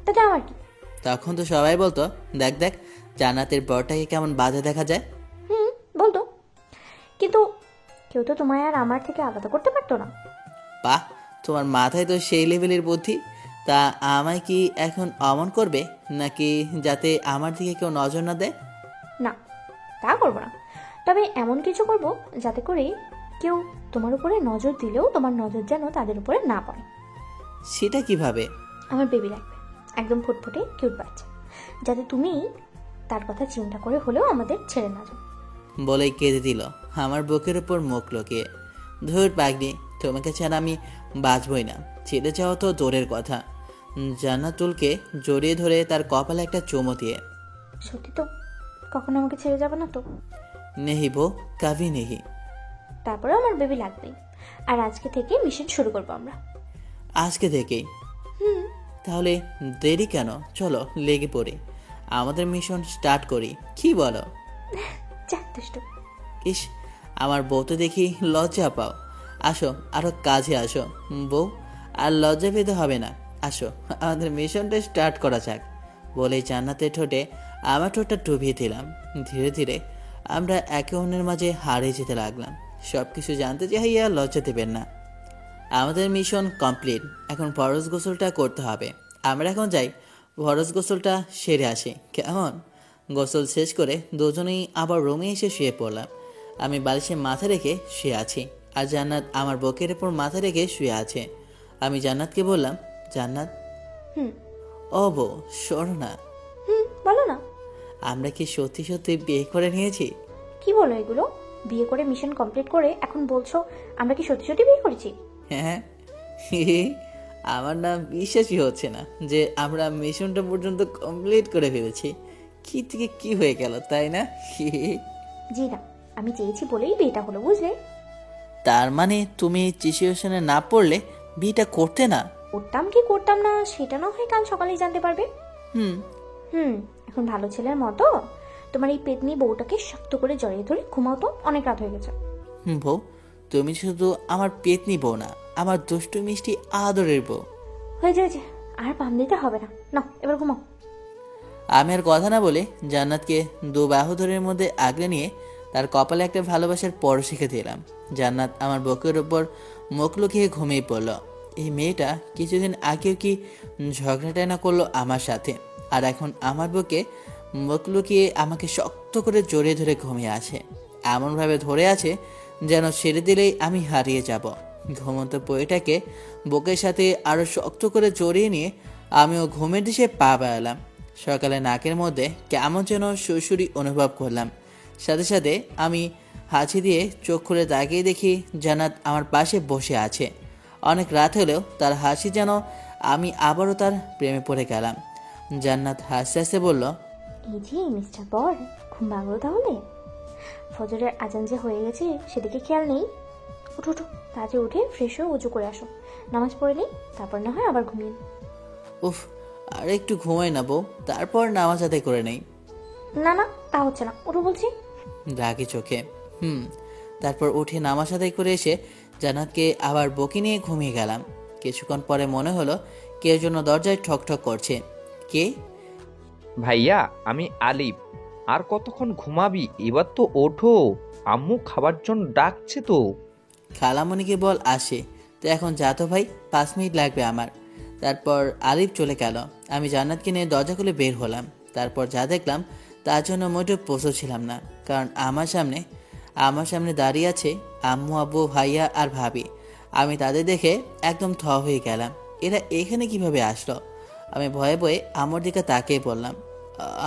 তাতে আমার কি? তখন তো সবাই বলতো, দেখ দেখ জান্নাতের বরটাকে কেমন বাজে দেখা যায়। বলতো, কিন্তু কেউ তো তোমায় আর আমার থেকে আলাদা করতে পারতো না। বাহ, তোমার মাথায় তো সেই লেভেলের বুদ্ধি। তা আমায় কি এখন অমন করবে নাকি যাতে আমার দিকে কেউ নজর না দেয়? না, তা করবো না, তবে এমন কিছু করব যাতে করে কেউ তোমার উপরে নজর দিলেও তোমার নজর যেন তাদের উপরে না পড়ে। সেটা কিভাবে? আমার বেবি লাগবে, একদম ফুটফুটে কিউট বাচ্চা, যাতে তুমি তার কথা চিন্তা করে হলেও আমাদের ছেড়ে না যাও। বলেই কেঁদে দিল আমার বুকের উপর মুখ লুকিয়ে। ধুর পাগনি, তোমাকে ছাড়া আমি বাঁচবই না। ছেড়ে যাওয়া তো দূরের কথা, জান্নাতুলকে জড়িয়ে ধরে তার কপালে একটা চুমো দিয়ে, সত্যি তো? কখনো আমাকে ছেড়ে যাবে না তো? নেহি বো কাভি নেহি। তারপরে আমার বেবি লাগবেই। আর আজকে থেকে মিশন শুরু করবো আমরা। আজকে থেকেই? তাহলে দেরি কেন? চলো লেগে পড়ি, আমাদের মিশন স্টার্ট করি, কি বলো? যা দুষ্টু। ইস, আমার বউ তো দেখি লজ্জা পাও। আসো, আরো কাজে আসো বউ, আর লজ্জা পেতে হবে না। আসো, আমাদের মিশনটা স্টার্ট করা যাক। বলেই জান্নাতের ঠোঁটে আমার ঠোঁটটা ডুবিয়ে দিলাম। ধীরে ধীরে আমরা একে অন্যের মাঝে হারিয়ে যেতে লাগলাম। সব কিছু জানতে চাইয়া লজ্জা দেবেন না। আমাদের মিশন কমপ্লিট, এখন ফরজ গোসলটা করতে হবে। আমরা এখন যাই, ফরজ গোসলটা সেরে আসি, কেমন? গোসল শেষ করে দুজনেই আবার রুমে এসে শুয়ে পড়লাম। আমি বালিশে মাথা রেখে শুয়ে আছি, আর জান্নাত আমার বুকের উপর মাথা রেখে শুয়ে আছে। আমি জান্নাতকে বললাম, জান্নাত। ও বউ, শোনো না। বলো না। আমরা কি সত্যি সত্যি বিয়ে করে নিয়েছি? কি বলো এগুলো? বিয়ে করে মিশন কমপ্লিট করে এখন বলছো আমরা কি সত্যি সত্যি বিয়ে করেছি? হ্যাঁ, আমার না বিশ্বাসই হচ্ছে না যে আমরা মিশনটা পর্যন্ত কমপ্লিট করে ফেলেছি। কি থেকে কি হয়ে গেল, তাই না? জি না, আমি চেয়েছি বলেই বিয়েটা হলো, বুঝলে? তার মানে তুমি সিচুয়েশনে না পড়লে বিয়েটা করতে না? করতাম কি করতাম না সেটা না হয় কাল সকালেই জানতে পারবে। এখন ভালো ছেলের মতো তোমার এই পেতনি বউটাকে শক্ত করে জড়িয়ে ধরে ঘুমাও তো, অনেক রাত হয়ে গেছে। বউ, তুমি শুধু আমার পেতনি বউ না, আমার দুষ্টু মিষ্টি আদরের বউ। হয়েছে, আর পাম দিতে হবে না, না এবার ঘুমাও। আমি আর কথা না বলে জান্নাতকে দু বাহুধরের মধ্যে আগলে নিয়ে তার কপালে একটা ভালোবাসার পরশ শিখে দিলাম। জান্নাত আমার বুকের উপর মুখ লুকিয়ে ঘুমিয়ে পড়ল। এই মেয়েটা কিছুদিন আগেও কি ঝগড়াটাই না করলো আমার সাথে, আর এখন আমার বুকে মুখ লুকিয়ে আমাকে শক্ত করে জড়িয়ে ধরে ঘুমিয়ে আছে। এমনভাবে ধরে আছে যেন ছেড়ে দিলেই আমি হারিয়ে যাব। ঘুমন্ত পইটাকে বুকের সাথে আরো শক্ত করে জড়িয়ে নিয়ে আমিও ঘুমের দিশে পা বাড়ালাম। সকালে নাকের মধ্যে কেমন যেন সুরসুরি অনুভব করলাম। সাথে সাথে আমি হাঁচি দিয়ে চোখ খুলে তাকিয়ে দেখি জান্নাত আমার পাশে বসে আছে। অনেক রাত হলেও তার হাসি যেন আমি আবারও তার প্রেমে পড়ে গেলাম। জান্নাত হাসতে হাসতে বলল, এই যে মিস্টার বর, ঘুম ভাঙলো তাহলে? ফজরের আজান যে হয়ে গেছে সেদিকে খেয়াল নেই? উঠো উঠো, তাড়াতাড়ি উঠে ফ্রেশ হয়ে উজু করে আসো, নামাজ পড়ে নেই, তারপর না হয় আবার ঘুমিয়ে। উফ, আর একটু ঘুমাই না বউ, তারপর নামাজ আদায় করে নেই। না না, তা হচ্ছে না, উঠো বলছি। রাগে চোখে তারপর উঠে নামাজ আদায় করে এসে জান্নাতকে আবার বকি নিয়ে ঘুমিয়ে গেলাম। কিছুক্ষণ পরে মনে হলো কেউ জন্য দরজায় ঠক ঠক করছে। কে? ভাইয়া, আমি আলিফ। আর কতক্ষণ ঘুমাবি? এবার তো ওঠো, আম্মু খাবার জন্য ডাকছে তো। খালামণিকে বল আসে তো, এখন যা তো ভাই, 5 মিনিট লাগবে আমার। তারপর আলিফ চলে গেল। আমি জান্নাতকে নিয়ে দরজা খুলে বের হলাম। তারপর যা দেখলাম তার জন্য মোটেও প্রস্তুত ছিলাম না, কারণ আমার সামনে দাঁড়িয়ে আছে আম্মু, আব্বু, ভাইয়া আর ভাবি। আমি তাদের দেখে একদম থ হয়ে গেলাম। এরা এখানে কিভাবে আসলো? আমি ভয়ে ভয়ে আম্মুর দিকে তাকিয়ে বললাম,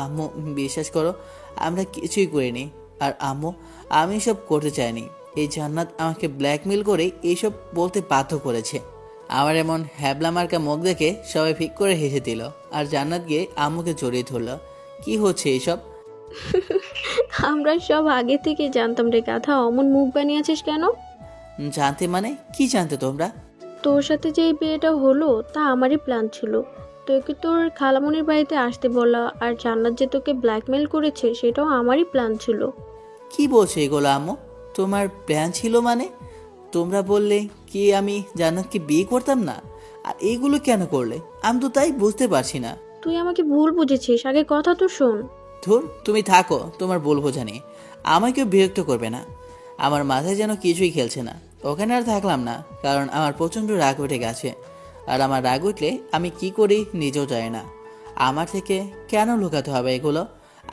আম্মু বিশ্বাস করো, আমরা কিছুই করিনি। আর আম্মু, আমি সব করতে চাইনি। এই জান্নাত আমাকে ব্ল্যাকমেল করে এইসব বলতে বাধ্য করেছে। আমার এমন হ্যাবলা মার্কা মুখ দেখে সবাই ফিক করে হেসে দিল, আর জান্নাত গিয়ে আম্মুকে জড়িয়ে ধরল। কি হচ্ছে এইসব? আমরা সব আগে থেকে জানতাম রে গাধা, অমন মুখ বানিয়েছিস কেন? জানতে মানে কি জানতে তোমরা? তোর সাথে যে এই বিয়েটা হলো তা আমারই প্ল্যান ছিল। তোকে তোর খালামনির বাড়িতে আসতে বলা, আর জান্নাত যে তোকে ব্ল্যাকমেল করেছে সেটাও আমারই প্ল্যান ছিল। কি বলছো এগুলো আম্মু? তোমার প্ল্যান ছিল মানে? তোমরা বললে কি আমি জান্নাতকে বিয়ে করতাম না? আর এইগুলো কেন করলে? আমি তো তাই বুঝতে পারছি না। তুই আমাকে ভুল বুঝেছিস, আগে কথা তো শোন। ধুর, তুমি থাকো তোমার বল বোঝা নিয়ে, আমাকে বিরক্ত করবে না। আমার মাথায় যেন কিছুই খেলছে না। ওখানে আর থাকলাম না, কারণ আমার প্রচণ্ড রাগ উঠে গেছে। আর আমার রাগ উঠলে আমি কি করি নিজেও জানি না। আমার থেকে কেন লুকাতে হবে এগুলো?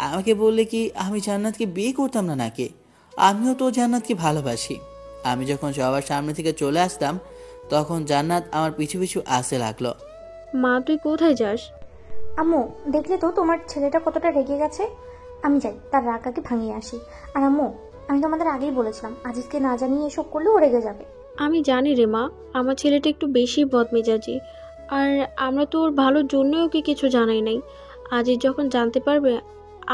আমাকে বললে কি আমি জান্নাতকে বিয়ে করতাম না নাকি? আমিও তো জান্নাতকে ভালোবাসি। আমি যখন সবার সামনে থেকে চলে আসতাম তখন জান্নাত আমার পিছু পিছু আসতে লাগলো। মা, তুই কোথায় যাস? আম্মু, দেখলে তো তোমার ছেলেটা কতটা রেগে গেছে। আমি যাই, তার রাগ আগে ভাঙিয়ে আসি। আর আম্মু, আমি তোমাদের আগেই বলেছিলাম আজিজকে না জানিয়ে এসব করলে ও রেগে যাবে। আমি জানি রে মা, আমার ছেলেটা একটু বেশি বদমেজাজি। আর আমরা তো ওর ভালোর জন্যই ওকে কিছু জানাই নাই। আজিজ যখন জানতে পারবে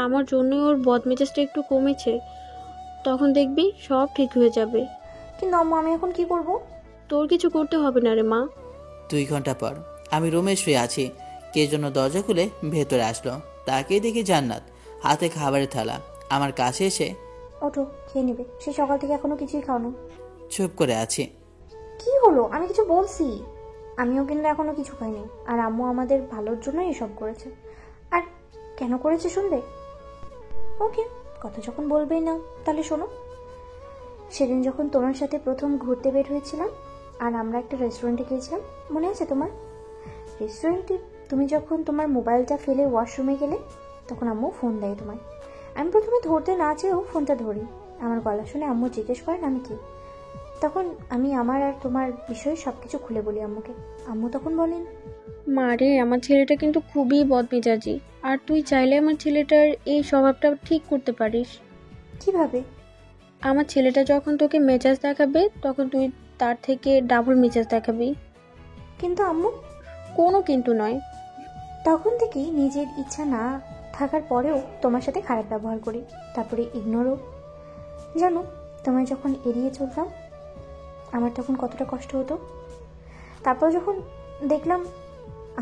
আমার জন্যই ওর বদমেজাজটা একটু কমেছে, তখন দেখবি সব ঠিক হয়ে যাবে। কিন্তু আম্মু আমি এখন কি করব? তোর কিছু করতে হবে না রে মা। 2 ঘন্টা পর আমি রুমে শুয়ে আছি। কে জন্য দরজা খুলে ভেতরে আসলো। তাকে দেখি জান্নাত, হাতে খাবারের থালা। আমার কাছে এসে, ওঠো, খেয়ে নেবে। সেই সকাল থেকে এখনো কিছুই খাওনি। চুপ করে আছি। কি হলো? আমি কিছু বলছি? আমিও কিন্তু এখনো কিছু খাইনি। আর আম্মু আমাদের ভালোর জন্য এসব করেছে। আর কেন করেছে শুনবে? ওকে, কথা যখন বলবেই না তাহলে শোনো। সেদিন যখন তোমার সাথে প্রথম ঘুরতে বের হয়েছিলাম আর আমরা একটা রেস্টুরেন্টে গিয়েছিলাম, মনে আছে তোমার? রেস্টুরেন্টে তুমি যখন তোমার মোবাইলটা ফেলে ওয়াশরুমে গেলে, তখন আম্মু ফোন দেয় তোমায়। আমি প্রথমে ধরতে না চেয়েও ফোনটা ধরি। আমার গলা শুনে আম্মু জিজ্ঞেস করেন আমি কি। তখন আমি আমার আর তোমার বিষয়ে সব কিছু খুলে বলি আম্মুকে। আম্মু তখন বলেন, মা রে, আমার ছেলেটা কিন্তু খুবই বদমেজাজি, আর তুই চাইলে আমার ছেলেটার এই স্বভাবটা ঠিক করতে পারিস। কিভাবে? আমার ছেলেটা যখন তোকে মেজাজ দেখাবে তখন তুই তার থেকে ডাবল মেজাজ দেখাবি। কিন্তু আম্মু, কোনো কিন্তু নয়। তখন থেকেই নিজের ইচ্ছা না থাকার পরেও তোমার সাথে খারাপ ব্যবহার করি, তারপরে ইগনোরও। জানো, তোমায় যখন এড়িয়ে চলতাম আমার তখন কতটা কষ্ট হতো। তারপর যখন দেখলাম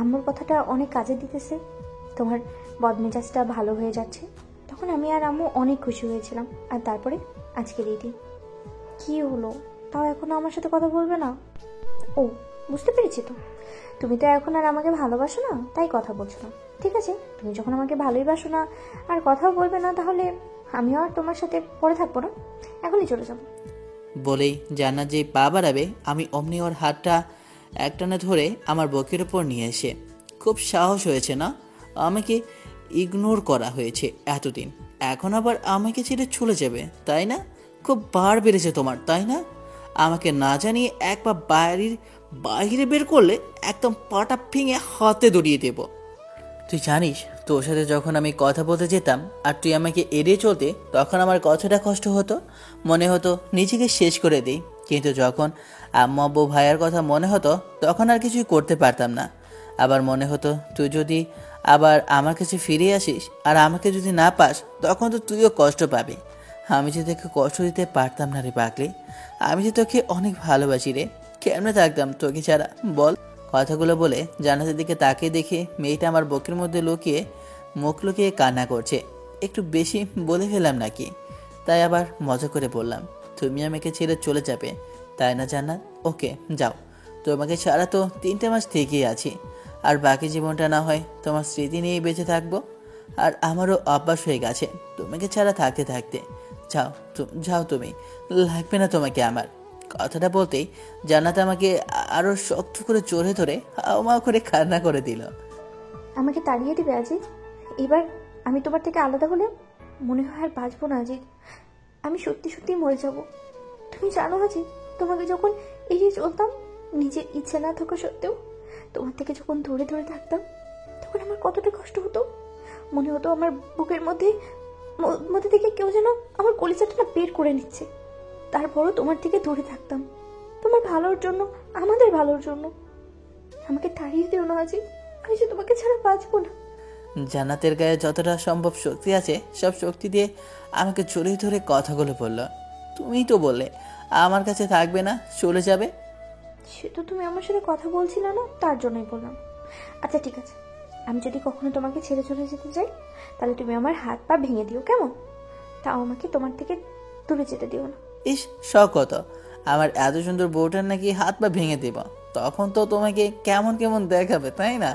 আম্মুর কথাটা অনেক কাজে দিতেছে, তোমার বদমেজাজটা ভালো হয়ে যাচ্ছে, তখন আমি আর আম্মু অনেক খুশি হয়েছিলাম। আর তারপরে আজকের এই দিন। কী হলো? তাও এখনো আমার সাথে কথা বলবে না? ও, বুঝতে পেরেছি তো, তুমি তো এখন আর আমাকে ভালোবাসো না, তাই কথা বলছো না। ঠিক আছে, তুমি যখন আমাকে ভালোই বাসো না আর কথাও বলবে না, তাহলে আমিও আর তোমার সাথে পড়ে থাকবো না, এখনই চলে যাবো। বলেই জান্নাত যেই পা বাড়াবে, আমি অমনি ওর হাতটা একটানে ধরে আমার বুকের ওপর নিয়ে এসে, খুব সাহস হয়েছে না? আমাকে ইগনোর করা হয়েছে এতদিন, এখন আবার আমাকে ছেড়ে চলে যাবে, তাই না? খুব বার বেড়েছে তোমার, তাই না? আমাকে না জানিয়ে একবার বাইরে বের করলে একদম পাটা ভেঙে হাতে দড়িয়ে দেব। তুই জানিস, তোর সাথে যখন আমি কথা বলতে যেতাম আর তুই আমাকে এড়িয়ে চলতে, তখন আমার কতটা কষ্ট হতো। মনে হতো নিজেকে শেষ করে দিই। কিন্তু যখন আম্মু আব্বু ভাইয়ার কথা মনে হতো, তখন আর কিছুই করতে পারতাম না। আবার মনে হতো তুই যদি আবার আমার কাছে ফিরে আসিস আর আমাকে যদি না পাস, তখন তো তুইও কষ্ট পাবি। আমি যে তোকে কষ্ট দিতে পারতাম না রে পাগলি। আমি যে তোকে অনেক ভালোবাসি রে। কেমনে থাকতাম তোকে ছাড়া বল? কথাগুলো বলে জান্নাতের দিকে তাকিয়ে দেখে মেয়েটা আমার বুকের মধ্যে মুখ লুকিয়ে কান্না করছে। একটু বেশি বলে ফেললাম নাকি? তাই আবার মজা করে বললাম, তুমি আমাকে ছেড়ে চলে যাবে, তাই না জান্নাত? ওকে, যাও। তোমাকে ছাড়া তো 3টে মাস থেকেই আছি, আর বাকি জীবনটা না হয় তোমার স্মৃতি নিয়েই বেঁচে থাকবো। আর আমারও অভ্যাস হয়ে গেছে তোমাকে ছাড়া থাকতে থাকতে। যাও, যাও, তুমি লাগবে না তোমাকে আমার। কথাটা বলতেই জান্নাত আমাকে আরো শক্ত করে জোরে ধরে হাওয়া করে কান্না করে দিল। আমাকে তাড়িয়ে দিবে আজিজ? এবার আমি তোমার থেকে আলাদা হলে মনে হয় আর বাঁচবো না আজিজ। আমি সত্যি সত্যি মরে যাব। তুমি জানো আজিজ, তোমাকে যখন এড়িয়ে চলতাম নিজের ইচ্ছে না থাকা সত্ত্বেও, তোমার থেকে যখন ধরে ধরে থাকতাম, তখন আমার কতটা কষ্ট হতো। মনে হতো আমার বুকের মধ্যে থেকে কেউ যেন আমার কলিজাটা বের করে নিচ্ছে। তারপরও তোমার থেকে দূরে থাকতাম, তোমার ভালোর জন্য, আমাদের ভালোর জন্য। আমাকে তাড়িয়ে দিও না আজি, আমি যে তোমাকে ছাড়া বাঁচবো না। জান্নাতের গায়ে যতটা সম্ভব শক্তি আছে সব শক্তি দিয়ে আমাকে জড়িয়ে ধরে কথাগুলো বলল। তুমিই তো বললে আমার কাছে থাকবে না, চলে যাবে। সে তো তুমি আমার সাথে কথা বলছিলে না, তার জন্যই বললাম। আচ্ছা ঠিক আছে, আমি যদি কখনো তোমাকে ছেড়ে চলে যেতে চাই, তাহলে তুমি আমার হাত পা ভেঙে দিও, কেমন? তাও আমাকে তোমার থেকে দূরে যেতে দিও না। ইস, শখ কত! আমার এত সুন্দর বউটার নাকি হাত পা ভেঙে দেব, তখন তো তোমাকে কেমন কেমন দেখাবে, তাই না?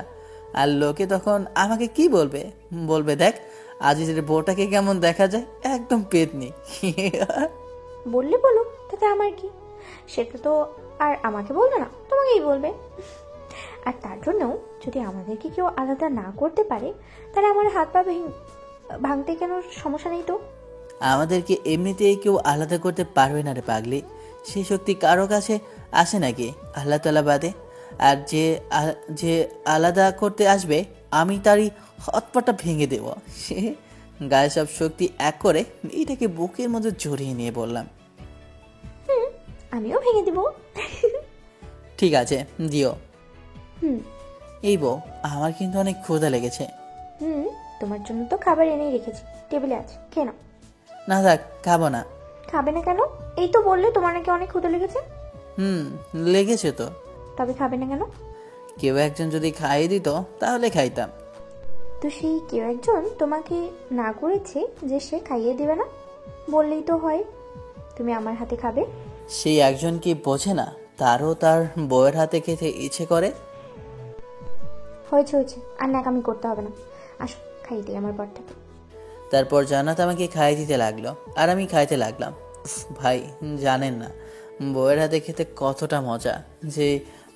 আর লোকে তখন আমাকে কি বলবে? বলবে, দেখ আজিজের বউটাকে কেমন দেখা যায়, একদম পেতনি। বললে বলো, তাতে আমার কি? সেটা তো আর আমাকে বলবে না, তোমাকেই বলবে। আর তার জন্যও যদি আমাদেরকে কেউ আলাদা না করতে পারে, তাহলে আমার হাত পা ভাঙতে কেন সমস্যা নেই তো? আমাদেরকে এমনিতেই কেউ আলাদা করতে পারবে না রে পাগলি। সেই শক্তি কারো কাছে আসে নাকি আল্লাহ তাআলা বাদে? আর যে আলাদা করতে আসবে, আমি তারই হাত পাটা ভেঙে দেব। সে গায়ে সব শক্তি এক করে মেয়েটাকে বুকের মধ্যে জড়িয়ে নিয়ে বললাম, আমিও ভেঙে দিব। ঠিক আছে, দিও। এই বউ, আমার কিন্তু অনেক ক্ষুধা লেগেছে। তোমার জন্য তো খাবার এনেই রেখেছি, টেবিলে আছে, খেয়ে নাও। না থাক, খাবো না। খাবে না কেন? এই তো বললে তোমার নাকি অনেক ক্ষুধা লেগেছে। লেগেছে তো। তবে খাবে না কেন? কেউ একজন যদি খাইয়ে দিত তাহলে খাইতাম। তো সেই কেউ একজন তোমাকে না করেছে যে সে খাইয়ে দেবে না? বললেই তো হয় তুমি আমার হাতে খাবে। সেই একজন কি বোঝে না তারও তার বউয়ের হাতে খেতে ইচ্ছে করে? হয়েছে হয়েছে, আর ন্যাকামি করতে হবে না, আসো খাইয়ে দিই আমার বরটাকে। তারপর জান্নাত আমাকে খাইয়ে দিতে লাগলো আর আমি খাইতে লাগলাম। ভাই জানেন না বউয়ের হাতে খেতে কতটা মজা। যে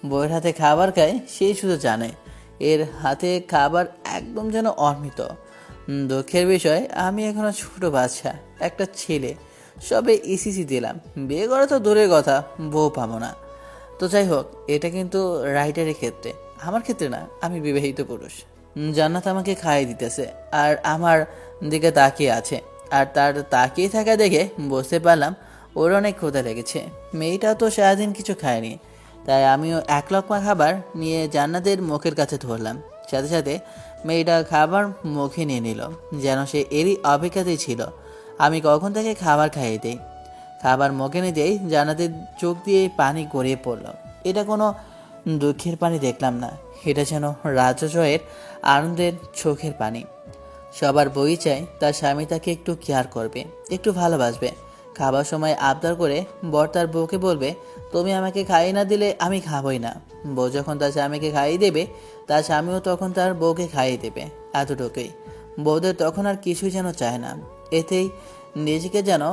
বউয়ের হাতে খাবার খায় সেই শুধু জানে এর হাতে খাবার একদম যেন অমৃত। দুঃখের বিষয় আমি এখনো ছোট বাচ্চা, একটা ছেলে, সবে ইসিসি দিলাম, বিয়ে করা তো দূরের কথা, বউ পাবো না। তো যাই হোক, এটা কিন্তু রাইটারের ক্ষেত্রে, আমার ক্ষেত্রে না, আমি বিবাহিত পুরুষ। জান্নাত আমাকে খাইয়ে দিতেছে আর আমার দিকে তাকিয়ে আছে, আর তার তাকিয়ে থাকা দেখে বুঝতে পারলাম ওর অনেক ক্ষুধা লেগেছে। মেয়েটা তো সারাদিন কিছু খায়নি, তাই আমিও এক লকমা খাবার নিয়ে জান্নাতের মুখের কাছে ধরলাম। সাথে সাথে মেয়েটা খাবার মুখে নিয়ে নিল, যেন সে এরই অপেক্ষাতেই ছিল আমি কখন থেকে খাবার খাইয়ে দিই। খাবার মুখে নিতেই জান্নাতের চোখ দিয়ে পানি গড়িয়ে পড়ল। এটা কোনো দুঃখের পানি দেখলাম না, এটা যেন রাজজয়ের আনন্দের চোখের পানি। সবার বই চায় তার স্বামী তাকে একটু কেয়ার করবে, একটু ভালোবাসবে। খাবার সময় আবদার করে বর তার বউকে বলবে, তুমি আমাকে খাইয়ে না দিলে আমি খাবই না। বউ যখন তার স্বামীকে খাইয়ে দেবে, তার স্বামীও তখন তার বউকে খাইয়ে দেবে। এতটুকুই, বউদের তখন আর কিছুই যেন চায় না, এতেই নিজেকে যেন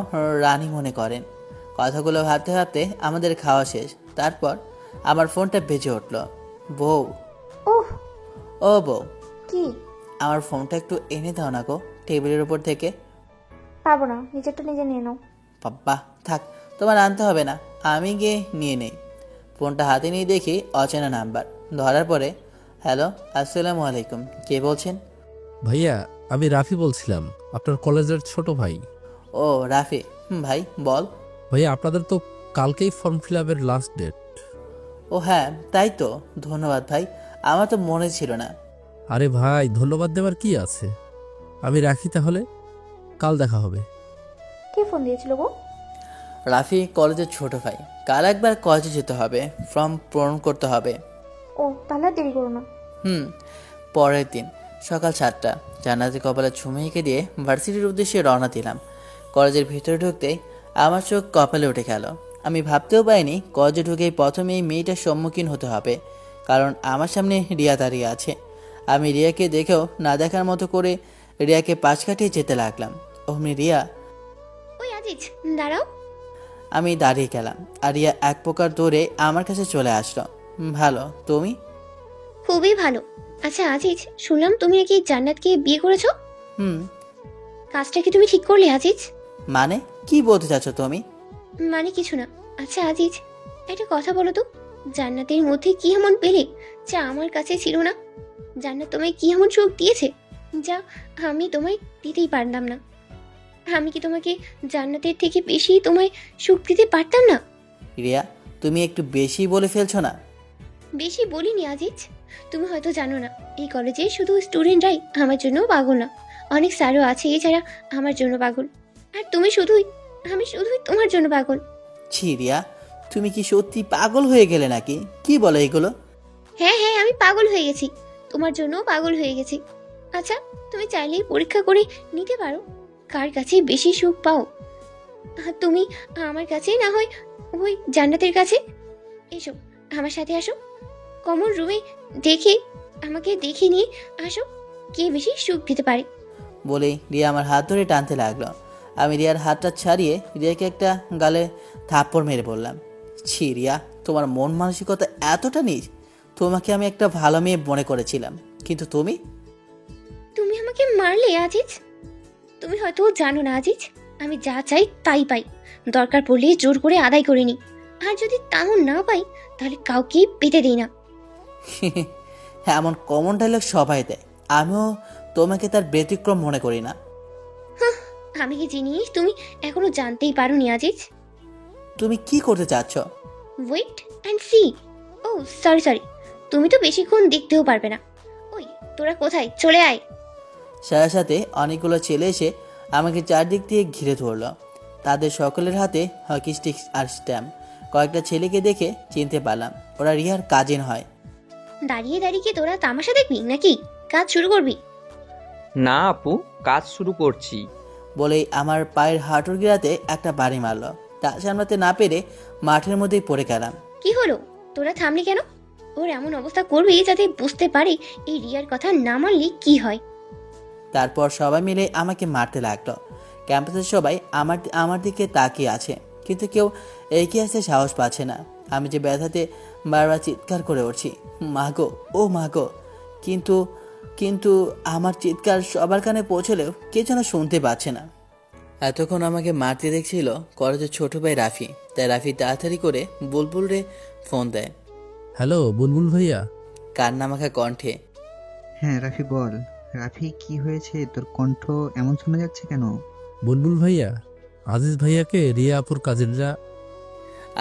রানী মনে করেন। কথাগুলো ভাবতে ভাবতে আমাদের খাওয়া শেষ। তারপর আমার ফোনটা বেজে উঠল। বউ। ও বউ, কি? আমার ফোনটা একটু এনে দাও না গো, টেবিলের উপর থেকে। পাবো না, নিজেরটা নিজে নিয়ে নাও। বাবা থাক, তোমার আনতে হবে না, আমি গিয়ে নিয়ে নেই। ফোনটা হাতে নিয়ে দেখি অচেনা নাম্বার। ধরার পরে, হ্যালো, আসসালামু আলাইকুম, কে বলছেন? ভাইয়া, আমি রাফি বলছিলাম, আপনার কলেজের ছোট ভাই। ও রাফি, ভাই বল। ভাইয়া, আপনাদের তো কালকেই ফর্ম ফিল আপের লাস্ট ডেট। ও হ্যাঁ, তাই তো, ধন্যবাদ ভাই, আমার তো মনে ছিল না। আরে ভাই, ধন্যবাদ দেওয়ার কি আছে, আমি রাখি তাহলে, কাল দেখা হবে। কে ফোন দিয়েছিল গো? রাফি কলেজের ছোট ভাই, কাল একবার কলেজে যেতে হবে, ফর্ম পূরণ করতে হবে। ও তাহলে আর দেরি করো না। পরের দিন সকাল 7টা জান্নাতের কপালে চুমে এঁকে দিয়ে ভার্সিটির উদ্দেশ্যে রওনা দিলাম। কলেজের ভিতরে ঢুকতেই আমার চোখ কপালে উঠে গেল। আমি ভাবতেও পারিনি কলেজে ঢুকেই প্রথমে এই মেয়েটার সম্মুখীন হতে হবে, কারণ আমার সামনে রিয়া দাঁড়িয়ে আছে। আমি রিয়াকে দেখেও না দেখার মতো করে রিয়াকে পাশ কাটিয়ে যেতে লাগলাম। অমনি রিয়া, ওই আজিজ দাঁড়াও। আমি দাঁড়িয়ে গেলাম আর রিয়া এক প্রকার দৌড়ে আমার কাছে চলে আসলো। ভালো, তুমি? খুবই ভালো। আচ্ছা আজিজ, শুনলাম তুমি নাকি জান্নাতকে বিয়ে করেছো। কাজটা কি তুমি ঠিক করলে আজিজ? মানে কি বলতে চাচ্ছ তুমি? মানে কিছু না। আচ্ছা আজিজ, একটা কথা বলো তো, জান্নাতের মধ্যে কি এমন পেলে যা আমার কাছে ছিল না? জান্নাত তোমায় কি এমন সুখ দিয়েছে যা আমি তোমায় দিতেই পারলাম না? আমি কি তোমাকে জান্নাতের থেকে বেশি তোমায় সুখ দিতে পারতাম না? রিয়া, তুমি একটু বেশি বলে ফেলছো না? বেশি বলিনি আজিজ, তুমি হয়তো জানো না, এই কলেজে শুধু স্টুডেন্টরাই আমার জন্য পাগল না, অনেক স্যারও আছে এছাড়া আমার জন্য পাগল। আর তুমি আমি শুধুই তোমার জন্য পাগল। ছি রিয়া, তুমি কি সত্যি পাগল হয়ে গেলে নাকি? কি বলো এগুলো? হ্যাঁ হ্যাঁ, আমি পাগল হয়ে গেছি, তোমার জন্য পাগল হয়ে গেছি। আচ্ছা, তুমি চাইলেই পরীক্ষা করে নিতে পারো কার কাছে বেশি সুখ পাও। তুমি আমার কাছে না হয় ওই জান্নাতের কাছে। এসো আমার সাথে, আসো কমন রুমে, আমাকে দেখে নিয়ে আসো কে বেশি সুখ দিতে পারে। বলে রিয়া আমার হাত ধরে টানতে লাগলো। আমি রিয়ার হাতটা ছাড়িয়ে রিয়াকে একটা গালে থাপ্পড় মেরে বললাম, ছি রিয়া, তোমার মন মানসিকতা এতটা নিচ? তোমাকে আমি একটা ভালো মেয়ে মনে করেছিলাম, কিন্তু তুমি আমাকে মারলে আজিজ। তুমি হয়তো জানো না আজিজ, আমি যা চাই তাই পাই, দরকার পড়লে জোর করে আদায় করে নি, আর যদি তাও না পাই তাহলে কাউকে পেতে দিই না। এমন কমন ডায়লগ সবাই দেয়, আমিও তোমাকে তার ব্যতিক্রম মনে করি না। আমি কি জিনিস তুমি এখনো জানতেই পারোনি আজিজ? তুমি কি করতে চাচ্ছ? Wait and see. Oh sorry, তুমি তো বেশিক্ষণ দেখতেও পারবে না। ওই তোরা কোথায়, চলে আয়। সাথে সাথে অনেকগুলো ছেলে এসে আমাকে চারদিক দিয়ে ঘিরে ধরল। তাদের সকলের হাতে হকি স্টিক আর স্ট্যাম্প। কয়েকটা ছেলেকে দেখে চিনতে পারলাম, ওরা রিয়ার কাজিন হয়। দাঁড়িয়ে দাঁড়িয়ে কি তোরা তামাশা দেখবি নাকি কাজ শুরু করবি? না আপু, কাজ শুরু করছি। বলেই আমার পায়ের হাঁটুর গিরাতে একটা বাড়ি মারল। তা সামলাতে না পেরে মাঠের মধ্যেই পড়ে গেলাম। কি হলো, তোরা থামলি কেন? ওর এমন অবস্থা করবি যাতে বুঝতে পারে এই রিয়ার কথা না মানলে কি হয়। তারপর সবাই মিলে আমাকে মারতে লাগলো। ক্যাম্পাসের সবাই আমার দিকে তাকিয়ে আছে, কিন্তু কেউ এগিয়ে আসতে সাহস পাচ্ছে না। আমি যে ব্যথাতে বারবার চিৎকার করে উঠছি, মাগো ও মাগো, কিন্তু কিন্তু আমার চিৎকার সবার কানে পৌঁছলেও কে যেন শুনতে পাচ্ছে না। এতক্ষণ আমাকে মারতে দেখছিল কলেজের ছোট ভাই রাফি। তাই রাফি তাড়াতাড়ি করে বুলবুল রে ফোন দেয়। হ্যালো বুলবুল ভাইয়া। কান্নামাখা কণ্ঠে। হ্যাঁ রাফি বল। রাফি কি হয়েছে, তোর কণ্ঠ এমন শোনা যাচ্ছে কেন? বুলবুল ভাইয়া, আজিজ ভাইয়াকে রিয়া আপুর কাজিনরা।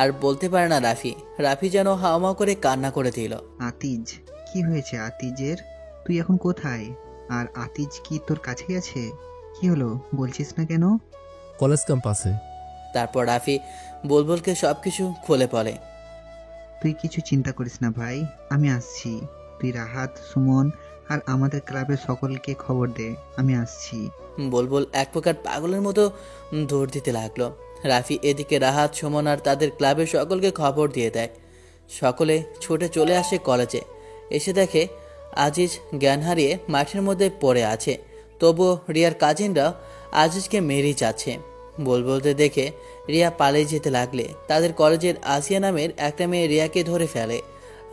আর বলতে পারে না রাফি। রাফি যেন হাওয়া করে কান্না করে দিল। আতিজ, কি হয়েছে আতিজের? তুই এখন কোথায়? আর আতিজ কি তোর কাছেই আছে? কি হলো বলছিস না কেন? কলেজ ক্যাম্পাসে। তারপর রাফি বুলবুলকে সবকিছু খুলে বলে। তুই কিছু চিন্তা করিস না ভাই, আমি আসছি। তুই রাহাত, সুমন আর আমাদের ক্লাবের সকলকে খবর দে, আমি আসছি। বুলবুল এক প্রকার পাগলের মতো দৌড় দিতে লাগলো। রাফি এদিকে রাহাত, সুমন আর তাদের ক্লাবের সকলকে খবর দিয়ে দেয়। সকলে ছুটে চলে আসে কলেজে। এসে দেখে আজিজ জ্ঞান হারিয়ে মাঠের মধ্যে পড়ে আছে। তবুও রিয়ার কাজিনরা আজিজকে মেরেই যাচ্ছে। বুলবুলদের দেখে রিয়া পালিয়ে যেতে লাগলে তাদের কলেজের আসিয়া নামের একটা মেয়ে রিয়াকে ধরে ফেলে,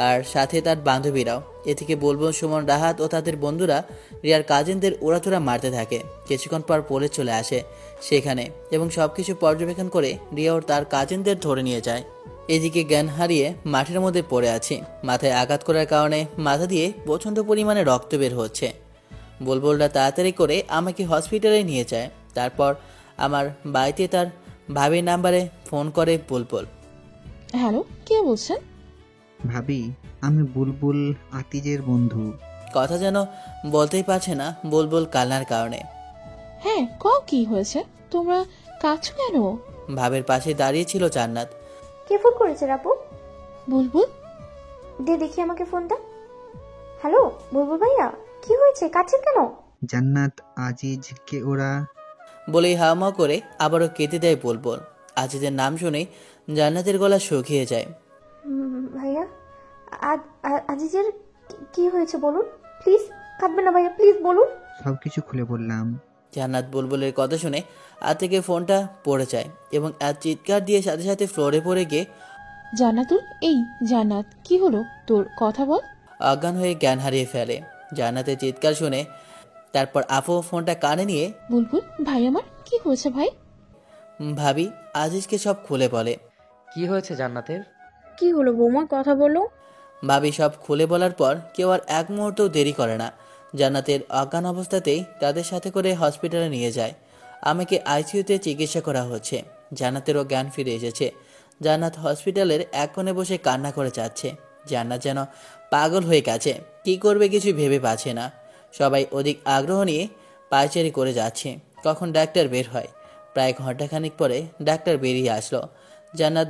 আর সাথে তার বান্ধবীরাও। এদিকে বুলবুল, সুমন, রাহাত ও তাদের বন্ধুরা রিয়ার কাজিনদের ওড়াচোড়া মারতে থাকে। কিছুক্ষণ পর পুলিশ চলে আসে সেখানে এবং সবকিছু পর্যবেক্ষণ করে রিয়া ও তার কাজিনদের ধরে নিয়ে যায়। এদিকে জ্ঞান হারিয়ে মাঠের মধ্যে পড়ে আছি। মাথায় আঘাত করার কারণে মাথা দিয়ে প্রচণ্ড পরিমাণে রক্ত বের হচ্ছে। বুলবুলরা তাড়াতাড়ি করে আমাকে হসপিটালে নিয়ে যায়। তারপর আমার বাড়িতে তার ভাবির নাম্বারে ফোন করে বুলবুল। হ্যালো, কে বলছেন? ভাবি, আমি বুলবুল, আতিজের বন্ধু। কথা যেন বলতেই পারছে না বুলবুল কান্নার কারণে। হ্যাঁ কও, কি হয়েছে? তোমরা কাঁদছো কেন? ভাবের পাশে দাঁড়িয়ে ছিল জান্নাত। কে ফোন করেছে আপু? বুলবুল। দে দেখি আমাকে ফোনটা। হ্যালো বুলবুল ভাইয়া, কি হয়েছে, কাঁদছেন কেন? জান্নাত, আজিজকে ওরা। বলেই হাওয়া করে আবারও কেঁদে দেয় বুলবুল। আজিজের নাম শুনেই জান্নাতের গলা শুকিয়ে যায়। ভাইয়া, আজিজের কি হয়েছে বলুন প্লিজ। কাঁদবেন না ভাইয়া, প্লিজ বলুন। সবকিছু খুলে বললাম। জান্নাত বুলবুলের কথা শুনে হাত থেকে ফোনটা পড়ে যায় এবং এক চিৎকার দিয়ে সাথে সাথে ফ্লোরে পড়ে গিয়ে। জান্নাতুল, এই জান্নাত, কি হলো তোর, কথা বল। অজ্ঞান হয়ে জ্ঞান হারিয়ে ফেলে। জান্নাতের চিৎকার শুনে তারপর আপু ফোনটা কানে নিয়ে। বুলবুল ভাই আমার, কি হয়েছে ভাই? ভাবি আজিজকে সব খুলে বলে। কি হয়েছে জান্নাতের? কি হলো বৌমা, কথা বলো। ভাবি সব খুলে বলার পর কেউ আর এক মুহূর্তও দেরি করে না। জান্নাতের অজ্ঞান অবস্থাতেই তাদের সাথে করে হসপিটালে নিয়ে যায়। আমাকে আইসিইউতে চিকিৎসা করা হচ্ছে। জান্নাতেরও জ্ঞান ফিরে এসেছে। জান্নাত হসপিটালের এক কোণে বসে কান্না করে যাচ্ছে। জান্নাত যেন পাগল হয়ে গেছে, কি করবে কিছু ভেবে পাচ্ছে না। সবাই অধিক আগ্রহ নিয়ে পায়চারি করে যাচ্ছে। কখন ডাক্তার বের হয়। প্রায় ঘন্টাখানিক পরে ডাক্তার বেরিয়ে আসলো। জান্নাত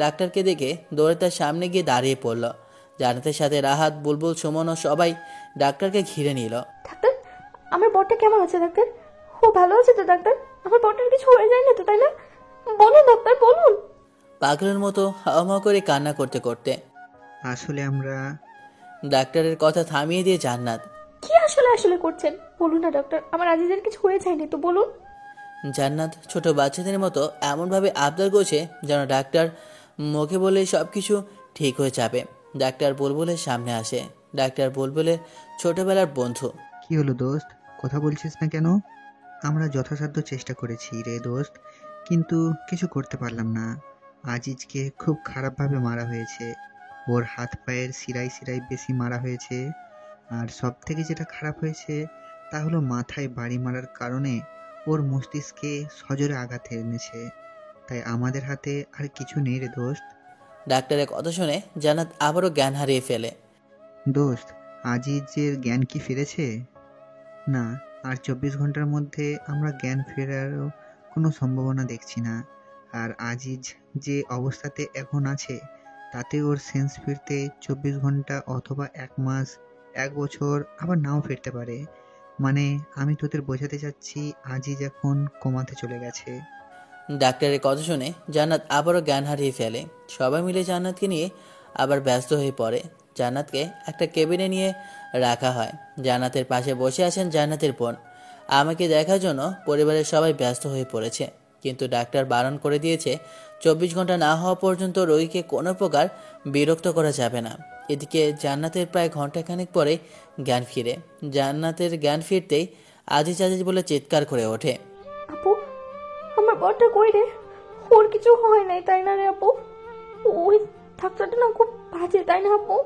ডাক্তারকে দেখে দৌড়ে তার সামনে গিয়ে দাঁড়িয়ে পড়ল। জান্নাতের সাথে রাহাত, বুলবুল, সুমন ও সবাই ডাক্তারকে ঘিরে নিল। ডাক্তার, আমার বরটা কেমন আছে ডাক্তার? ও ভালো আছে তো ডাক্তার? আমার বরটার কিছু হয়ে যায় না তো, তাই না? বলুন ডাক্তার, বলুন। পাগলের মতো হাওয়া করে কান্না করতে করতে আসলে আমরা। ডাক্তারের কথা থামিয়ে দিয়ে জান্নাত। কি আসলে আসলে করছেন বলুন না ডাক্তার, আমার আজিজের কিছু হয়ে যায়নি তো, বলুন। জান্নাত ছোট বাচ্চাদের মতো এমনভাবে আবদার করছে যেন ডাক্তার মুখে বলে সব কিছু ঠিক হয়ে যাবে। ডাক্তার বুলবুলের সামনে আসে। ডাক্তার বুলবুলের ছোটবেলার বন্ধু। কি হলো দোস্ত, কথা বলছিস না কেন? আমরা যথাসাধ্য চেষ্টা করেছি রে দোস্ত, কিন্তু কিছু করতে পারলাম না। আজিজকে খুব খারাপভাবে মারা হয়েছে। ওর হাত পায়ের সিরাই সিরাই বেশি মারা হয়েছে। আর সব থেকে যেটা খারাপ হয়েছে তা হলো মাথায় বাড়ি মারার কারণে ওর মস্তিষ্কে সজোরে আঘাত এনেছে। তাই আমাদের হাতে আর কিছু নেই রে দোস্ত। ডাক্তারের কথা শুনে জান্নাত আবারও জ্ঞান হারিয়ে ফেলে। দোস্ত, আজিজের জ্ঞান কি ফিরেছে? না, আর 24 ঘন্টার মধ্যে আমরা জ্ঞান ফেরারও কোনো সম্ভাবনা দেখছি না। আর আজিজ যে অবস্থাতে এখন আছে তাতে ওর সেন্স ফিরতে 24 ঘন্টা অথবা 1 মাস, 1 বছর, আবার নাও ফিরতে পারে। মানে আমি তোদের বোঝাতে চাচ্ছি আজিজ এখন কোমাতে চলে গেছে। ডাক্তারের কথা শুনে জান্নাত আবারও জ্ঞান হারিয়ে ফেলে। সবাই মিলে জান্নাতকে নিয়ে আবার ব্যস্ত হয়ে পড়ে। জান্নাতকে একটা কেবিনে নিয়ে রাখা হয়। জান্নাতের পাশে বসে আছেন জান্নাতের বোন। আমাকে দেখার জন্য পরিবারের সবাই ব্যস্ত হয়ে পড়েছে, কিন্তু ডাক্তার বারণ করে দিয়েছে 24 ঘন্টা না হওয়া পর্যন্ত রোগীকে কোনো প্রকার বিরক্ত করা যাবে না। এদিকে জান্নাতের প্রায় ঘন্টাখানেক পরে জ্ঞান ফিরে। জান্নাতের জ্ঞান ফিরতেই আজিজ আজিজ বলে চিৎকার করে ওঠে। আপু, আমার বরটা কই রে? ওর কিছু হয় নাই তাই না রে আপু? ওই ডাক্তারটা না খুব বাজে তাই না আপু?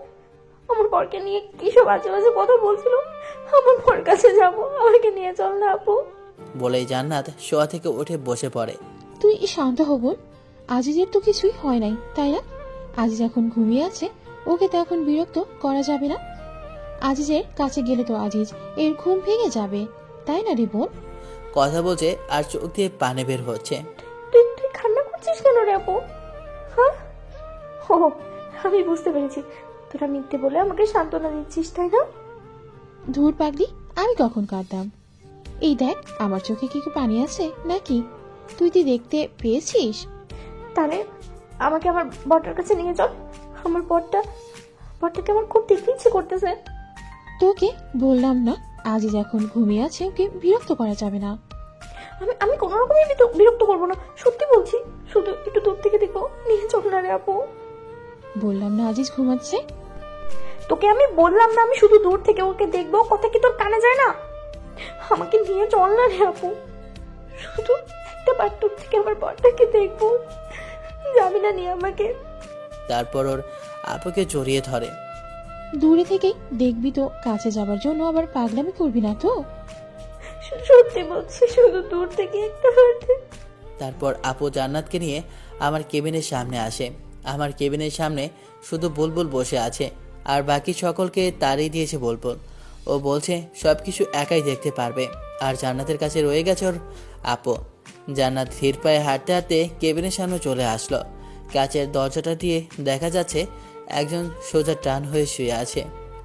আমার বরকে নিয়ে কিসব বাজে বাজে কথা বলছিল। আমার বর কাছে যাব, আমাকে নিয়ে চল না আপু। বলেই জান্নাত শোয়া থেকে উঠে বসে পড়ে। তুই শান্ত হব। আজিজের তো কিছুই হয় নাই তাই না? আজিজ এখন ঘুমিয়ে আছে, ওকে তো এখন বিরক্ত করা যাবে না। আজিজের কাছে গেলে তো আজিজ এর ঘুম ভেঙে যাবে, তাই না রে বোন? কথা বলছে আর চোখ দিয়ে পানি বের হচ্ছে। তুই কান্না করছিস কেন রে আপু? হ্যাঁ, ও আমি বুঝতে পেরেছি, তোরা মিথ্যে বলে আমাকে সান্ত্বনা দিচ্ছিস তাই না? ধুর পাগলি, আমি কখন কাঁদতাম? এই দেখ, আমার চোখে কি পানি আছে নাকি? তুই দেখতে পেয়েছিস? তাহলে আমাকে আমার বরটার কাছে নিয়ে চল। আমার বরটাকে আমার খুব দেখতে ইচ্ছে করতেছে। তোকে বললাম না আজিজ এখন ঘুমিয়ে আছে, ওকে বিরক্ত করা যাবে না। আমি কোনো রকমই বিরক্ত করবো না, সত্যি বলছি। শুধু একটু দূর থেকে দেখো, নিয়ে চল না রে আপু। বললাম না আজিজ ঘুমাচ্ছে। তোকে আমি বললাম না আমি শুধু দূর থেকে ওকে দেখবো, কথা কি তোর কানে যায় না? আমাকে নিয়ে চল না রে আপু, শুধু একটা বার দূর থেকে আমার বরটাকে দেখবো। যাবি না নিয়ে আমাকে? তারপর ওর আপুকে জড়িয়ে ধরে। দূরে থেকেই দেখবি তো, কাছে যাবার জন্য আবার পাগলামি করবি না তো? সত্যি বলছি, শুধু দূর থেকে একটা বার। তারপর আপু জান্নাতকে নিয়ে আমার কেবিনের সামনে আসে। আমার কেবিনের সামনে শুধু বুলবুল বসে আছে, আর বাকি সকলকে তাড়িয়ে দিয়েছে বুলবুল। ও বলছে সবকিছু একাই দেখতে পারবে, আর জান্নাতের কাছে রয়ে গেছে ওর আপু। জান্নাত ধীর পায়ে হাঁটতে হাঁটতে কেবিনের সামনে চলে আসলো। কাচের দরজাটা দিয়ে দেখা যাচ্ছে একজন সোজা টান হয়ে শুয়ে আছে,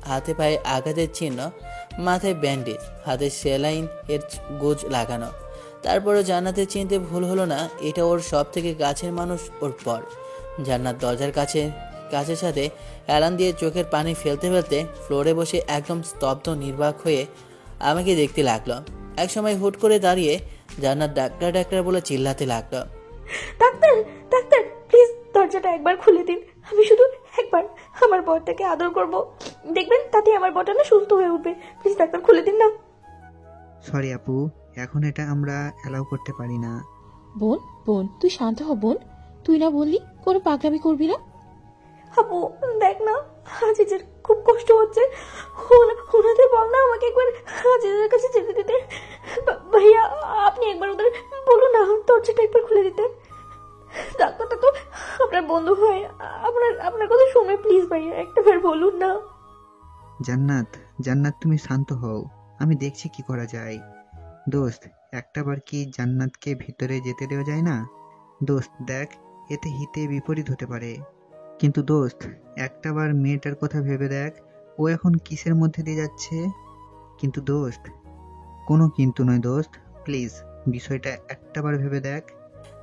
হাতে পায়ে আঘাতের চিহ্ন, মাথায় ব্যান্ডেজ, হাতে সেলাইন এর গোজ লাগানো। তারপরে জান্নাতের চিনতে ভুল হলো না, এটা ওর সব থেকে কাছের মানুষ, ওর পর। জান্নাত দরজার কাছের সাথে অ্যালান দিয়ে চোখের পানি ফেলতে ফেলতে ফ্লোরে বসে একদম স্তব্ধ নির্বাক হয়ে আমাকে দেখতে লাগলো। একসময় হুট করে দাঁড়িয়ে জান্নাত ডাক্তার ডাক্তার বলে চিল্লাতে লাগলো। ডাক্তার, ডাক্তার, প্লিজ দরজাটা একবার খুলে দিন। আমি শুধু একবার আমার বরটাকে আদর করব, দেখবেন তাতে আমার বরটা না সুস্থ হয়ে উঠবে। প্লিজ ডাক্তার খুলে দিন না। সরি আপু, এখন এটা আমরা অ্যালাউ করতে পারি না। বোন বোন তুই শান্ত হ বোন, তুই না বললি কোনো পাগলামি করবি না? আপু দেখ না, আজিজের খুব কষ্ট হচ্ছে, ওনাদের বল না আমাকে একবার আজিজের কাছে যেতে দিতে। ভাইয়া আপনি একবার ওদের বলুন না দরজাটা একবার খুলে দিতে। ডাক্তারটা তো আপনার বন্ধু হয়, আপনার কথা শুনে প্লিজ ভাইয়া একটাবার বলুন না। জান্নাত তুমি শান্ত হও, আমি দেখছি কি করা যায়। দোস্ত, একটাবার কি জান্নাতকে ভিতরে যেতে দেওয়া যায় না? দোস্ত দেখ, এতে হিতে বিপরীত হতে পারে। কিন্তু দোস্ত, একটাবার মেয়েটার কথা ভেবে দেখ, ও এখন কিসের মধ্যে দিয়ে যাচ্ছে। কিন্তু দোস্ত, কোনো কিন্তু নয় দোস্ত, প্লিজ বিষয়টা একটাবার ভেবে দেখ।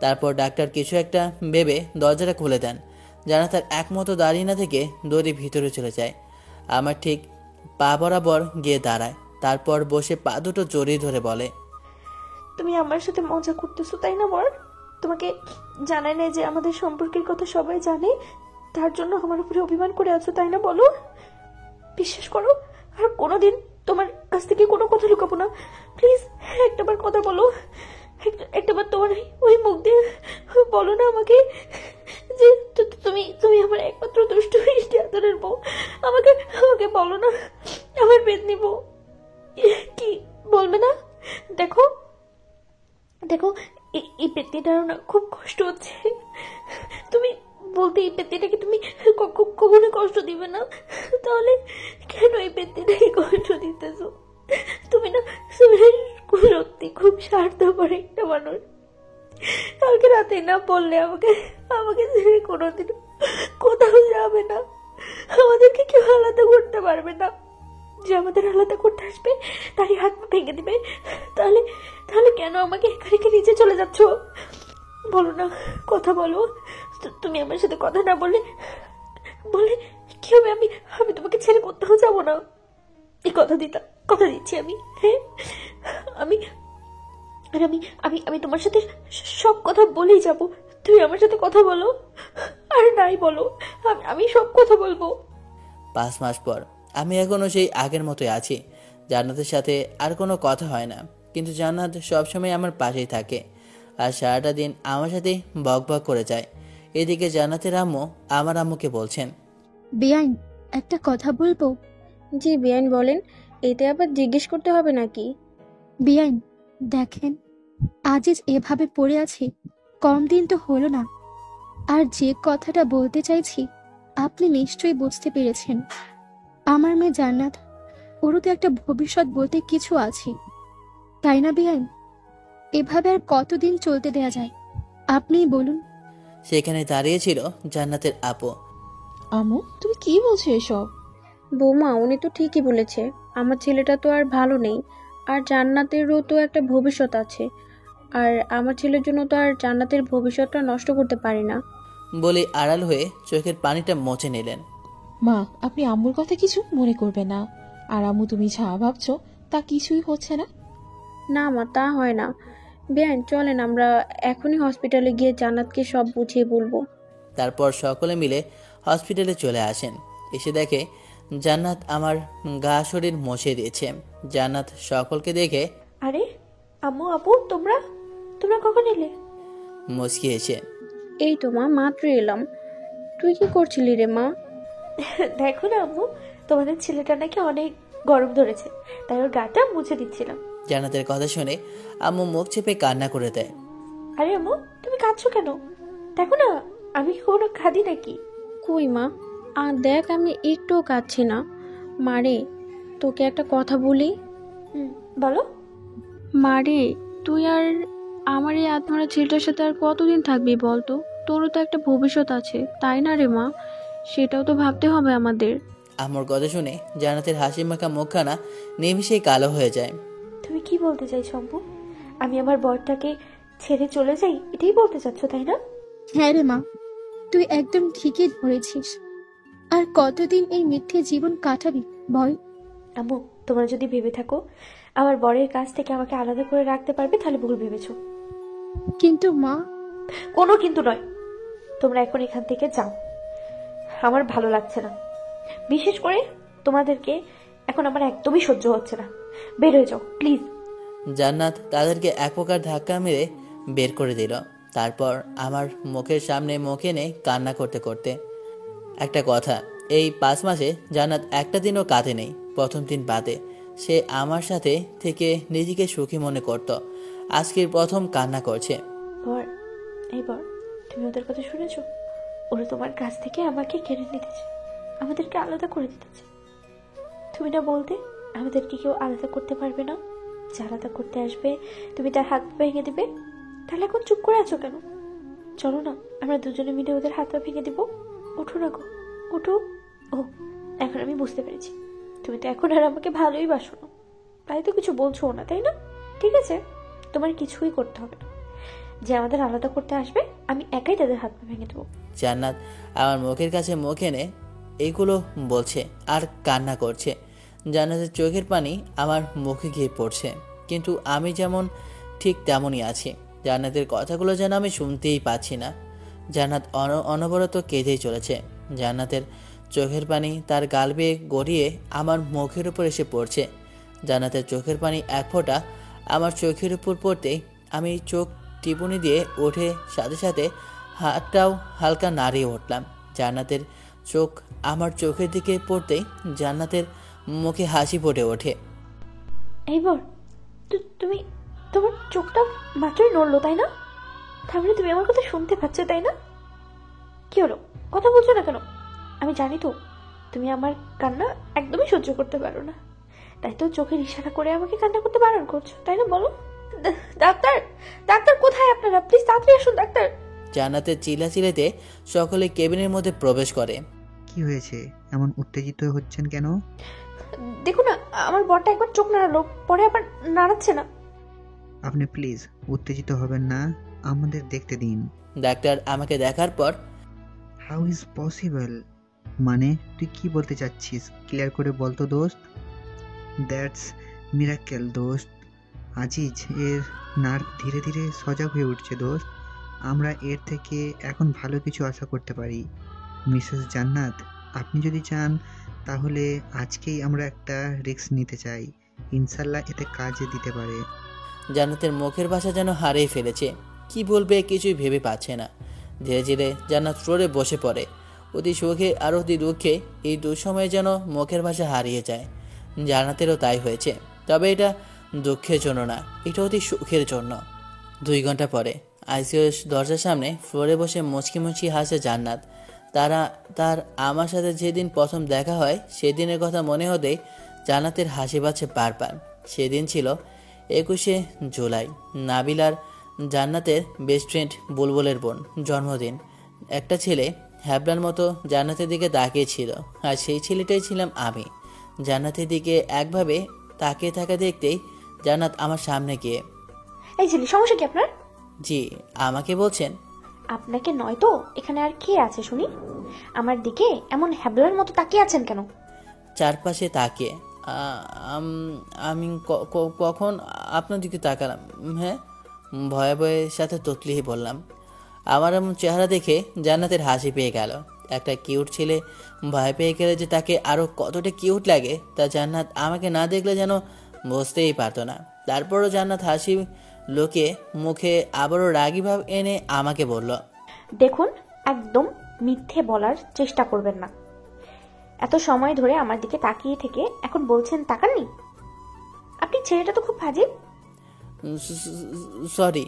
তারপর ডাক্তার কিছু একটা ভেবে দরজাটা খুলে দেন। জান্নাত একমতো দাঁড়িয়ে না থেকে দৌড়ে ভিতরে চলে যায়। আমার ঠিক পা বরাবর গিয়ে দাঁড়ায়, তারপর বসে পা দুটো জড়িয়ে ধরে বলে, তুমি আমার সাথে মজা করতেছো তাই না বর? তোমাকে জানাই নাই যে আমাদের সম্পর্কের কথা সবাই জানে, তার জন্য আমার উপরে অভিমান করে আছো তাই না? বলো, বিশ্বাস করো, আর কোনোদিন তোমার কাছ থেকে কোনো কথা লুকাবো না। প্লিজ একটাবার কথা বলো, একটাবার তোমার ওই মুখ দিয়ে বলো না আমাকে যে তুমি আমার একমাত্র দুষ্ট মিষ্টি আদরের বউ। আমাকে বলো না, আমার বেদনি বউ। কি বলবে না? দেখো এই পেতনিটারও না খুব কষ্ট হচ্ছে। তুমি বলতে এই পেতনিটাকে তুমি কখনো কষ্ট দিবে না। তাহলে কেন এই পেত্নিটাকে কষ্ট দিতেছো? তুমি না সুরেশ সত্যি খুব স্বার্থপর একটা মানুষ। কালকে রাতে না বললে আমাকে আমাকে ছেড়ে কোনোদিন কোথাও যাবে না, আমাদেরকে কেউ আলাদা করতে পারবে না, যে আমাদের আলাদা করতে আসবে তারই হাত পা ভেঙে দিবে। তাহলে তাহলে কেন আমাকে একা রেখে নিচে চলে যাচ্ছ? বলো না, কথা বলো। তুমি আমার সাথে কথা না বললে বলে কি হবে? আমি আমি তোমাকে ছেড়ে কোথাও যাবো না, এই কথা দিচ্ছি আমি। হ্যাঁ, আমি আর আমি আমি আমি তোমার সাথে সব কথা বলেই যাব। তুমি আমার সাথে কথা বলো আর নাই বলো, আমি সব কথা বলবো। 5 মাস পর আমি এখনো সেই আগের মতোই আছি। জান্নাতের সাথে আর কোনো কথা হয় না, কিন্তু জান্নাত সবসময় আমার পাশেই থাকে আর সারাটা দিন আমার সাথে বকবক করে যায়। এদিকে জান্নাতের আম্মু আমার আম্মুকে বলছেন, বেআইন একটা কথা বলবো? জি বেআইন বলেন, এতে আবার জিজ্ঞেস করতে হবে নাকি? বেআইন দেখেন, আজিজ এভাবে পড়ে আছে কম দিন তো হলো না, আর যে কথাটা বলতে চাইছি আপনি নিশ্চয়ই বুঝতে পেরেছেন। আমার মেয়ে জান্নাত, ওরও তো একটা ভবিষ্যৎ বলতে কিছু আছে, তাই না বেআইন? এভাবে আর কতদিন চলতে দেয়া যায় আপনিই বলুন। সেখানে দাঁড়িয়েছিল জান্নাতের আপু। আমু তুমি কি বলছো এসব? বৌমা উনি তো ঠিকই বলেছে, আমার ছেলেটা তো আর ভালো নেই, আর জান্নাতেরও তো একটা ভবিষ্যৎ আছে, আর আমার ছেলের জন্য তো আর জান্নাতের ভবিষ্যৎটা নষ্ট করতে পারি না। বলে আড়াল হয়ে চোখের পানিটা মুছে নিলেন। মা আপনি আম্মুর কথা কিছু মনে করবে না, আর আম্মু তুমি যা ভাবছো তা কিছুই হচ্ছে না। না মা, তা হয় না। বেআইন চলেন আমরা এখনই হসপিটালে গিয়ে জান্নাতকে সব বুঝিয়ে বলবো। তারপর সকলে মিলে হসপিটালে চলে আসেন। এসে দেখে জান্নাত আমার গা শরীর মুছে দিয়েছে। জান্নাত সকলকে দেখে, আরে আম্মু আপু, তোমরা তোমরা কখন এলে? মুচকিয়েছে। এই তো মা, মাত্র এলাম। তুই কি করছিলি রে মা? দেখো না আম্মু, তোমাদের ছেলেটা নাকি অনেক গরম ধরেছে, তাই ওর গাটা মুছে দিচ্ছিলাম। জান্নাতের কথা শুনে আম্মু মুখ চেপে কান্না করে দেয়। আরে আম্মু তুমি কাঁদছো কেন? দেখো না আমি কি কোনো কাঁদি নাকি? কই মা, আর দেখ আমি একটুও কাঁদছি না। মারে তোকে একটা কথা বলি। বলো। মারে তুই আর আমার এই আত্মারা ছেলেটার সাথে আর কতদিন থাকবি বলতো? তোরও তো একটা ভবিষ্যৎ আছে, তাই না রে মা? সেটাও তো ভাবতে হবে আমাদের। আমার কথা শুনে জান্নাতের হাসি মাখা মুখখানা নিমিষেই কালো হয়ে যায়। তুমি কি বলতে চাইছো আম্মু? আমি আমার বরটাকে ছেড়ে চলে যাই, এটাই বলতে চাচ্ছ তাই না? হ্যাঁ রে মা, তুই একদম ঠিকই ধরেছিস। আর কতদিন এই মিথ্যে জীবন কাটাবি বল? আম্মু তোমরা যদি ভেবে থাকো আমার বরের কাছ থেকে আমাকে আলাদা করে রাখতে পারবে, তাহলে ভুল ভেবেছো। কিন্তু মা। কোনো কিন্তু নয়, তোমরা এখন এখান থেকে যাও, আমার ভালো লাগছে না। বিশেষ করে তোমাদেরকে এখন আমার একদমই সহ্য হচ্ছে না। বের হয়ে যাও প্লিজ। জান্নাত তাদেরকে এক প্রকার ধাক্কা মেরে বের করে দিল। তারপর আমার মুখের সামনে মুখ এনে কান্না করতে করতে। একটা কথা, এই 5 মাসে জান্নাত একটা দিনও কাঁদে নেই। প্রথম দিন বাদে সে আমার সাথে থেকে নিজেকে সুখী মনে করত। আজকের প্রথম কান্না করছে। বর, এই বর, তুমি ওদের কথা শুনেছো? ওরা তোমার কাছ থেকে আমাকে কেড়ে নিতেছে, আমাদেরকে আলাদা করে দিতেছে। তুমি না বলতে আমাদেরকে কেউ আলাদা করতে পারবে না, যে আলাদা করতে আসবে তুমি তার হাত ভেঙে দিবে। তাহলে এখন চুপ করে আছো কেন? চলো না আমরা দুজনে মিলে ওদের হাত পা ভেঙে দিব। ওঠো না গো, ওঠো। ও এখন আমি বুঝতে পেরেছি, তুমি তো এখন আর আমাকে ভালোই বাসো না, তাই তো কিছু বলছো না, তাই না? ঠিক আছে, তোমার কিছুই করতে হবে না। যে আমাদের আলাদা করতে আসবে আমি একাই তাদের হাত পা ভেঙে দেবো। জান্নাত আমার মুখের কাছে মুখ এনে এইগুলো বলছে আর কান্না করছে। জান্নাতের চোখের পানি আমার মুখে গিয়ে পড়ছে, কিন্তু আমি যেমন ঠিক তেমনই আছি। জান্নাতের কথাগুলো যেন আমি শুনতেই পাচ্ছি না। জান্নাত অনবরত কেঁদেই চলেছে। জান্নাতের চোখের পানি তার গাল বেয়ে গড়িয়ে আমার মুখের উপর এসে পড়ছে। জান্নাতের চোখের পানি এক ফোঁটা আমার চোখের উপর পড়তেই আমি চোখ টিপুনি দিয়ে উঠে সাথে সাথে হাতটাও হালকা নাড়িয়ে উঠলাম। জান্নাতের চোখ আমার চোখের দিকে পড়তেই জান্নাতের মুখে হাসি ফুটে ওঠে। এইবার তুমি, তোমার চোখটা মাত্রই নড়লো তাই না? তার মানে তুমি আমার কথা শুনতে পাচ্ছ তাই না? কি হলো, কথা বলছো না কেন? আমি জানি তো তুমি আমার কান্না একদমই সহ্য করতে পারো না, তাই তো চোখের ইশারা করে আমাকে কান্না করতে বারণ করছো, তাই না? বলো। ডাক্তার, ডাক্তার কোথায় আপনারা? প্লিজ তাড়াতাড়ি আসুন ডাক্তার। জান্নাতের চিল্লাচিল্লিতে সকলে কেবিনের মধ্যে প্রবেশ করে। কি হয়েছে, এমন উত্তেজিত হচ্ছেন কেন? দেখুন না, আমার বরটা একবার চোখ নাড়ালো, পরে আবার নাড়াচ্ছে না। আপনি প্লিজ উত্তেজিত হবেন না, আমাদের দেখতে দিন। ডাক্তার আমাকে দেখার পর, হাউ ইজ পসিবল? মানে তুই কি বলতে চাচ্ছিস, ক্লিয়ার করে বলতো দোস্ত। দ্যাটস মিরাকেল দোস্ত। আজিজ এর নার্ভ ধীরে ধীরে সজাগ হয়ে উঠছে দোস্ত। আমরা এর থেকে এখন ভালো কিছু আশা করতে পারি। মিসেস জান্নাত, আপনি যদি চান তাহলে আজকেই আমরা একটা রিস্ক নিতে চাই, ইনশাল্লাহ এতে কাজে দিতে পারে। জান্নাতের মুখের ভাষা যেন হারিয়ে ফেলেছে, কি বলবে কিছুই ভেবে পাচ্ছে না। ধীরে ধীরে জান্নাত ফ্লোরে বসে পড়ে। অতি সুখে আর অতি দুঃখে এই দুঃসময়ে যেন মুখের ভাষা হারিয়ে যায়। জান্নাতেরও তাই হয়েছে, তবে এটা দুঃখের জন্য না, এটা অতি সুখের জন্য। 2 ঘন্টা পরে আইসিইউ দরজার সামনে ফ্লোরে বসে মুচকি মুচকি হাসে জান্নাত। তার আমার সাথে যেদিন প্রথম দেখা হয় সেদিনের কথা মনে হতেই জান্নাতের হাসি পাচ্ছে বারবার। সেদিন ছিল 21শে জুলাই, নাবিল আর জান্নাতের বেস্ট ফ্রেন্ড বুলবুলের বোন জন্মদিন। একটা ছেলে হ্যাবলার মতো জান্নাতের দিকে তাকিয়েছিল, আর সেই ছেলেটাই ছিলাম আমি। জান্নাতের দিকে একভাবে তাকিয়ে থাকা দেখতেই জান্নাত আমার সামনে গিয়ে, এই ছেলে, সমস্যা কি আপনার? জি, আমাকে বলছেন? আপনাকে নয় তো, এখানে আর কে আছে শুনি? আমার দিকে এমন হ্যাবলার মতো তাকিয়ে আছেন কেন? চারপাশে তাকিয়ে আমি কখন আপনার দিকে তাকালাম? হ্যাঁ, ভয়ে ভয়ে সাথে ততলিয়ে বললাম। আমার এমন চেহারা দেখে জান্নাতের হাসি পেয়ে গেল। একটা কিউট ছেলে ভয় পেয়ে গেলে যে তাকে আরও কতটা কিউট লাগে তা জান্নাত আমাকে না দেখলে যেন বুঝতেই পারতো না। তারপরও জান্নাত হাসি লোকে মুখে আবারও রাগী ভাব এনে আমাকে বলল, দেখুন, একদম মিথ্যে বলার চেষ্টা করবেন না। এত সময় ধরে আমার দিকে তাকিয়ে থেকে এখন বলছেন তাকাননি? আপনি ছেলেটা তো খুব ফাজিল। সরি।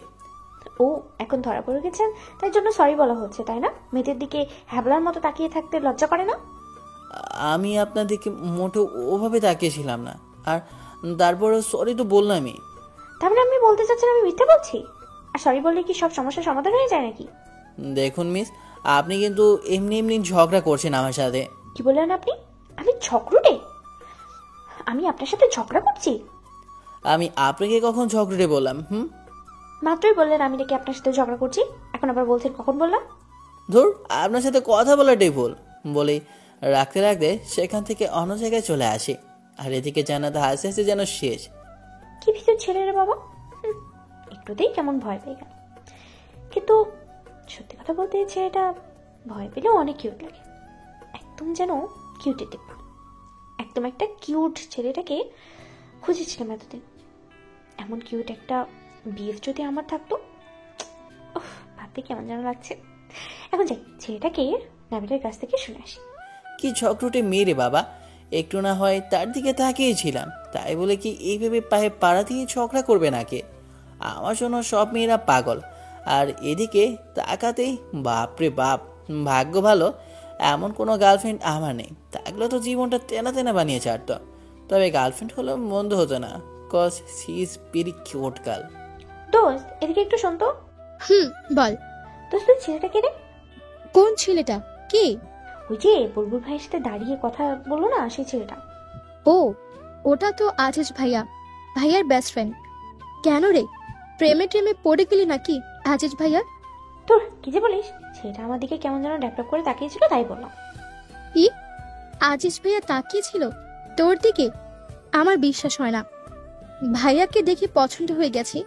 ও, এখন ধরা পড়ে গেছেন তাই জন্য সরি বলা হচ্ছে, তাই না? মেয়েদের দিকে হ্যাবলার মতো তাকিয়ে থাকতে লজ্জা করে না? আমি আপনার দিকে মোটেও ওভাবে তাকিয়েছিলাম না, আর তারপরে সরি তো বললামই। তার মানে আপনি বলতে চাচ্ছেন আমি মিথ্যে বলছি? আর সরি বললে কি সব সমস্যার সমাধান হয়ে যায় নাকি? দেখুন মিস, আপনি কিন্তু এমনি এমনি ঝগড়া করছেন আমার সাথে। কি বললেন আপনি? আমি ঝগড়ুটে? আমি আপনার সাথে ঝগড়া করছি? আমি আপনাকে কখন ঝগড়ুটে বললাম? মাত্রই বললেন আমি নাকি আপনার সাথে ঝগড়া করছি, এখন আবার বলছেন কখন বললাম? ধুর, আপনার সাথে কথা বলাটাই ভুল বলেই রাখতে রাখতে সেখান থেকে অন্য জায়গায় চলে আসি। আর এদিকে জান্নাত হাসতে হাসতে যেন শেষ। কি ভিতর ছেলে রে বাবা, একটুতেই কেমন ভয় পেয়ে গেল। কিন্তু সত্যি কথা বলতে ছেলেটা ভয় পেলেও অনেক কিউট লাগে, একদম যেন কিউটের টিপা। একদম একটা কিউট ছেলেটাকে খুঁজেছিলাম এতদিন। এমন কিউট একটা বিএফ যদি আমার থাকতো, ভাবতে কেমন যেন লাগছে। এখন যাই, ছেলেটাকে নাবিলের কাছ থেকে শুনে আসি। কি ঝগড়ুটে মেয়ে রে বাবা, একটু না হয় তার দিকে তাকিয়েছিলাম, তাই বলে কি এইভাবে পায়ে পাড়া দিয়ে ঝগড়া করবে নাকি? আমার জন্য সব মেয়েরা পাগল, আর এদিকে তাকাতেই বাপরে বাপ, ভাগ্য ভালো এমন কোনো গার্লফ্রেন্ড আমার নেই, থাকলে তো জীবনটা তেনা তেনা বানিয়ে ছাড়ত। তবে গার্লফ্রেন্ড হলো মন্দ হতো না, cause she is very cute girl. দোস্ত, এদিকে একটু শোন তো। বল। দোস্ত, ছেলেটা কে রে? কোন ছেলেটা? কে? ওই যে বুলবুল ভাইয়ের সাথে দাঁড়িয়ে কথা বললো না, সেই ছেলেটা। ও, ওটা তো আজিজ ভাইয়া, ভাইয়ার বেস্ট ফ্রেন্ড। কেন রে, প্রেমে টেমে পড়ে গেলি নাকি আজিজ ভাইয়া? তোর কি যে বলিস, ছেলেটা আমার দিকে কেমন যেন ড্যাপডাপ করে তাকিয়েছিল, তাই বললাম। কি? আজিজ ভাইয়া তাকিয়েছিল তোর দিকে? আমার বিশ্বাস হয় না। ভাইয়াকে দেখে পছন্দ হয়ে গেছে,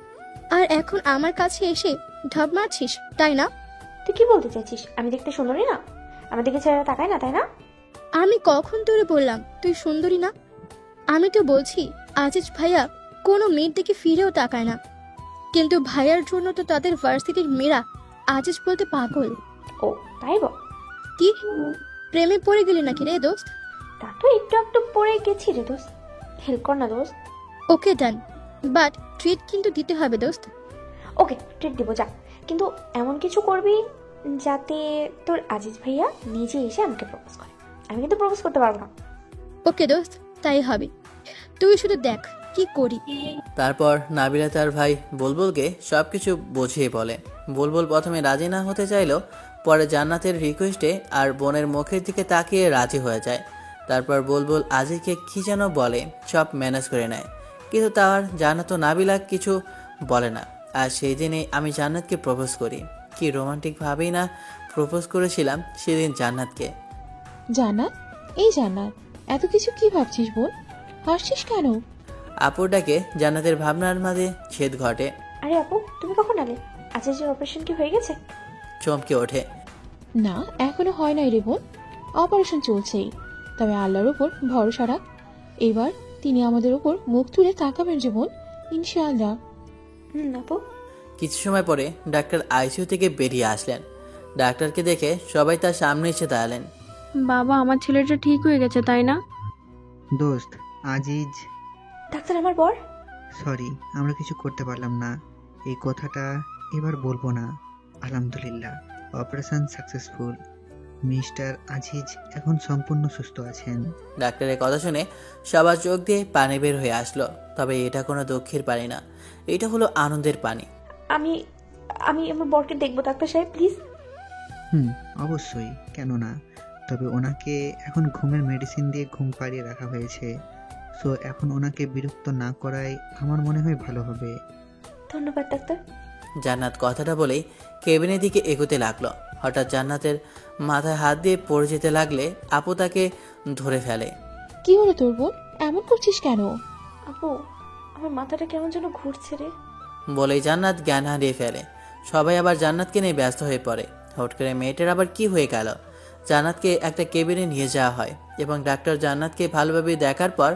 আর এখন আমার কাছে এসে ঢপ মারছিস, তাই না? তুই কি বলতে চাইছিস? আমি দেখতে সুন্দরী না? আমার দিকে ছেলেটা তাকায় না, তাই না? আমি কখন তোরে বললাম তুই সুন্দরী না? আমি তো বলছি আজিজ ভাইয়া কোনো মেয়ের দিকে ফিরেও তাকায় না, কিন্তু ভাইয়ার জন্য তো তাদের ভার্সিটির মেয়েরা আজিজ বলতে পাগল। ও তাই বল। কি প্রেমে পড়ে গেলি নাকি রে দোস্ত? তা তো একটু একটু পড়ে গেছি রে দোস্ত, হেল্প কর না দোস্ত। ওকে ডান, বাট ট্রিট কিন্তু দিতে হবে দোস্ত। ওকে, ট্রিট দিব, যা, কিন্তু এমন কিছু করবি যাতে তোর আজিজ ভাইয়া নিজে এসে আমাকে প্রপোজ করে। আমি কিন্তু প্রপোজ করতে পারবো না। ওকে দোস্ত, তাই হবে। তুই শুধু দেখ কি করি। তারপর নাবিলা তার ভাই বুলবুলকে সব কিছু বুঝিয়ে বলে। বুলবুল প্রথমে রাজি না হতে চাইলেও পরে জান্নাতের রিকোয়েস্টে আর বোনের মুখের দিকে তাকিয়ে রাজি হয়ে যায়। তারপর বুলবুল আজিজকে কী যেন বলে, সব ম্যানেজ করে নেয়। কিন্তু তার জান্নাত ও নাবিলা কিছু বলে না। আর সেই দিনে আমি জান্নাতকে প্রপোজ করি। কি রোমান্টিকভাবেই না প্রপোজ করেছিলাম সেদিন জান্নাতকে। জান্নাত, এই জান্নাত, এত কিছু কি ভাবছিস বোন? হাসছিস কেন? আপুর ডাকে জান্নাতের ভাবনার মাঝে ছেদ ঘটে। আরে আপু, তুমি কখন আলে? আচ্ছা, যে অপারেশন কি হয়ে গেছে? চমকে ওঠে। না, এখনো হয় নাই রে বোন, অপারেশন চলছেই। তবে আল্লাহর উপর ভরসা রাখ, এবার তিনি আমাদের উপর মুখ তুলে তাকাবেন যে বোন, ইনশাআল্লাহ। আপু। কিছু সময় পরে ডাক্তার আইসিইউ থেকে বেরিয়ে আসলেন। ডাক্তারকে দেখে সবাই তার সামনে এসে দাঁড়ালেন। বাবা, আমার ছেলেটা ঠিক হয়ে গেছে তাই না? দোস্ত, আজিজ। ডাক্তার, আমার বর। সরি, আমরা কিছু করতে পারলাম না। এই কথাটা এবার বলবো না। আলহামদুলিল্লাহ, অপারেশন সাকসেসফুল। মিস্টার আজিজ এখন সম্পূর্ণ সুস্থ আছেন। ডাক্তারের কথা শুনে সবার চোখ দিয়ে পানি বের হয়ে আসলো। তবে এটা কোনো দুঃখের পানি না, এটা হলো আনন্দের পানি। আমি আমি আমার বরকে দেখবো ডাক্তার সাহেব, প্লিজ। অবশ্যই, কেন না। তবে ওনাকে এখন ঘুমের মেডিসিন দিয়ে ঘুম পাড়িয়ে রাখা হয়েছে। সো এখন ওনাকে বিরক্ত না করাই আমার মনে হয় ভালো হবে। ধন্যবাদ ডাক্তার। জান্নাত কথাটা বলেই কেবিনের দিকে এগোতে লাগলো। হঠাৎ জান্নাতের মাথায় হাত দিয়ে পড়ে যেতে লাগলে আপু তাকে ধরে ফেলে। কি হলো তোর বোন, এমন করছিস কেন? আপু, আমার মাথাটা কেমন যেন ঘুরছে রে। বলেই জান্নাত জ্ঞান হারিয়ে ফেলে। সবাই আবার জান্নাতকে নিয়ে ব্যস্ত হয়ে পড়ে। হট করে মেয়েটার আবার কি হয়ে গেল? জান্নাতকে একটা কেবিনে নিয়ে যাওয়া হয় এবং ডাক্তার জান্নাতকে ভালোভাবে দেখার পর,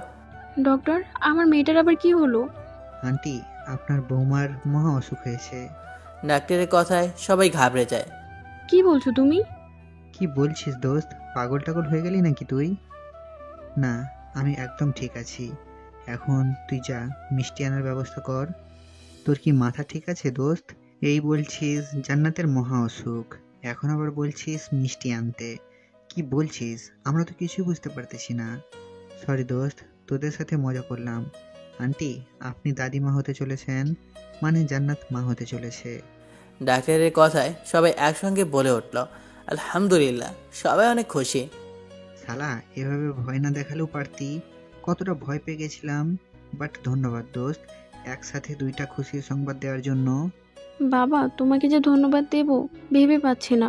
ডক্টর, আমার মেয়েটার আবার কি হলো? আন্টি, আপনার বৌমার মহা অসুখ হয়েছে। ডাক্তারের কথায় সবাই ঘাবড়ে যায়। কি বলছো তুমি? কি বলছিস দোস্ত, পাগল টাগল হয়ে গেলি নাকি তুই? না, আমি একদম ঠিক আছি। এখন তুই যা, মিষ্টি আনার ব্যবস্থা কর। তোর কি মাথা ঠিক আছে দোস্ত? এই বলছিস জান্নাতের মহা অসুখ, এখন আবার বলছিস মিষ্টি আনতে। কি বলছিস? আমরা তো কিছুই বুঝতে পারতেছি না। সরি দোস্ত, তোদের সাথে মজা করলাম। আন্টি, আপনি দাদিমা হতে চলেছেন, মানে জান্নাত মা হতে চলেছে। ডাক্তারের কথায় সবাই একসঙ্গে বলে উঠল, আলহামদুলিল্লাহ। সবাই অনেক খুশি। শালা, এভাবে ভয় না দেখালেও পারতি। কতটা ভয় পেয়ে গেছিলাম। বাট ধন্যবাদ দোস্ত, একসাথে দুইটা খুশির সংবাদ দেওয়ার জন্য। বাবা, তোমাকে যে ধন্যবাদ দেব ভেবে পাচ্ছি না।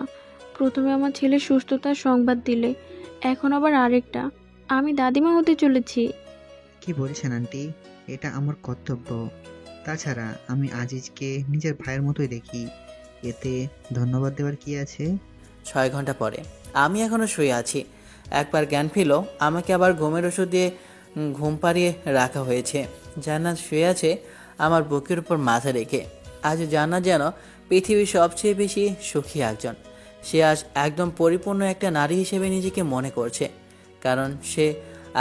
প্রথমে আমার ছেলের সুস্থতার সংবাদ দিলে, এখন আবার আরেকটা, আমি দাদিমা হতে চলেছি। কি বলছেন আন্টি? এটা আমার কর্তব্য। তাছাড়া আমি আজিজকে নিজের ভাইয়ের মতোই দেখি, এতে ধন্যবাদ দেওয়ার কি আছে? 6 ঘন্টা পরে আমি এখনো শুয়ে আছি। একবার জ্ঞান ফিরল, আমাকে আবার ঘুমের ওষুধ দিয়ে ঘুম পাড়িয়ে রাখা হয়েছে। জান্নাত শুয়ে আছে আমার বুকের উপর মাথা রেখে। আজ জান্নাত যেন পৃথিবীর সবচেয়ে বেশি সুখী একজন। সে আজ একদম পরিপূর্ণ একটা নারী হিসেবে নিজেকে মনে করছে, কারণ সে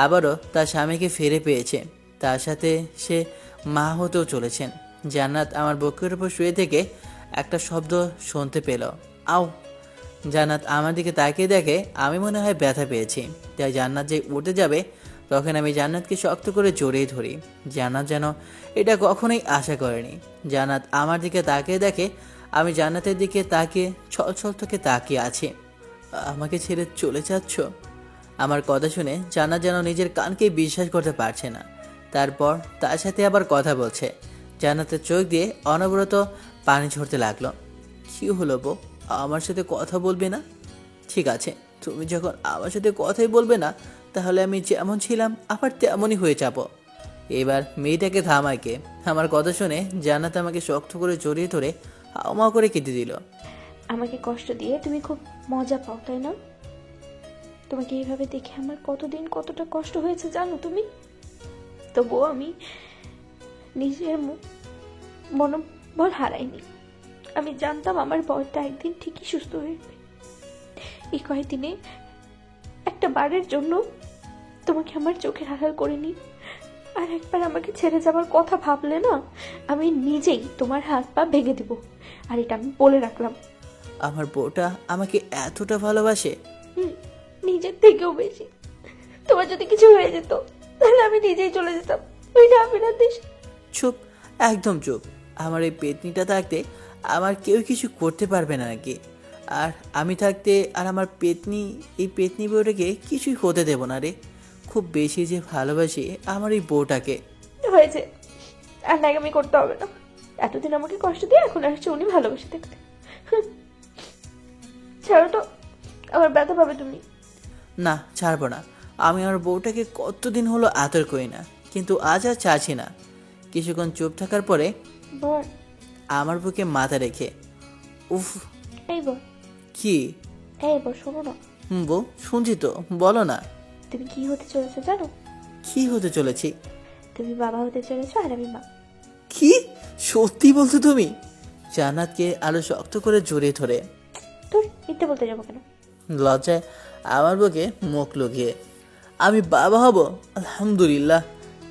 আবারও তার স্বামীকে ফিরে পেয়েছে। তার সাথে সে মা হতেও চলেছেন। জান্নাত আমার বুকের উপর শুয়ে থেকে একটা শব্দ শুনতে পেল, আও। জান্নাত আমার দিকে তাকিয়ে দেখে আমি মনে হয় ব্যথা পেয়েছি। তাই জান্নাত যে উঠে যাবে, তখন আমি জান্নাতকে শক্ত করে জড়িয়ে ধরি। জান্নাত যেন এটা কখনোই আশা করেনি। জান্নাত আমার দিকে তাকিয়ে দেখে আমি জান্নাতের দিকে তাকিয়ে ছলছল চোখে তাকিয়ে আছি। আমাকে ছেড়ে চলে যাচ্ছ? আমার কথা শুনে জান্নাত যেন নিজের কানকে বিশ্বাস করতে পারছে না। তারপর তার সাথে আবার কথা বলছে। জান্নাতের চোখ দিয়ে অনবরত পানি ঝরতে লাগলো। কি হলো বউ, আমার সাথে কথা বলবে না? ঠিক আছে, তুমি যখন আমার সাথে কথাই বলবে না, তাহলে আমি যেমন ছিলাম আবার তেমনই হয়ে যাব। এবার মেয়েটাকে থামাইকে। আমার কথা শুনে জান্নাত আমাকে শক্ত করে জড়িয়ে ধরে হাওয়া করে কেটে দিল। আমাকে কষ্ট দিয়ে তুমি খুব মজা পাও, তাই না? তোমাকে এইভাবে দেখে আমার কতদিন কতটা কষ্ট হয়েছে জানো তুমি? তবুও আমি নিজের মনোবল হারাইনি। আমি জানতাম আমার বরটা একদিন ঠিকই সুস্থ হয়ে যাবে। এই কয়েকদিনে একটা বারের জন্য তোমাকে আমার চোখের আড়াল করিনি। আর একবার আমাকে ছেড়ে যাবার কথা ভাবলে না, আমি নিজেই তোমার হাত পা ভেঙে দিব। আর এটা আমি বলে রাখলাম। আমার বউটা আমাকে এতটা ভালোবাসে? নিজের থেকেও বেশি। তোমার যদি কিছু হয়ে যেত তাহলে আমি নিজেই চলে যেতাম ওই রাফিনার দেশে। চুপ, একদম চুপ। আমার এই পেতনিটা থাকতে আমার কেউ কিছু করতে পারবে না নাকি? আর আমি থাকতে আর আমার এই পেতনি বউটাকে কিছুই হতে দেব না রে। খুব বেশি যে ভালোবাসি আমার এই বউটাকে। হয়েছে, আর নাগামি করতে হবে না। এতদিন আমাকে কষ্ট দিয়ে এখন আসছে উনি ভালোবেসে দেখতে। ছাড়ো তো, আমার ব্যথা পাবে তুমি। না, ছাড়বো না। আমি আমার বউটাকে কতদিন হলো আদর করি না, কিন্তু আজ আর চাচ্ছি না। কিছুক্ষণ চুপ থাকার পরে বল। আমার বুকে মাথা রেখে উফ। এই বল। কি? এই বল, শোনো না। বউ, শুনছি তো, বলো না। তুমি কি হতে চলেছো জানো? কি হতে চলেছি? তুমি বাবা হতে চলেছো আর আমি মা। কি? সত্যি বলছো তুমি? জান্নাতকে আরো শক্ত করে জড়িয়ে ধরে। তোর মিথ্যে বলতে যাবো কেন? লজ্জায় আমার বুকে মুখ লুকিয়ে আমি বাবা হব? আলহামদুলিল্লাহ।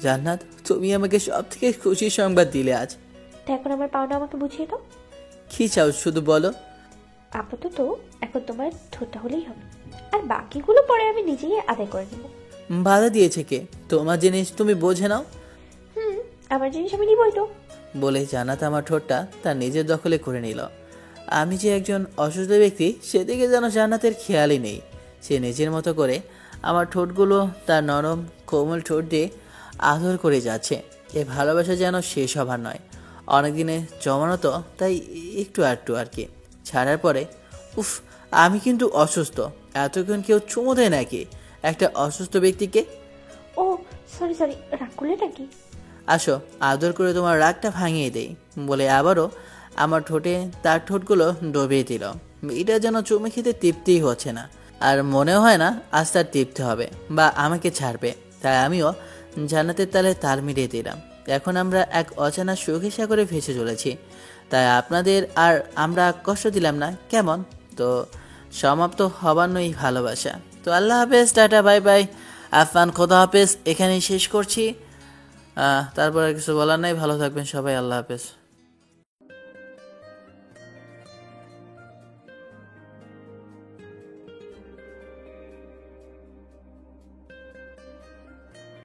জান্নাত, তুমি আমাকে সব থেকে খুশির সংবাদ দিলে আজ। তা এখন আমার পাওনা আমাকে বুঝিয়ে দাও। কি চাও শুধু বলো। আপাতত এখন তোমার ঠোঁটটা হলেই হবে, আর বাকিগুলো পরে আমি নিজেই আদায় করে নেবো। বাধা দিয়েছে কে? তোমার জিনিস তুমি বোঝে নাও। আমার জিনিস আমি নিবই তো। বলে জান্নাত আমার ঠোঁটটা তার নিজের দখলে করে নিল। আমি যে একজন অসুস্থ ব্যক্তি সেদিকে যেন জান্নাতের খেয়ালই নেই। সে নিজের মতো করে আমার ঠোঁটগুলো তার নরম কোমল ঠোঁট দিয়ে আদর করে যাচ্ছে। এ ভালোবাসা যেন শেষ হবার নয়, অনেকদিনে জমানো তো, তাই একটু আধটু আর কি। ছাড়ার পরে উফ, আমি কিন্তু অসুস্থ। এতক্ষণ কেউ চুমো দেয় নাকি একটা অসুস্থ ব্যক্তিকে? ও সরি, রাগ করলে নাকি? আসো, আদর করে তোমার রাগটা ভাঙিয়ে দেই। বলে আবারও আমার ঠোঁটে তার ঠোঁটগুলো ডুবিয়ে দিল। এটা যেন চুমে খেতে তৃপ্তিই হচ্ছে না, আর মনেও হয় না আজ তার তৃপ্তি হবে বা আমাকে ছাড়বে। তাই আমিও জান্নাতের তালে তাল মিলিয়ে দিলাম। এখন আমরা এক অজানা সুখের সাগরে ভেসে চলেছি। তাই আপনাদের আর আমরা কষ্ট দিলাম না, কেমন? তো সমাপ্ত হবার নয় ভালোবাসা। তো আল্লাহ হাফেজ, টাটা, বাই বাই, আফান, খোদা হাফেজ। এখানেই শেষ করছি। তারপর আর কিছু বলার নাই। ভালো থাকবেন সবাই, আল্লাহ হাফেজ।